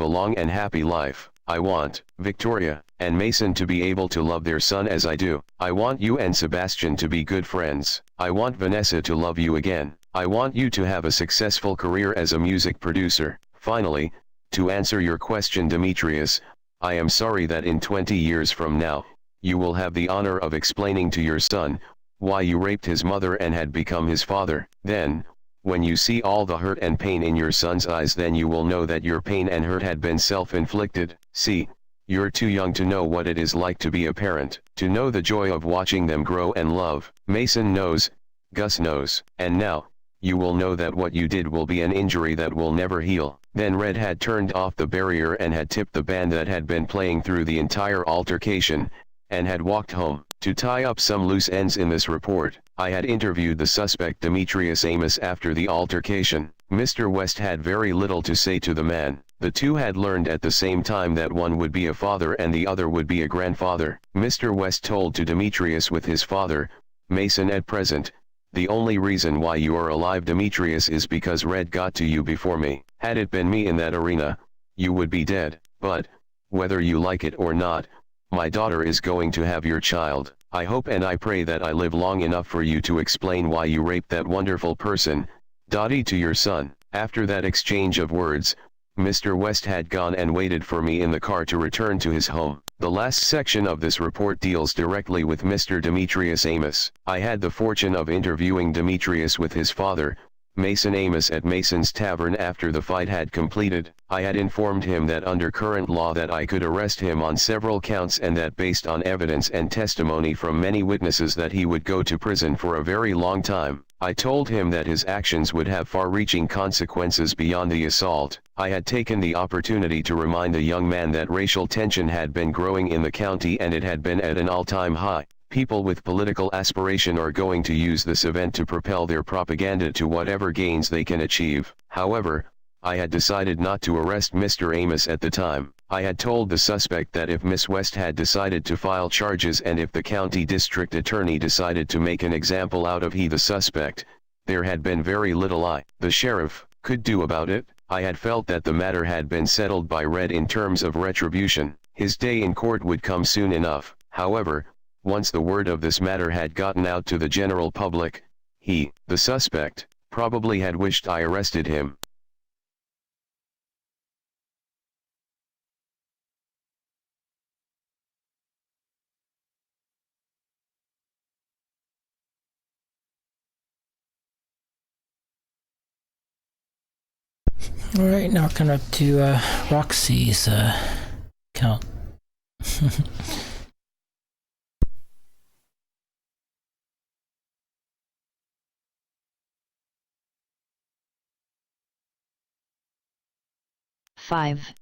a long and happy life. I want Victoria and Mason to be able to love their son as I do. I want you and Sebastian to be good friends. I want Vanessa to love you again. I want you to have a successful career as a music producer. Finally, to answer your question, Demetrius, I am sorry that in 20 years from now, you will have the honor of explaining to your son why you raped his mother and had become his father. Then, when you see all the hurt and pain in your son's eyes, then you will know that your pain and hurt had been self-inflicted. See, you're too young to know what it is like to be a parent, to know the joy of watching them grow and love. Mason knows, Gus knows, and now, you will know that what you did will be an injury that will never heal." Then Red had turned off the barrier and had tipped the band that had been playing through the entire altercation, and had walked home. To tie up some loose ends in this report, I had interviewed the suspect Demetrius Amos after the altercation. Mr. West had very little to say to the man. The two had learned at the same time that one would be a father and the other would be a grandfather. Mr. West told to Demetrius with his father, Mason at present, "The only reason why you are alive, Demetrius, is because Red got to you before me. Had it been me in that arena, you would be dead. But, whether you like it or not, my daughter is going to have your child. I hope and I pray that I live long enough for you to explain why you raped that wonderful person, Dottie, to your son." After that exchange of words, Mr. West had gone and waited for me in the car to return to his home. The last section of this report deals directly with Mr. Demetrius Amos. I had the fortune of interviewing Demetrius with his father, Mason Amos, at Mason's Tavern after the fight had completed. I had informed him that under current law that I could arrest him on several counts and that based on evidence and testimony from many witnesses that he would go to prison for a very long time. I told him that his actions would have far-reaching consequences beyond the assault. I had taken the opportunity to remind the young man that racial tension had been growing in the county and it had been at an all-time high. People with political aspiration are going to use this event to propel their propaganda to whatever gains they can achieve. However, I had decided not to arrest Mr. Amos at the time. I had told the suspect that if Miss West had decided to file charges and if the county district attorney decided to make an example out of he the suspect, there had been very little the sheriff, could do about it. I had felt that the matter had been settled by Red in terms of retribution. His day in court would come soon enough. However, once the word of this matter had gotten out to the general public, he, the suspect, probably had wished I arrested him. Alright, now coming up to Roxy's count.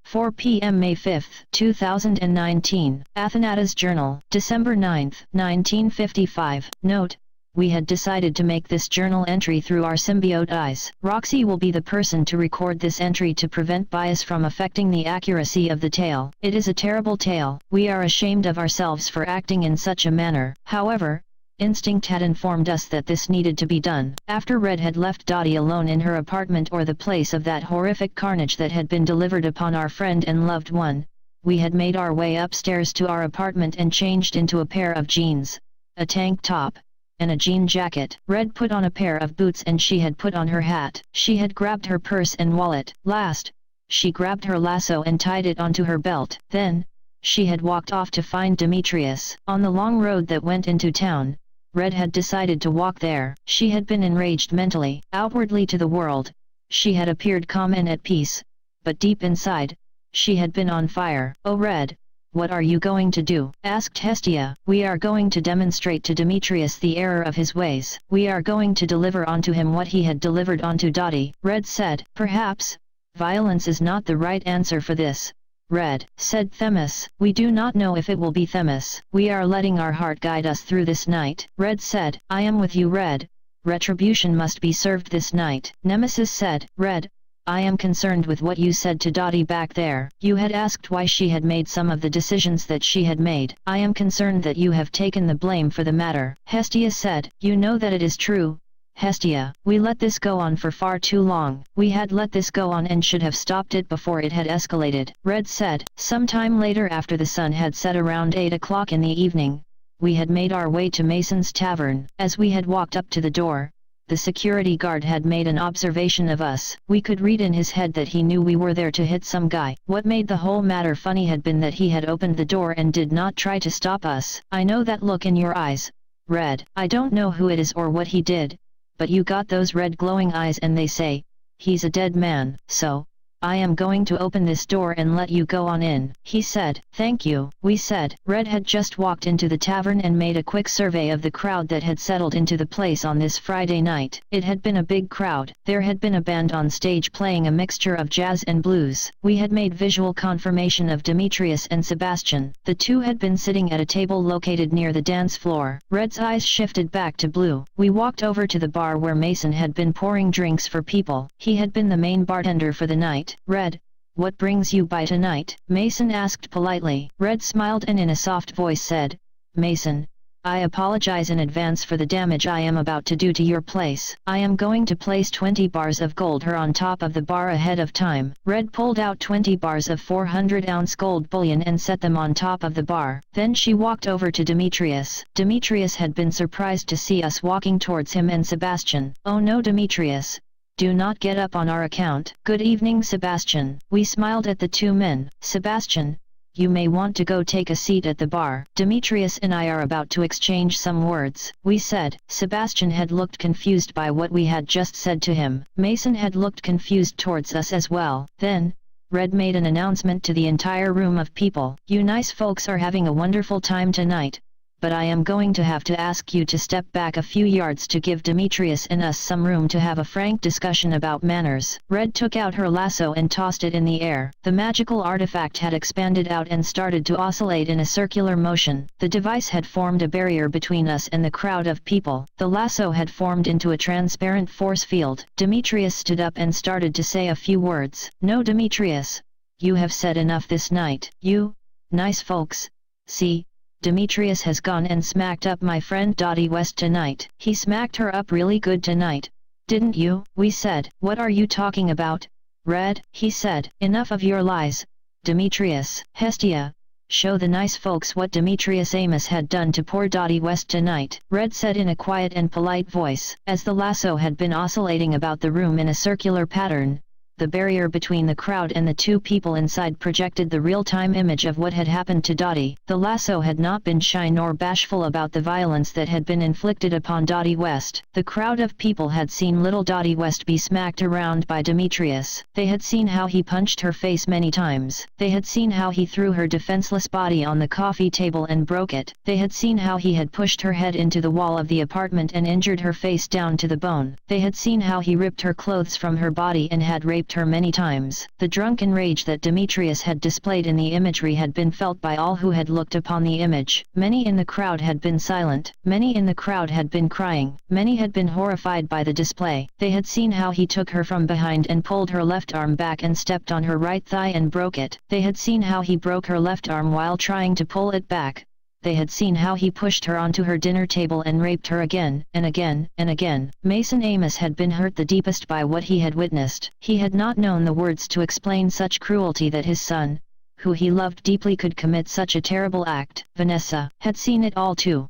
4 p.m. May 5, 2019, Athenatas Journal, December 9, 1955. Note: we had decided to make this journal entry through our symbiote eyes. Roxy will be the person to record this entry to prevent bias from affecting the accuracy of the tale. It is a terrible tale. We are ashamed of ourselves for acting in such a manner. However, instinct had informed us that this needed to be done. After Red had left Dottie alone in her apartment or the place of that horrific carnage that had been delivered upon our friend and loved one, we had made our way upstairs to our apartment and changed into a pair of jeans, a tank top, and a jean jacket. Red put on a pair of boots and she had put on her hat. She had grabbed her purse and wallet. Last, she grabbed her lasso and tied it onto her belt. Then, she had walked off to find Demetrius. On the long road that went into town, Red had decided to walk there. She had been enraged mentally. Outwardly to the world, she had appeared calm and at peace, but deep inside, she had been on fire. "Oh Red, what are you going to do?" asked Hestia. "We are going to demonstrate to Demetrius the error of his ways. We are going to deliver onto him what he had delivered onto Dottie," Red said. "Perhaps, violence is not the right answer for this, Red," said Themis. "We do not know if it will be, Themis. We are letting our heart guide us through this night," Red said. "I am with you, Red. Retribution must be served this night." Nemesis said. "Red, I am concerned with what you said to Dottie back there. You had asked why she had made some of the decisions that she had made. I am concerned that you have taken the blame for the matter." Hestia said. "You know that it is true, Hestia. We let this go on for far too long. We had let this go on and should have stopped it before it had escalated," Red said. Sometime later, after the sun had set around 8 o'clock in the evening, we had made our way to Mason's Tavern. As we had walked up to the door, the security guard had made an observation of us. We could read in his head that he knew we were there to hit some guy. What made the whole matter funny had been that he had opened the door and did not try to stop us. "I know that look in your eyes, Red. I don't know who it is or what he did, but you got those red glowing eyes and they say, he's a dead man. So, I am going to open this door and let you go on in," he said. "Thank you," we said. Red had just walked into the tavern and made a quick survey of the crowd that had settled into the place on this Friday night. It had been a big crowd. There had been a band on stage playing a mixture of jazz and blues. We had made visual confirmation of Demetrius and Sebastian. The two had been sitting at a table located near the dance floor. Red's eyes shifted back to blue. We walked over to the bar where Mason had been pouring drinks for people. He had been the main bartender for the night. "Red, what brings you by tonight?" Mason asked politely. Red smiled and in a soft voice said, "Mason, I apologize in advance for the damage I am about to do to your place. I am going to place 20 bars of gold here on top of the bar ahead of time." Red pulled out 20 bars of 400-ounce gold bullion and set them on top of the bar. Then she walked over to Demetrius. Demetrius had been surprised to see us walking towards him and Sebastian. "Oh no, Demetrius. Do not get up on our account." "Good evening, Sebastian." We smiled at the two men. "Sebastian, you may want to go take a seat at the bar. Demetrius and I are about to exchange some words," we said. Sebastian had looked confused by what we had just said to him. Mason had looked confused towards us as well. Then, Red made an announcement to the entire room of people. "You nice folks are having a wonderful time tonight, but I am going to have to ask you to step back a few yards to give Demetrius and us some room to have a frank discussion about manners." Red took out her lasso and tossed it in the air. The magical artifact had expanded out and started to oscillate in a circular motion. The device had formed a barrier between us and the crowd of people. The lasso had formed into a transparent force field. Demetrius stood up and started to say a few words. "No, Demetrius. you have said enough this night. You, nice folks, see, Demetrius has gone and smacked up my friend Dottie West tonight. He smacked her up really good tonight, didn't you? We said. What are you talking about, Red? He said. Enough of your lies, Demetrius. Hestia, show the nice folks what Demetrius Amos had done to poor Dottie West tonight, Red said in a quiet and polite voice. As the lasso had been oscillating about the room in a circular pattern, the barrier between the crowd and the two people inside projected the real-time image of what had happened to Dottie. The lasso had not been shy nor bashful about the violence that had been inflicted upon Dottie West. The crowd of people had seen little Dottie West be smacked around by Demetrius. They had seen how he punched her face many times. They had seen how he threw her defenseless body on the coffee table and broke it. They had seen how he had pushed her head into the wall of the apartment and injured her face down to the bone. They had seen how he ripped her clothes from her body and had raped her many times. The drunken rage that Demetrius had displayed in the imagery had been felt by all who had looked upon the image. Many in the crowd had been silent. Many in the crowd had been crying. Many had been horrified by the display. They had seen how he took her from behind and pulled her left arm back and stepped on her right thigh and broke it. They had seen how he broke her left arm while trying to pull it back. They had seen how he pushed her onto her dinner table and raped her again, and again, and again. Mason Amos had been hurt the deepest by what he had witnessed. He had not known the words to explain such cruelty that his son, who he loved deeply, could commit such a terrible act. Vanessa had seen it all too.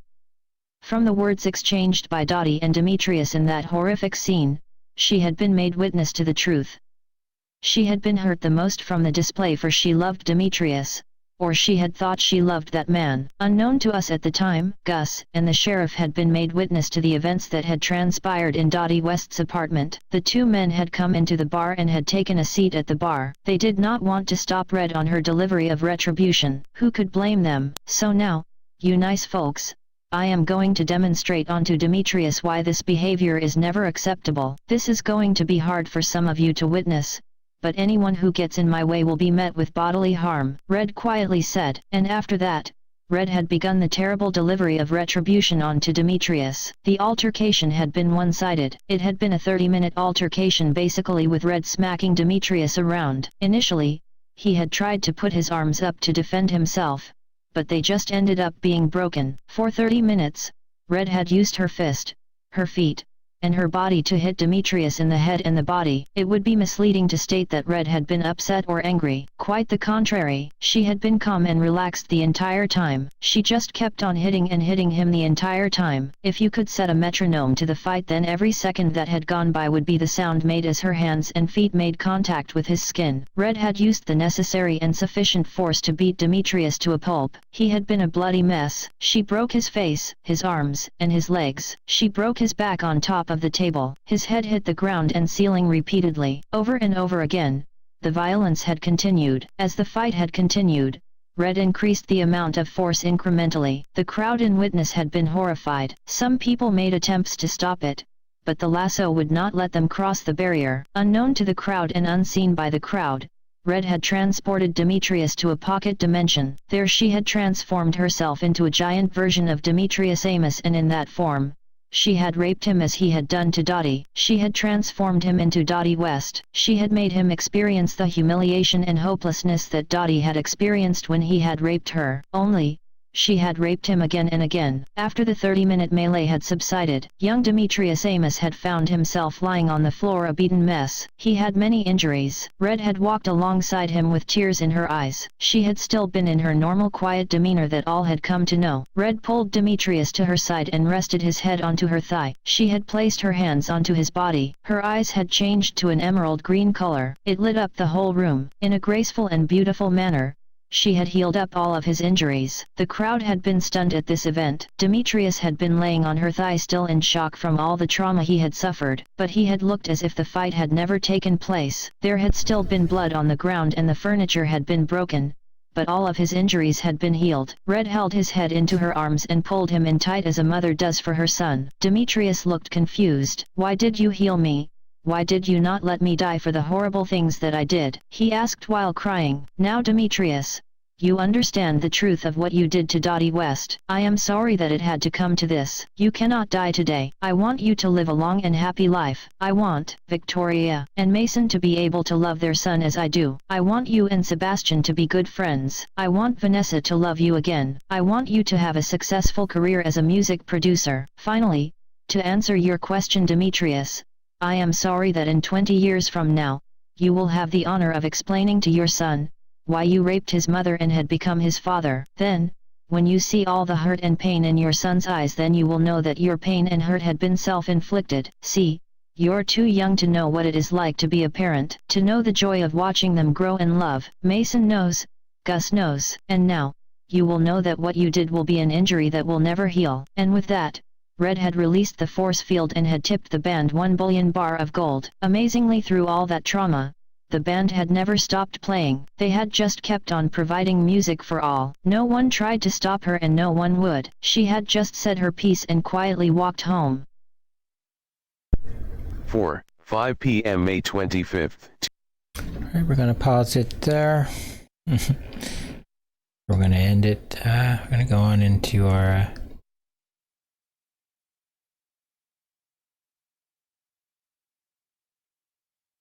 From the words exchanged by Dottie and Demetrius in that horrific scene, she had been made witness to the truth. She had been hurt the most from the display, for she loved Demetrius, or she had thought she loved that man. Unknown to us at the time, Gus and the sheriff had been made witness to the events that had transpired in Dottie West's apartment. The two men had come into the bar and had taken a seat at the bar. They did not want to stop Red on her delivery of retribution. Who could blame them? So now, you nice folks, I am going to demonstrate onto Demetrius why this behavior is never acceptable. This is going to be hard for some of you to witness, but anyone who gets in my way will be met with bodily harm, Red quietly said. And after that, Red had begun the terrible delivery of retribution onto Demetrius. The altercation had been one-sided. It had been a 30-minute altercation, basically with Red smacking Demetrius around. Initially, he had tried to put his arms up to defend himself, but they just ended up being broken. For 30 minutes, Red had used her fist, her feet, and her body to hit Demetrius in the head and the body. It would be misleading to state that Red had been upset or angry. Quite the contrary, she had been calm and relaxed the entire time. She just kept on hitting and hitting him the entire time. If you could set a metronome to the fight, then every second that had gone by would be the sound made as her hands and feet made contact with his skin. Red had used the necessary and sufficient force to beat Demetrius to a pulp. He had been a bloody mess. She broke his face, his arms, and his legs. She broke his back on top of the table. His head hit the ground and ceiling repeatedly. Over and over again, the violence had continued. As the fight had continued, Red increased the amount of force incrementally. The crowd in witness had been horrified. Some people made attempts to stop it, but the lasso would not let them cross the barrier. Unknown to the crowd and unseen by the crowd, Red had transported Demetrius to a pocket dimension. There she had transformed herself into a giant version of Demetrius Amos, and in that form, she had raped him as he had done to Dottie. She had transformed him into Dottie West. She had made him experience the humiliation and hopelessness that Dottie had experienced when he had raped her. Only, she had raped him again and again. After the 30-minute melee had subsided, young Demetrius Amos had found himself lying on the floor, a beaten mess. He had many injuries. Red had walked alongside him with tears in her eyes. She had still been in her normal quiet demeanor that all had come to know. Red pulled Demetrius to her side and rested his head onto her thigh. She had placed her hands onto his body. Her eyes had changed to an emerald green color. It lit up the whole room. In a graceful and beautiful manner, she had healed up all of his injuries. The crowd had been stunned at this event. Demetrius had been laying on her thigh, still in shock from all the trauma he had suffered, but he had looked as if the fight had never taken place. There had still been blood on the ground and the furniture had been broken, but all of his injuries had been healed. Red held his head into her arms and pulled him in tight as a mother does for her son. Demetrius looked confused. "Why did you heal me? Why did you not let me die for the horrible things that I did?" he asked while crying. "Now Demetrius, You understand the truth of what you did to Dottie West. I am sorry that it had to come to this. You cannot die today. I want you to live a long and happy life. I want Victoria and Mason to be able to love their son as I do. I want you and Sebastian to be good friends. I want Vanessa to love you again. I want you to have a successful career as a music producer. Finally, to answer your question, Demetrius, I am sorry that in 20 years from now, you will have the honor of explaining to your son why you raped his mother and had become his father. Then, when you see all the hurt and pain in your son's eyes, then you will know that your pain and hurt had been self-inflicted. See, you're too young to know what it is like to be a parent, to know the joy of watching them grow in love. Mason knows, Gus knows, and now, you will know that what you did will be an injury that will never heal. And with that, Red had released the force field and had tipped the band 1 billion bar of gold. Amazingly, through all that trauma, the band had never stopped playing. They had just kept on providing music for all. No one tried to stop her and no one would. She had just said her piece and quietly walked home. 5 p.m. May 25th. Alright, we're gonna pause it there. We're gonna end it. We're gonna go on into our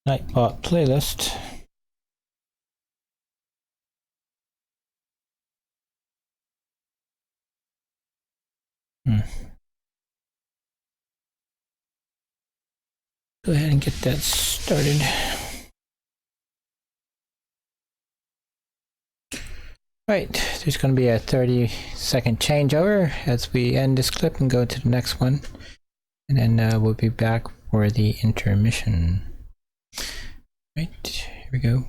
Nightbot playlist. Go ahead and get that started. Right, there's going to be a 30-second changeover as we end this clip and go to the next one. And then we'll be back for the intermission. Right, here we go.